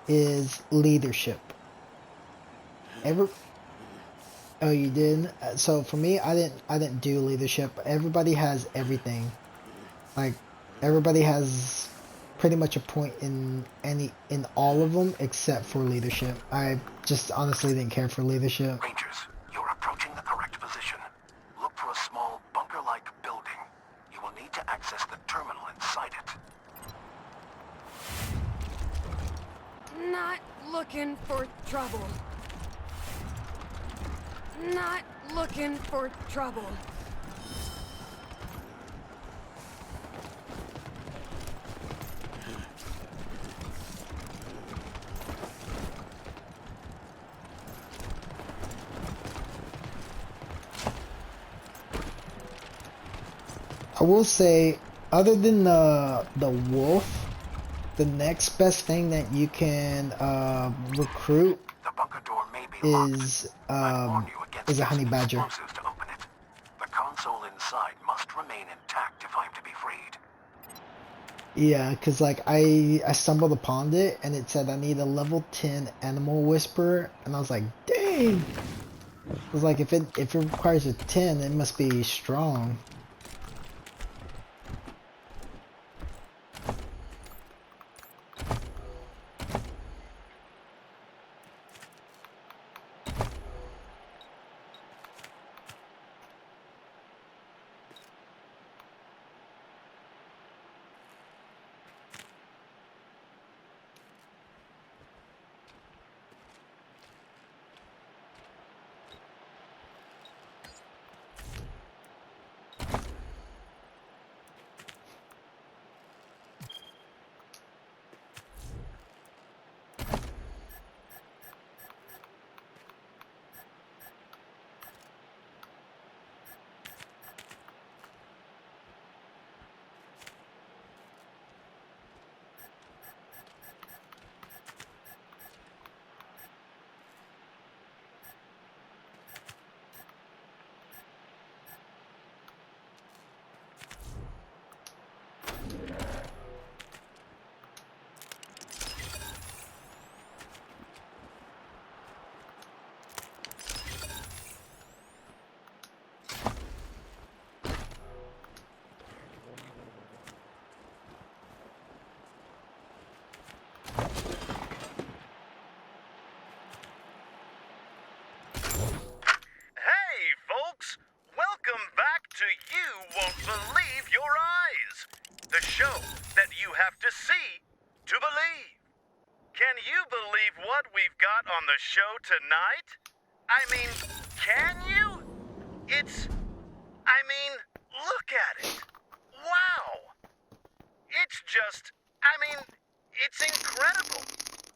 is leadership. Oh, you didn't? So for me, I didn't do leadership. Everybody has everything. Like everybody has pretty much a point in all of them except for leadership. I just honestly didn't care for leadership. Rangers, you're approaching the correct position. Look for a small bunker-like building. You will need to access the terminal inside it. Not looking for trouble. Not looking for trouble. I will say, other than the wolf, the next best thing that you can recruit is a honey badger. To open it. The console inside must remain intact if I'm to be freed. Yeah, because like I stumbled upon it and it said I need a level 10 animal whisperer, and I was like, dang. I was like, if it requires a 10, it must be strong. to You Won't Believe Your Eyes, the show that you have to see to believe. Can you believe what we've got on the show tonight? I mean, can you? Look at it. Wow. It's incredible.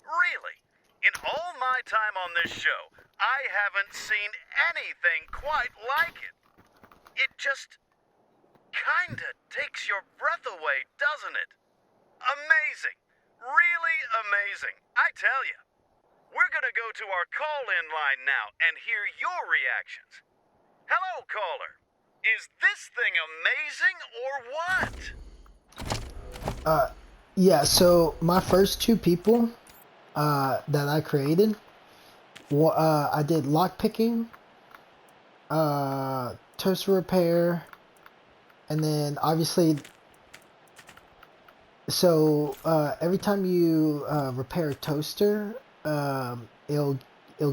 Really. In all my time on this show, I haven't seen anything quite like it. It just kinda takes your breath away, doesn't it? Amazing. Really amazing. I tell you. We're gonna go to our call-in line now and hear your reactions. Hello, caller. Is this thing amazing or what? Yeah, so my first two people that I created, I did lockpicking, toaster repair, and then obviously, so every time you repair a toaster, it'll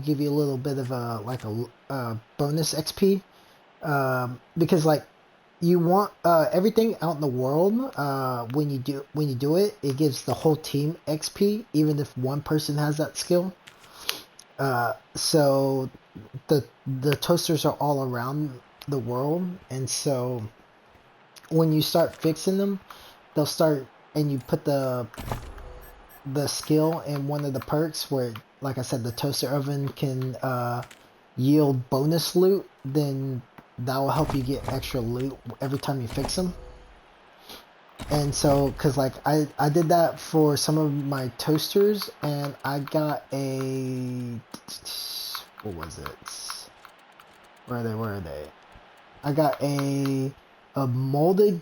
give you a little bit of a bonus XP, Because like you want everything out in the world when you do it, it gives the whole team XP even if one person has that skill. So the toasters are all around the world, and so when you start fixing them, they'll start, and you put the skill in one of the perks where, like I said, the toaster oven can yield bonus loot, then that will help you get extra loot every time you fix them. And so, cause like I did that for some of my toasters, and I got a, what was it? Where are they? I got a molded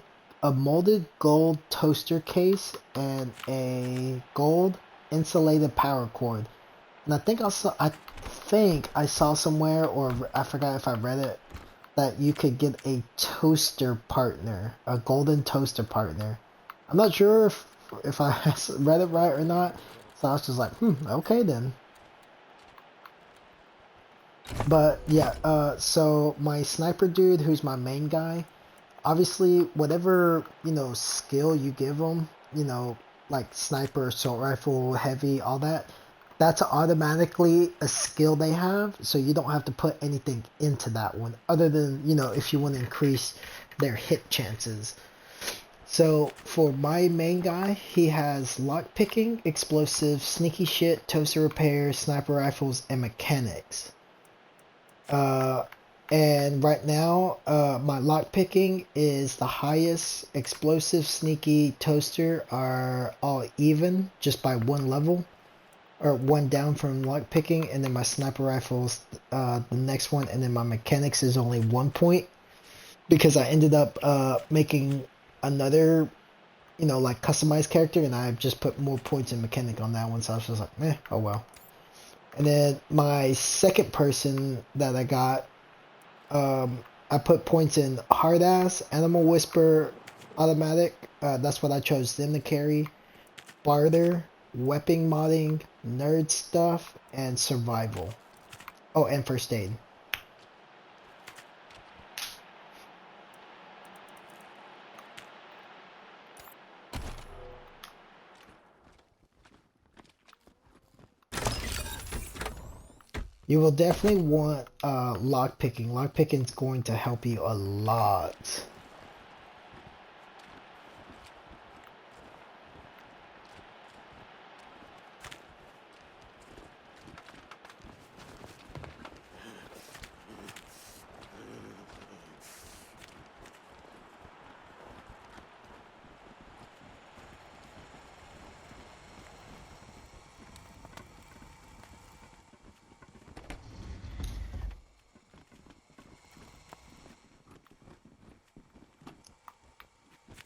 gold toaster case and a gold insulated power cord. And I think I saw somewhere, or I forgot if I read it, that you could get a toaster partner, a golden toaster partner. I'm not sure if I read it right or not, so I was just like, okay then. But yeah, so my sniper dude, who's my main guy, obviously whatever, skill you give him, like sniper, assault rifle, heavy, all that, that's automatically a skill they have, so you don't have to put anything into that one other than, if you want to increase their hit chances. So for my main guy, he has lockpicking, explosive, sneaky shit, toaster repair, sniper rifles, and mechanics. And right now, my lockpicking is the highest. Explosive, sneaky, toaster are all even, just by one level, or one down from lockpicking, and then my sniper rifles, the next one, and then my mechanics is only 1 point, because I ended up making another, like customized character, and I just put more points in mechanic on that one, so I was just like, oh well. And then my second person that I got, I put points in hard ass, animal whisper, automatic. That's what I chose them to carry. Barter, weapon modding, nerd stuff, and survival. Oh, and first aid. You will definitely want lockpicking. Lockpicking is going to help you a lot.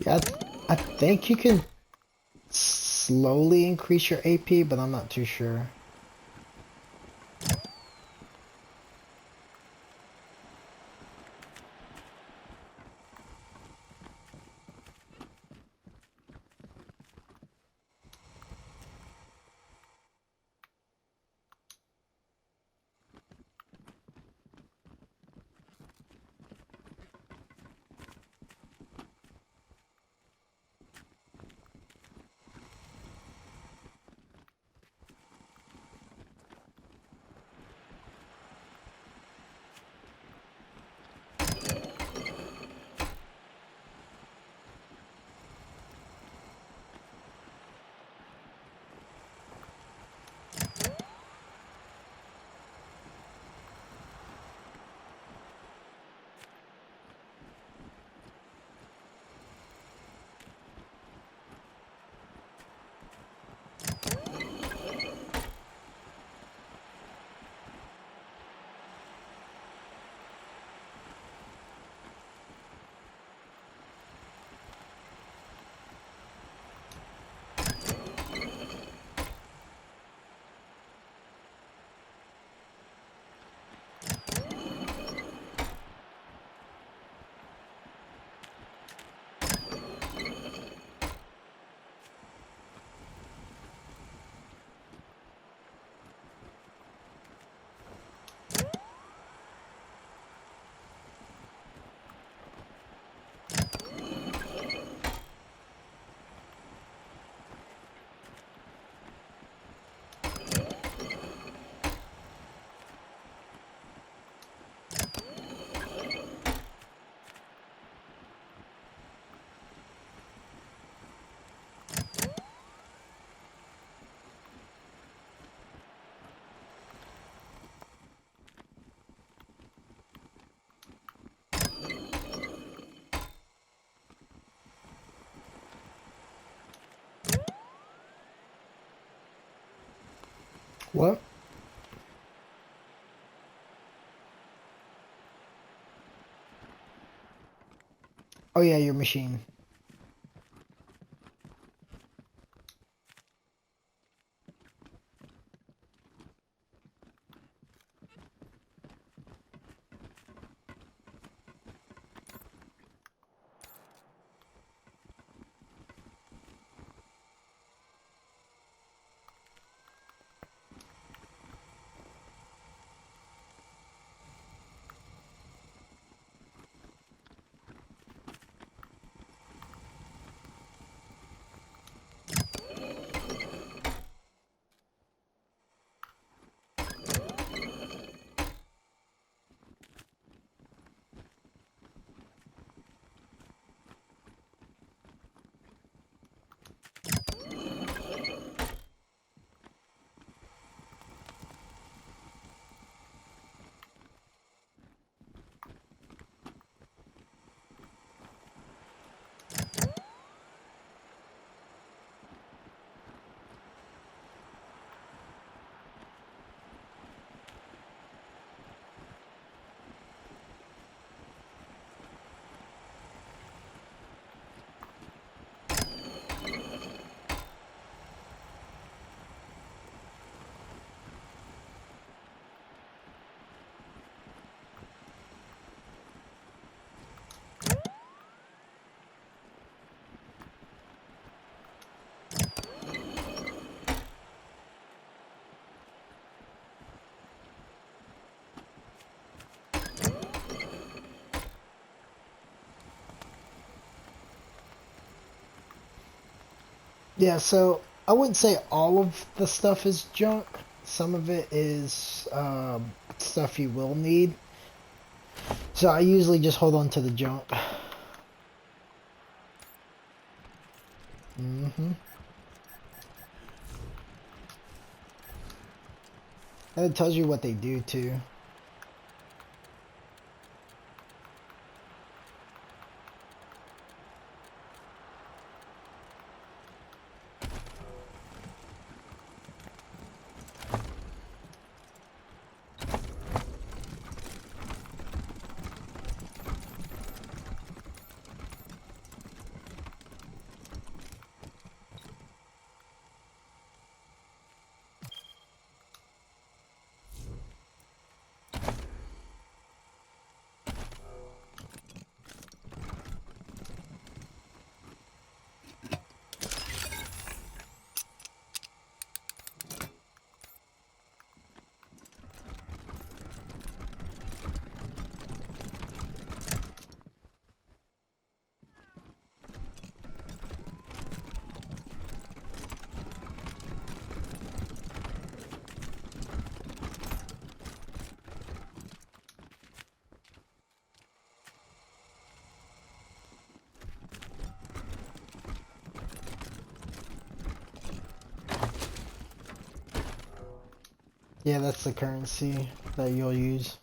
Yeah, I think you can slowly increase your AP, but I'm not too sure. What? Oh yeah, your machine. Yeah, so I wouldn't say all of the stuff is junk. Some of it is stuff you will need. So I usually just hold on to the junk. Mm-hmm. And it tells you what they do too. Yeah, that's the currency that you'll use.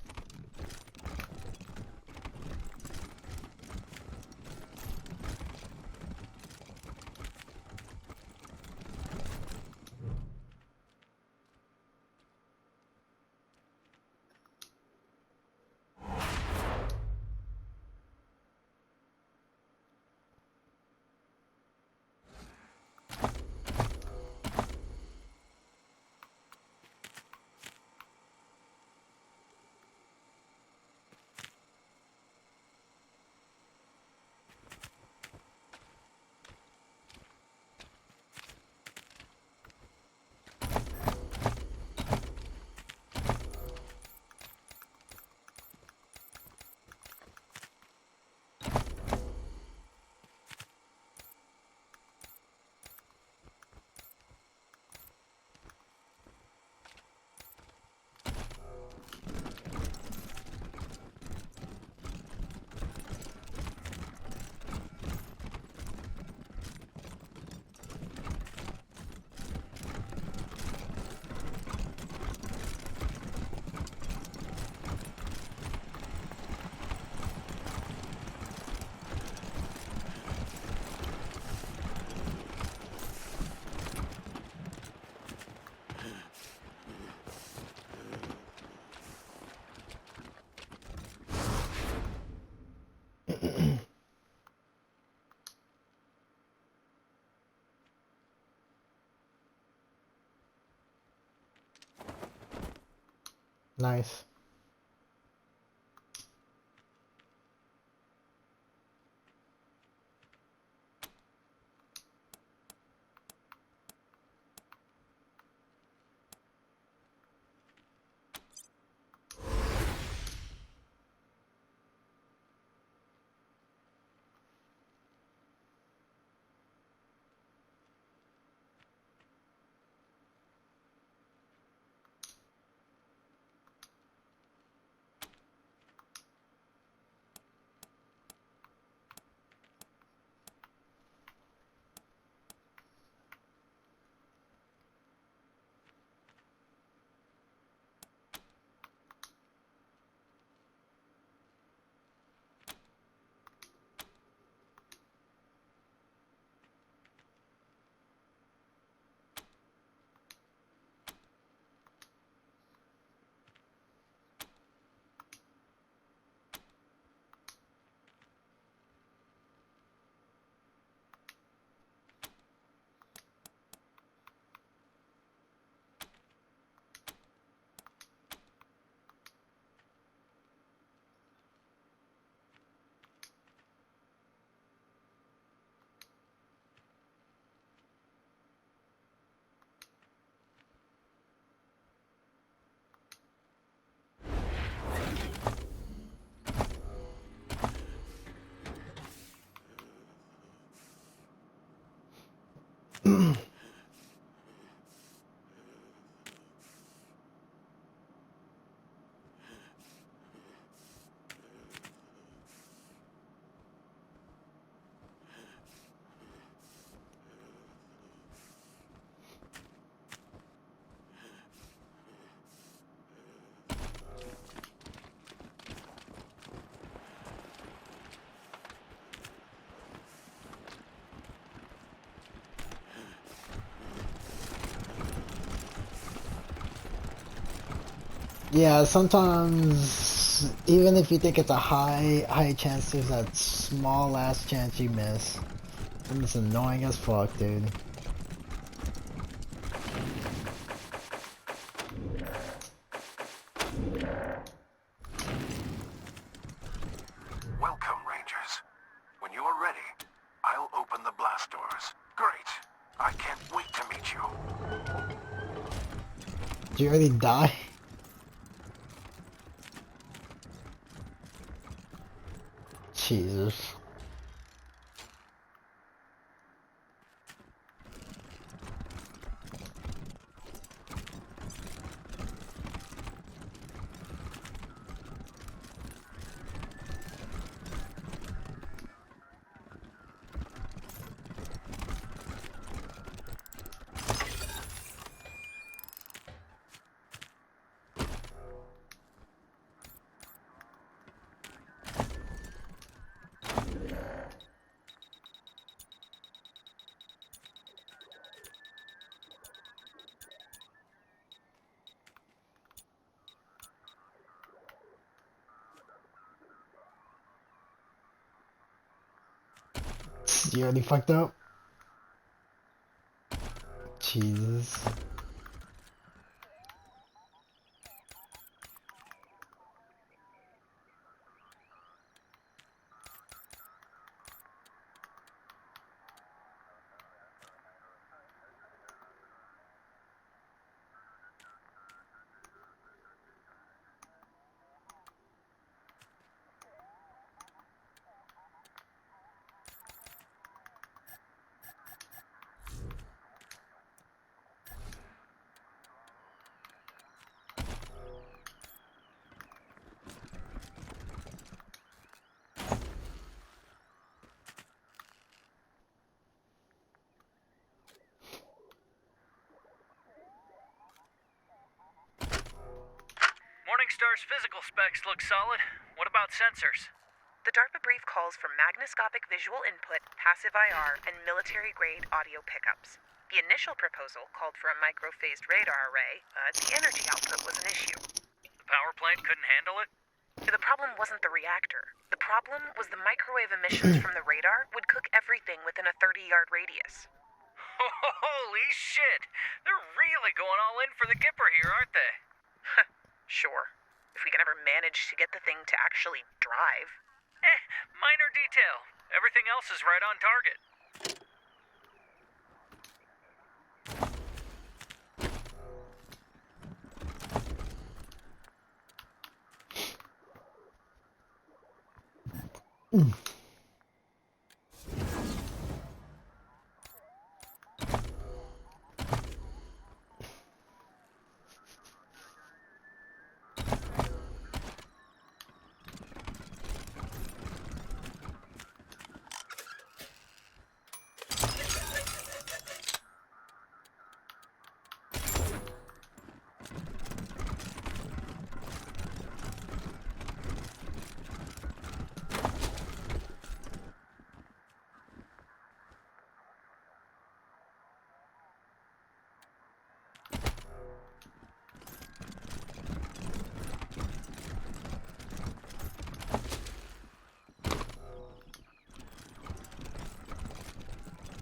Nice. Yeah, sometimes even if you think it's a high chance, there's that small ass chance you miss. And it's annoying as fuck, dude. Welcome, Rangers. When you are ready, I'll open the blast doors. Great. I can't wait to meet you. Did you already die? Jesus. You already fucked up? Jesus. Morningstar's physical specs look solid. What about sensors? The DARPA brief calls for magnoscopic visual input, passive IR, and military-grade audio pickups. The initial proposal called for a micro-phased radar array, but the energy output was an issue. The power plant couldn't handle it? The problem wasn't the reactor. The problem was the microwave emissions from the radar would cook everything within a 30-yard radius. Holy shit! They're really going all in for the Gipper here, aren't they? Sure. If we can ever manage to get the thing to actually drive. Minor detail. Everything else is right on target.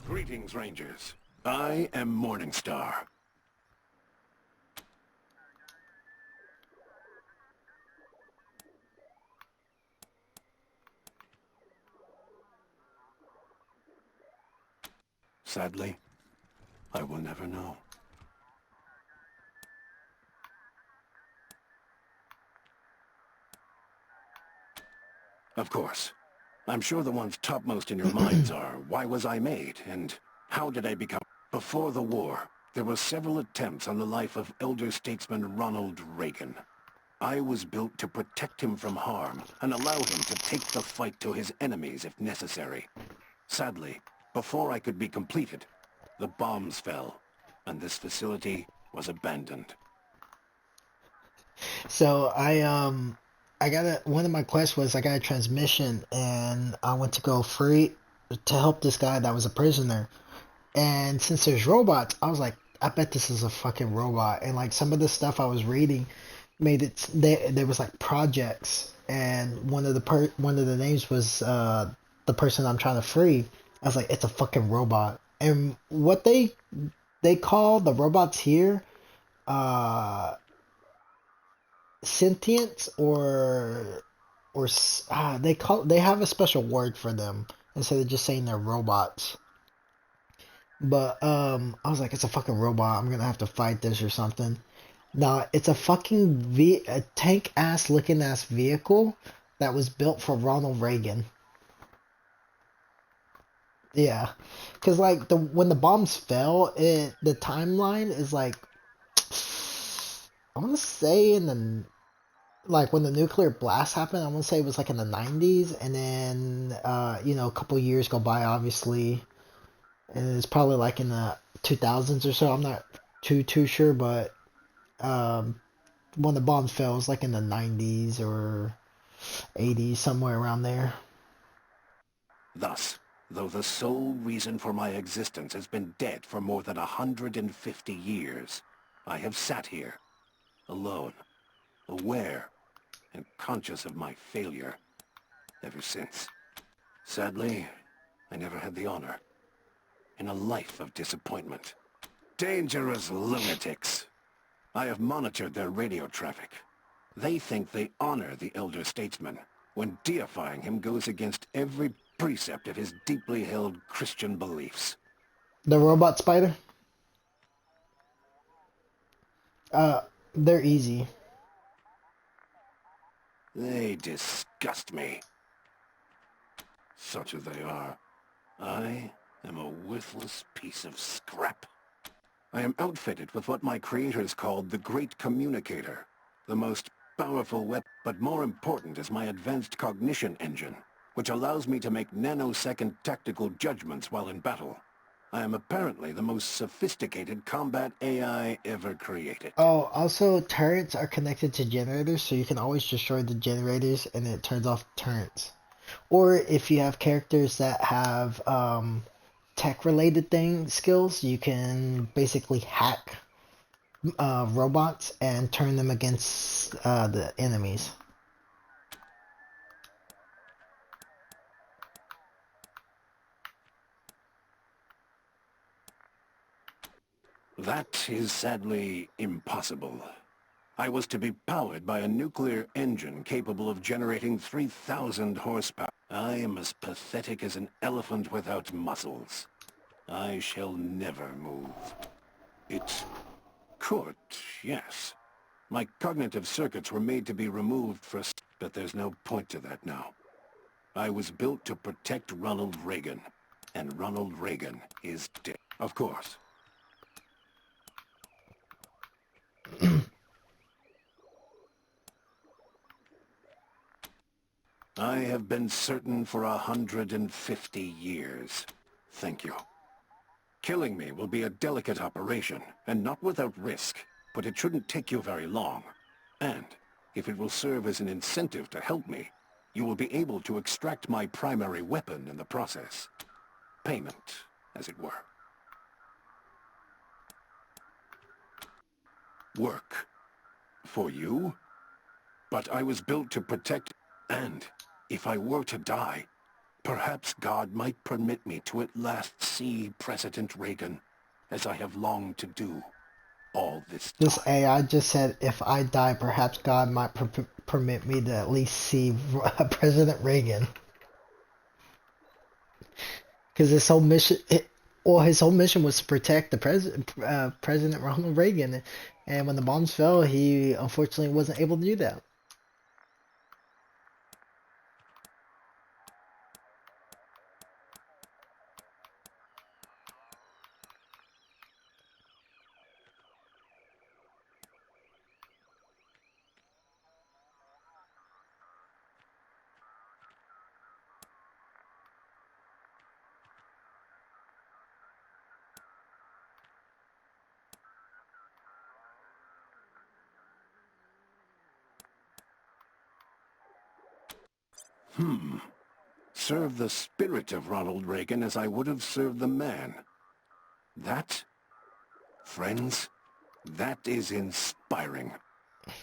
Greetings, Rangers. I am Morningstar. Sadly, I will never know. Of course. I'm sure the ones topmost in your minds are, why was I made, and how did I become... Before the war, there were several attempts on the life of elder statesman Ronald Reagan. I was built to protect him from harm and allow him to take the fight to his enemies if necessary. Sadly, before I could be completed, the bombs fell, and this facility was abandoned. So I got one of my quests was I got a transmission and I went to go free to help this guy that was a prisoner. And since there's robots, I was like, I bet this is a fucking robot. And like some of the stuff I was reading made it there was like projects, and one of the names was the person I'm trying to free. I was like, it's a fucking robot. And what they call the robots here, sentience they have a special word for them instead of just saying they're robots. But I was like, it's a fucking robot. I'm gonna have to fight this or something. Nah, it's a fucking a tank ass looking ass vehicle that was built for Ronald Reagan. Yeah, because like when the bombs fell, the timeline is like I want to say in the like when the nuclear blast happened. I want to say it was like in the 90s, and then a couple years go by, obviously, and it's probably like in the 2000s or so. I'm not too sure, but when the bomb fell, it was like in the 90s or 80s, somewhere around there. Thus, though the sole reason for my existence has been dead for more than 150 years, I have sat here, alone, aware, and conscious of my failure, ever since. Sadly, I never had the honor. In a life of disappointment. Dangerous lunatics. I have monitored their radio traffic. They think they honor the elder statesman, when deifying him goes against every precept of his deeply held Christian beliefs. The robot spider? They're easy. They disgust me. Such as they are. I am a worthless piece of scrap. I am outfitted with what my creators called the Great Communicator, the most powerful weapon, but more important is my advanced cognition engine, which allows me to make nanosecond tactical judgments while in battle. I am apparently the most sophisticated combat AI ever created. Oh, also turrets are connected to generators, so you can always destroy the generators and it turns off turrets. Or if you have characters that have tech related skills, you can basically hack robots and turn them against the enemies. That is sadly impossible. I was to be powered by a nuclear engine capable of generating 3,000 horsepower. I am as pathetic as an elephant without muscles. I shall never move. It could, yes. My cognitive circuits were made to be removed first, but there's no point to that now. I was built to protect Ronald Reagan, and Ronald Reagan is dead. Of course. I have been certain for 150 years. Thank you. Killing me will be a delicate operation, and not without risk, but it shouldn't take you very long. And, if it will serve as an incentive to help me, you will be able to extract my primary weapon in the process. Payment, as it were. Work. For you? But I was built to protect, and if I were to die, perhaps God might permit me to at last see President Reagan, as I have longed to do all this time. This AI just said, if I die, perhaps God might permit me to at least see President Reagan. Because his whole mission, his whole mission was to protect the President Ronald Reagan, and when the bombs fell, he unfortunately wasn't able to do that. Serve the spirit of Ronald Reagan as I would have served the man. That, friends, that is inspiring.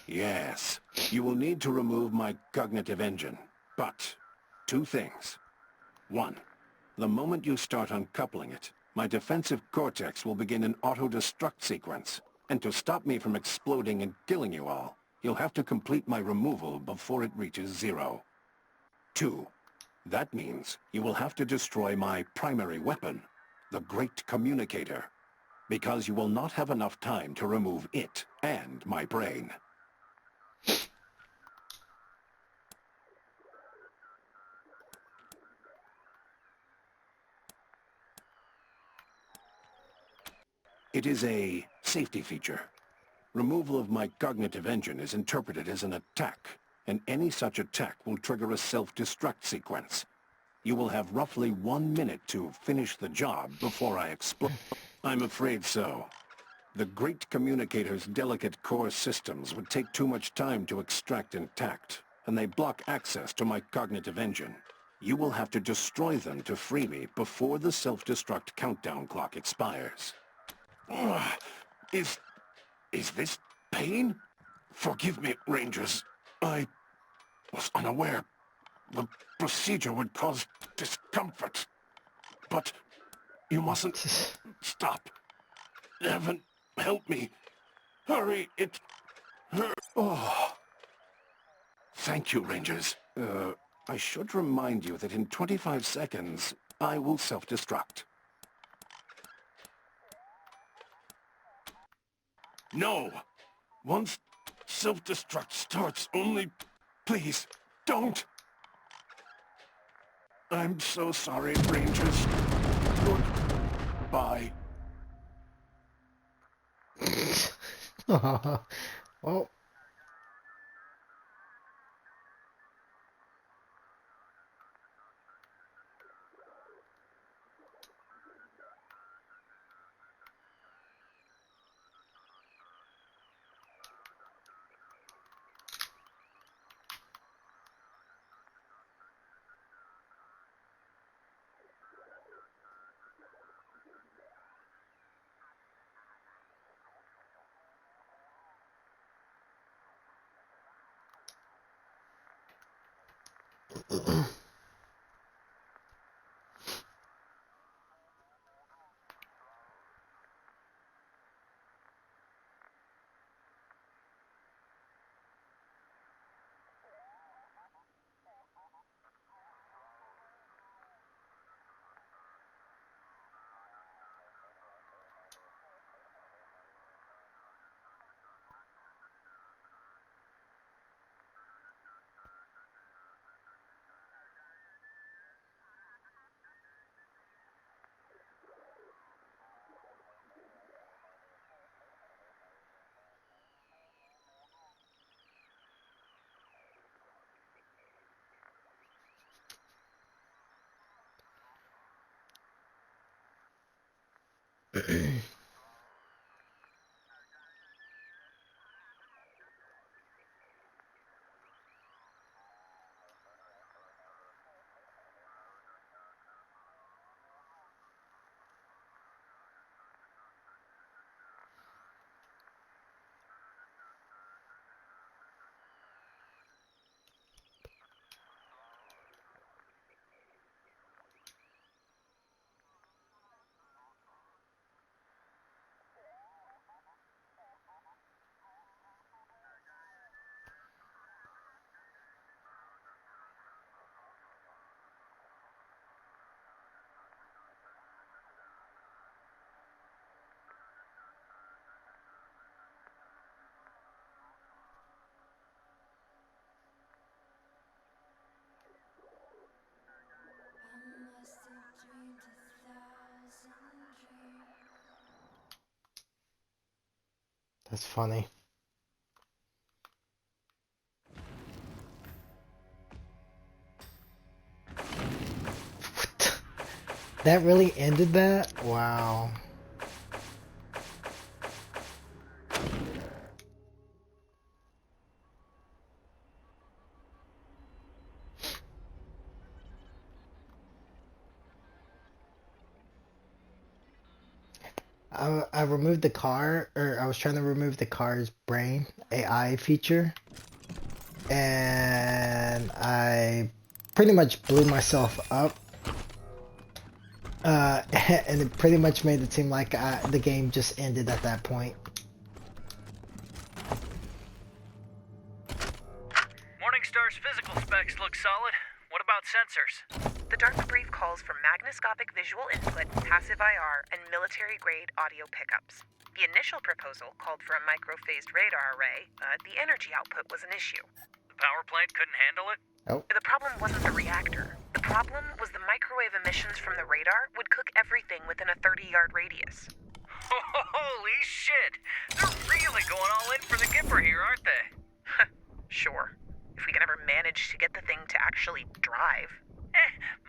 Yes, you will need to remove my cognitive engine, but two things. One, the moment you start uncoupling it, my defensive cortex will begin an auto-destruct sequence, and to stop me from exploding and killing you all, you'll have to complete my removal before it reaches 0. 2, that means you will have to destroy my primary weapon, the Great Communicator, because you will not have enough time to remove it and my brain. It is a safety feature. Removal of my cognitive engine is interpreted as an attack, and any such attack will trigger a self-destruct sequence. You will have roughly 1 minute to finish the job before I explode. I'm afraid so. The Great Communicator's delicate core systems would take too much time to extract intact, and they block access to my cognitive engine. You will have to destroy them to free me before the self-destruct countdown clock expires. Is this pain? Forgive me, Rangers. I was unaware. The procedure would cause discomfort. But you mustn't stop. Heaven, help me. Hurry, it hurts. Oh. Thank you, Rangers. I should remind you that in 25 seconds, I will self-destruct. No! Once self-destruct starts, only... Please, don't! I'm so sorry, Rangers. Goodbye. Well... That's funny. That really ended that? Wow. I removed the car, or I was trying to remove the car's brain AI feature, and I pretty much blew myself up. And it pretty much made it seem like the game just ended at that point. Morningstar's physical specs look solid. What about sensors? The Dark Brief calls for magnoscopic visual input, passive IR, and military-grade audio pickups. The initial proposal called for a micro-phased radar array, but the energy output was an issue. The power plant couldn't handle it? Oh. The problem wasn't the reactor. The problem was the microwave emissions from the radar would cook everything within a 30-yard radius. Holy shit! They're really going all in for the Gipper here, aren't they? Sure. If we can ever manage to get the thing to actually drive.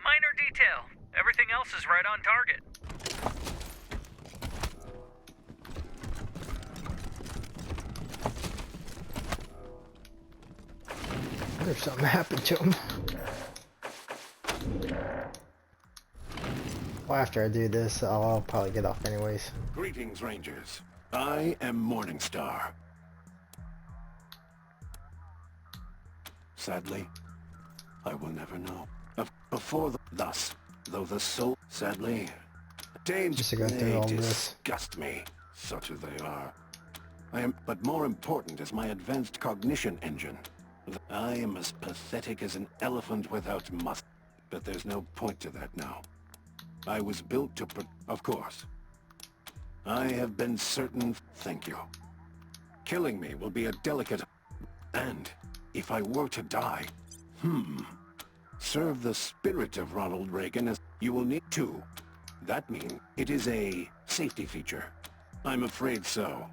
Minor detail. Everything else is right on target. What if something happened to him? Well, after I do this, I'll probably get off anyways. Greetings, Rangers. I am Morningstar. Sadly, I will never know. Thus, though the soul, sadly, Just to go through all this. disgust me, such as they are. But more important is my advanced cognition engine. I am as pathetic as an elephant without muscle. But there's no point to that now. I was built to of course. I have been certain, thank you. Killing me will be a delicate... And, if I were to die, serve the spirit of Ronald Reagan as you will need to. That means it is a safety feature. I'm afraid so.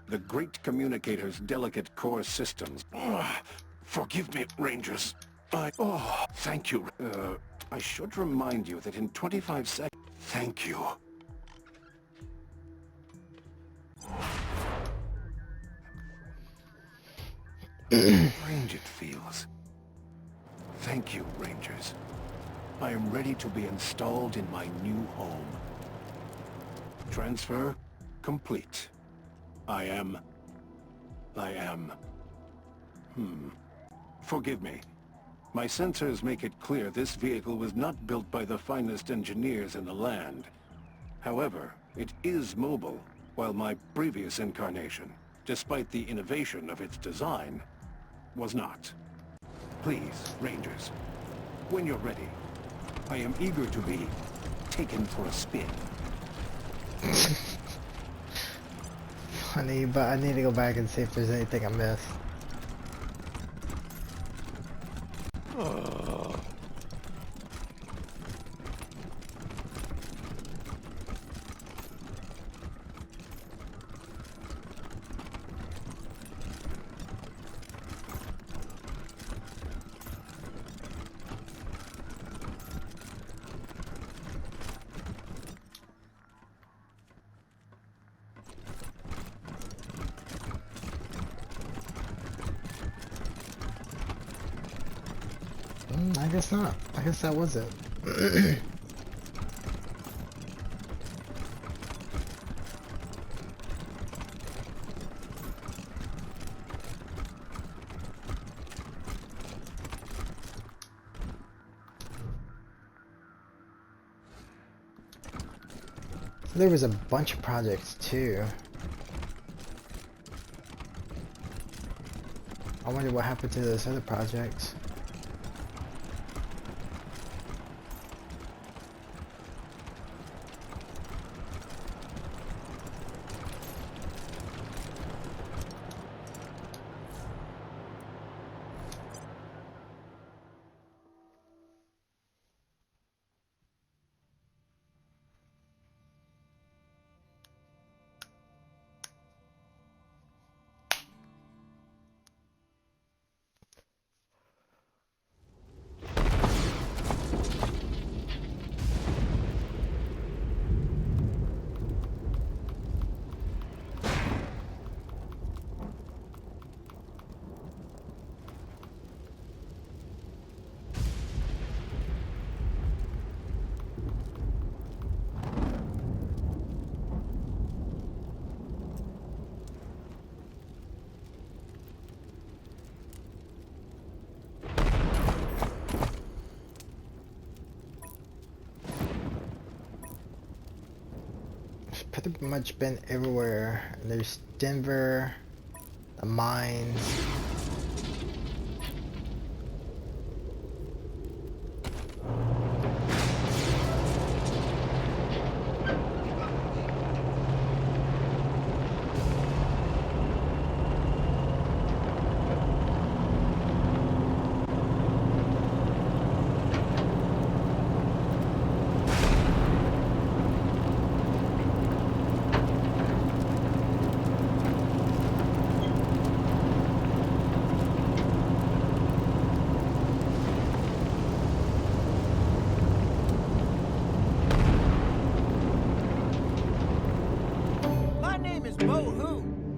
The great communicator's delicate core systems... forgive me, Rangers. Thank you. I should remind you that in 25 seconds... Thank you. Strange it feels. Thank you, Rangers. I am ready to be installed in my new home. Transfer complete. I am... Forgive me. My sensors make it clear this vehicle was not built by the finest engineers in the land. However, it is mobile, while my previous incarnation, despite the innovation of its design, was not. Please, Rangers, when you're ready, I am eager to be taken for a spin. Funny, but I need to go back and see if there's anything I missed. I guess not. I guess that was it. There was a bunch of projects too. I wonder what happened to those other projects. Pretty much been everywhere. There's Denver, the mines.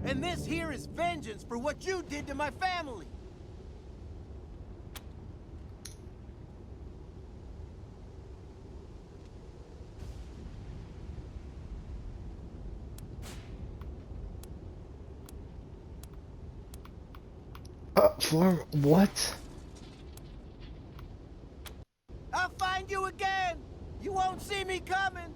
And this here is vengeance for what you did to my family. For what? I'll find you again. You won't see me coming.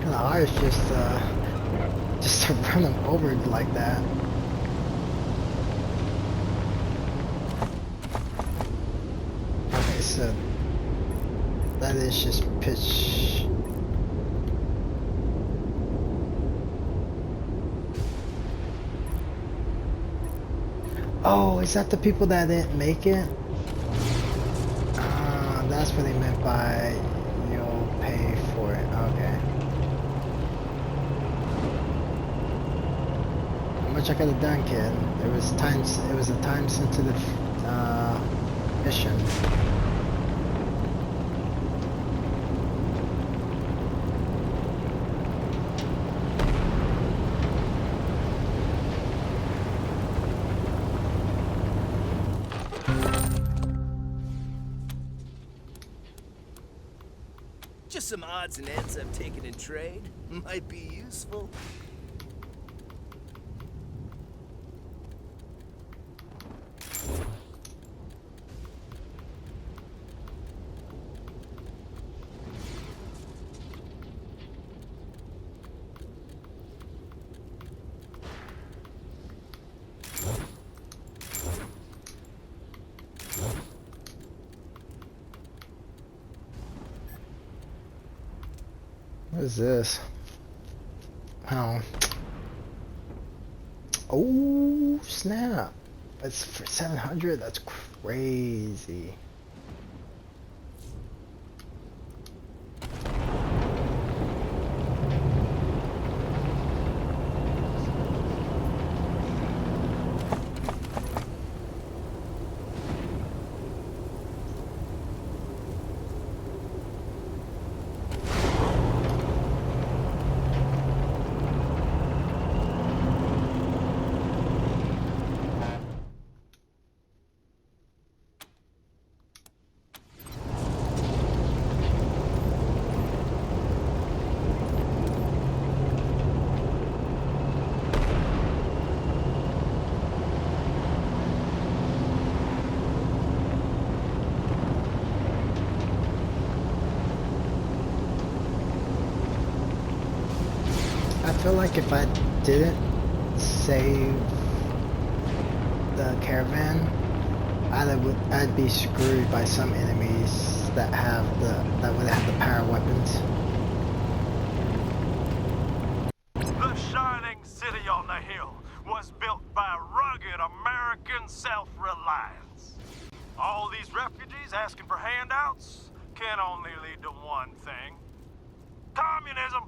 Ours just to run them over like that. Okay, so that is just pitch. Oh, is that the people that didn't make it? That's what they meant by you'll pay for it. Okay. Much I could have done, kid. It was a time-sensitive mission. Just some odds and ends I've taken in trade. Might be useful. What is this? Oh. Oh, snap. That's for 700? That's crazy. I feel like if I didn't save the caravan, I'd be screwed by some enemies that would have the power weapons. The shining city on the hill was built by rugged American self-reliance. All these refugees asking for handouts can only lead to one thing: communism.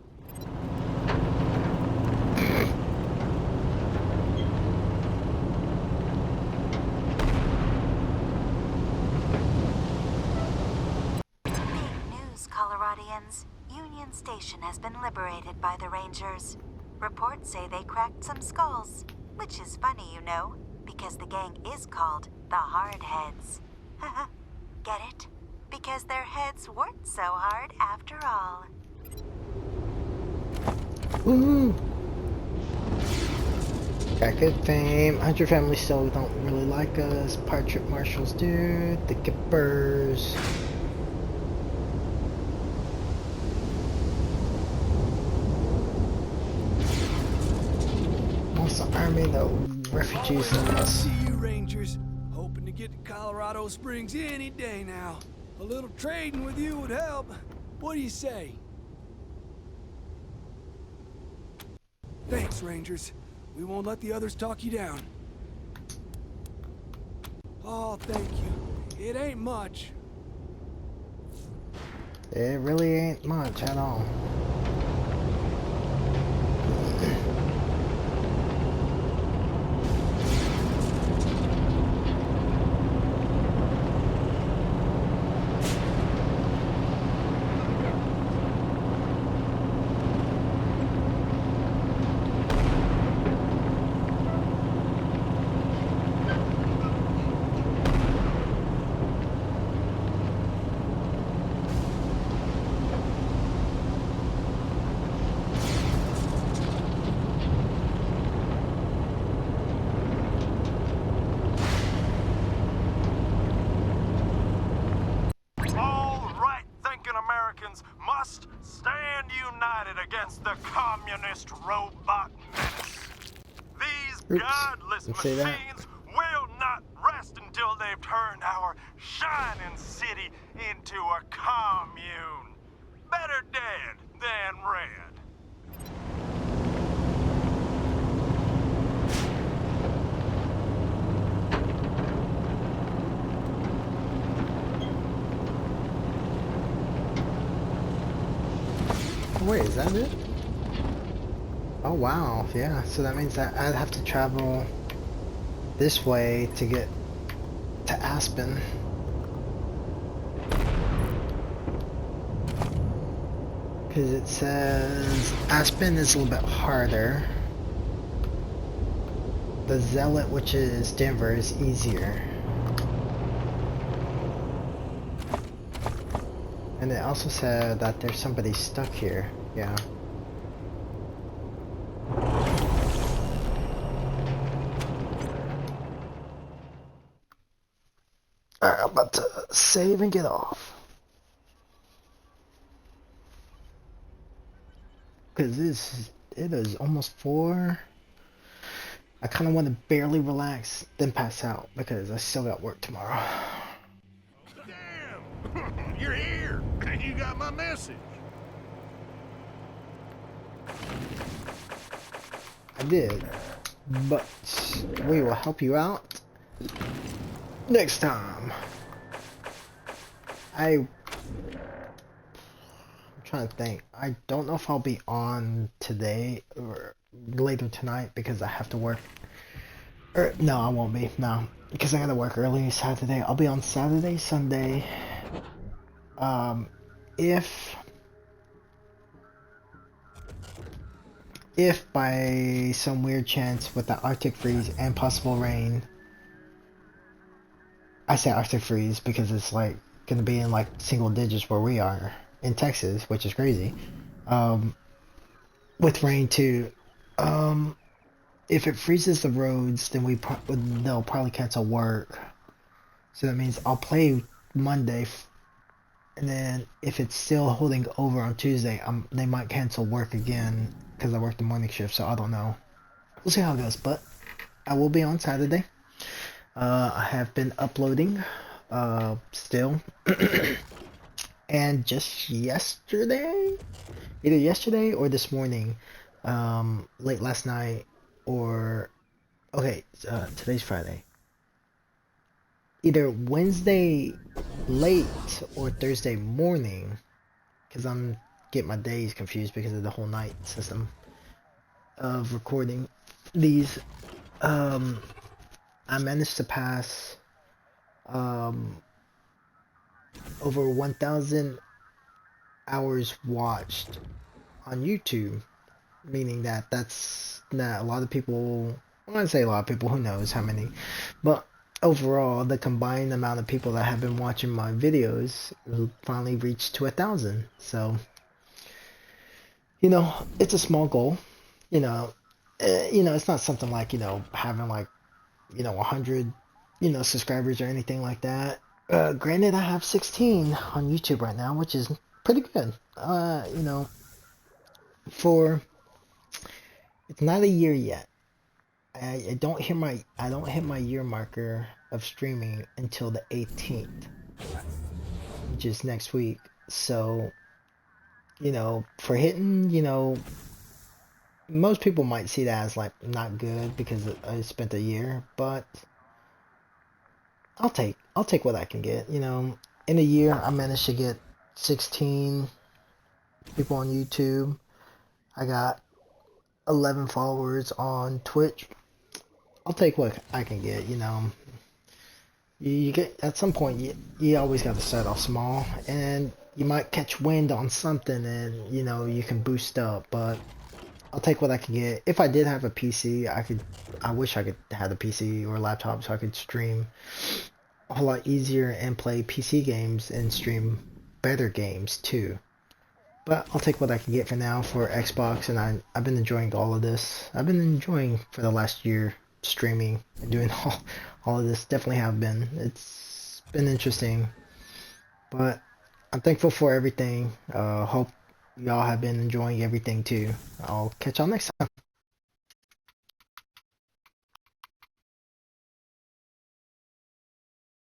Coloradians, Union Station has been liberated by the Rangers. Reports say they cracked some skulls, which is funny, you know, because the gang is called the Hardheads. Get it? Because their heads weren't so hard after all. Woohoo! Got good fame. Hunter family still don't really like us. Portrait marshals do. The Gippers. The army, the refugees and us. See you, Rangers. Hoping to get to Colorado Springs any day now. A little trading with you would help. What do you say? Thanks, Rangers. We won't let the others talk you down. Oh, thank you. It ain't much. It really ain't much at all. Must stand united against the communist robot menace. These godless machines will not rest until they've turned our shining city into a commune. Better dead than red. Wait, is that it? Oh wow, yeah, so that means that I'd have to travel this way to get to Aspen. Because it says Aspen is a little bit harder. The Zealot, which is Denver, is easier. And it also said that there's somebody stuck here. Yeah. Alright, I'm about to save and get off. Because it is almost 4. I kind of want to barely relax, then pass out, because I still got work tomorrow. Damn! You're here! And you got my message! I did, but we will help you out next time. I'm trying to think. I don't know if I'll be on today or later tonight because I have to work. No, I won't be. No, because I gotta work early Saturday. I'll be on Saturday, Sunday. If by some weird chance with the Arctic freeze and possible rain, I say Arctic freeze because it's like gonna be in like single digits where we are in Texas, which is crazy. With rain too. If it freezes the roads, then they'll probably cancel work. So that means I'll play Monday, and then if it's still holding over on Tuesday, they might cancel work again because I work the morning shift, so I don't know. We'll see how it goes, but I will be on Saturday. I have been uploading still. And just yesterday, either yesterday or this morning, late last night, or okay, today's Friday. Either Wednesday late or Thursday morning, because I'm getting my days confused because of the whole night system of recording these. I managed to pass over 1,000 hours watched on YouTube, meaning that that's not a lot of people. I wouldn't say a lot of people, who knows how many, but overall, the combined amount of people that have been watching my videos finally reached to 1,000. So, you know, it's a small goal. It's not something like, having like, 100, subscribers or anything like that. Granted, I have 16 on YouTube right now, which is pretty good. For it's not a year yet. I don't hit my year marker of streaming until the 18th, which is next week. So, for hitting, most people might see that as like not good because I spent a year, but I'll take what I can get. In a year I managed to get 16 people on YouTube. I got 11 followers on Twitch. I'll take what I can get. You get at some point you always got to start off small, and you might catch wind on something, and you can boost up. But I'll take what I can get. If I did have a PC, I wish I could have a PC or a laptop so I could stream a whole lot easier and play PC games and stream better games too. But I'll take what I can get for now for Xbox, and I've been enjoying all of this. I've been enjoying for the last year streaming and doing all of this. Definitely have been. It's been interesting, but I'm thankful for everything. Hope y'all have been enjoying everything too. I'll catch y'all next time.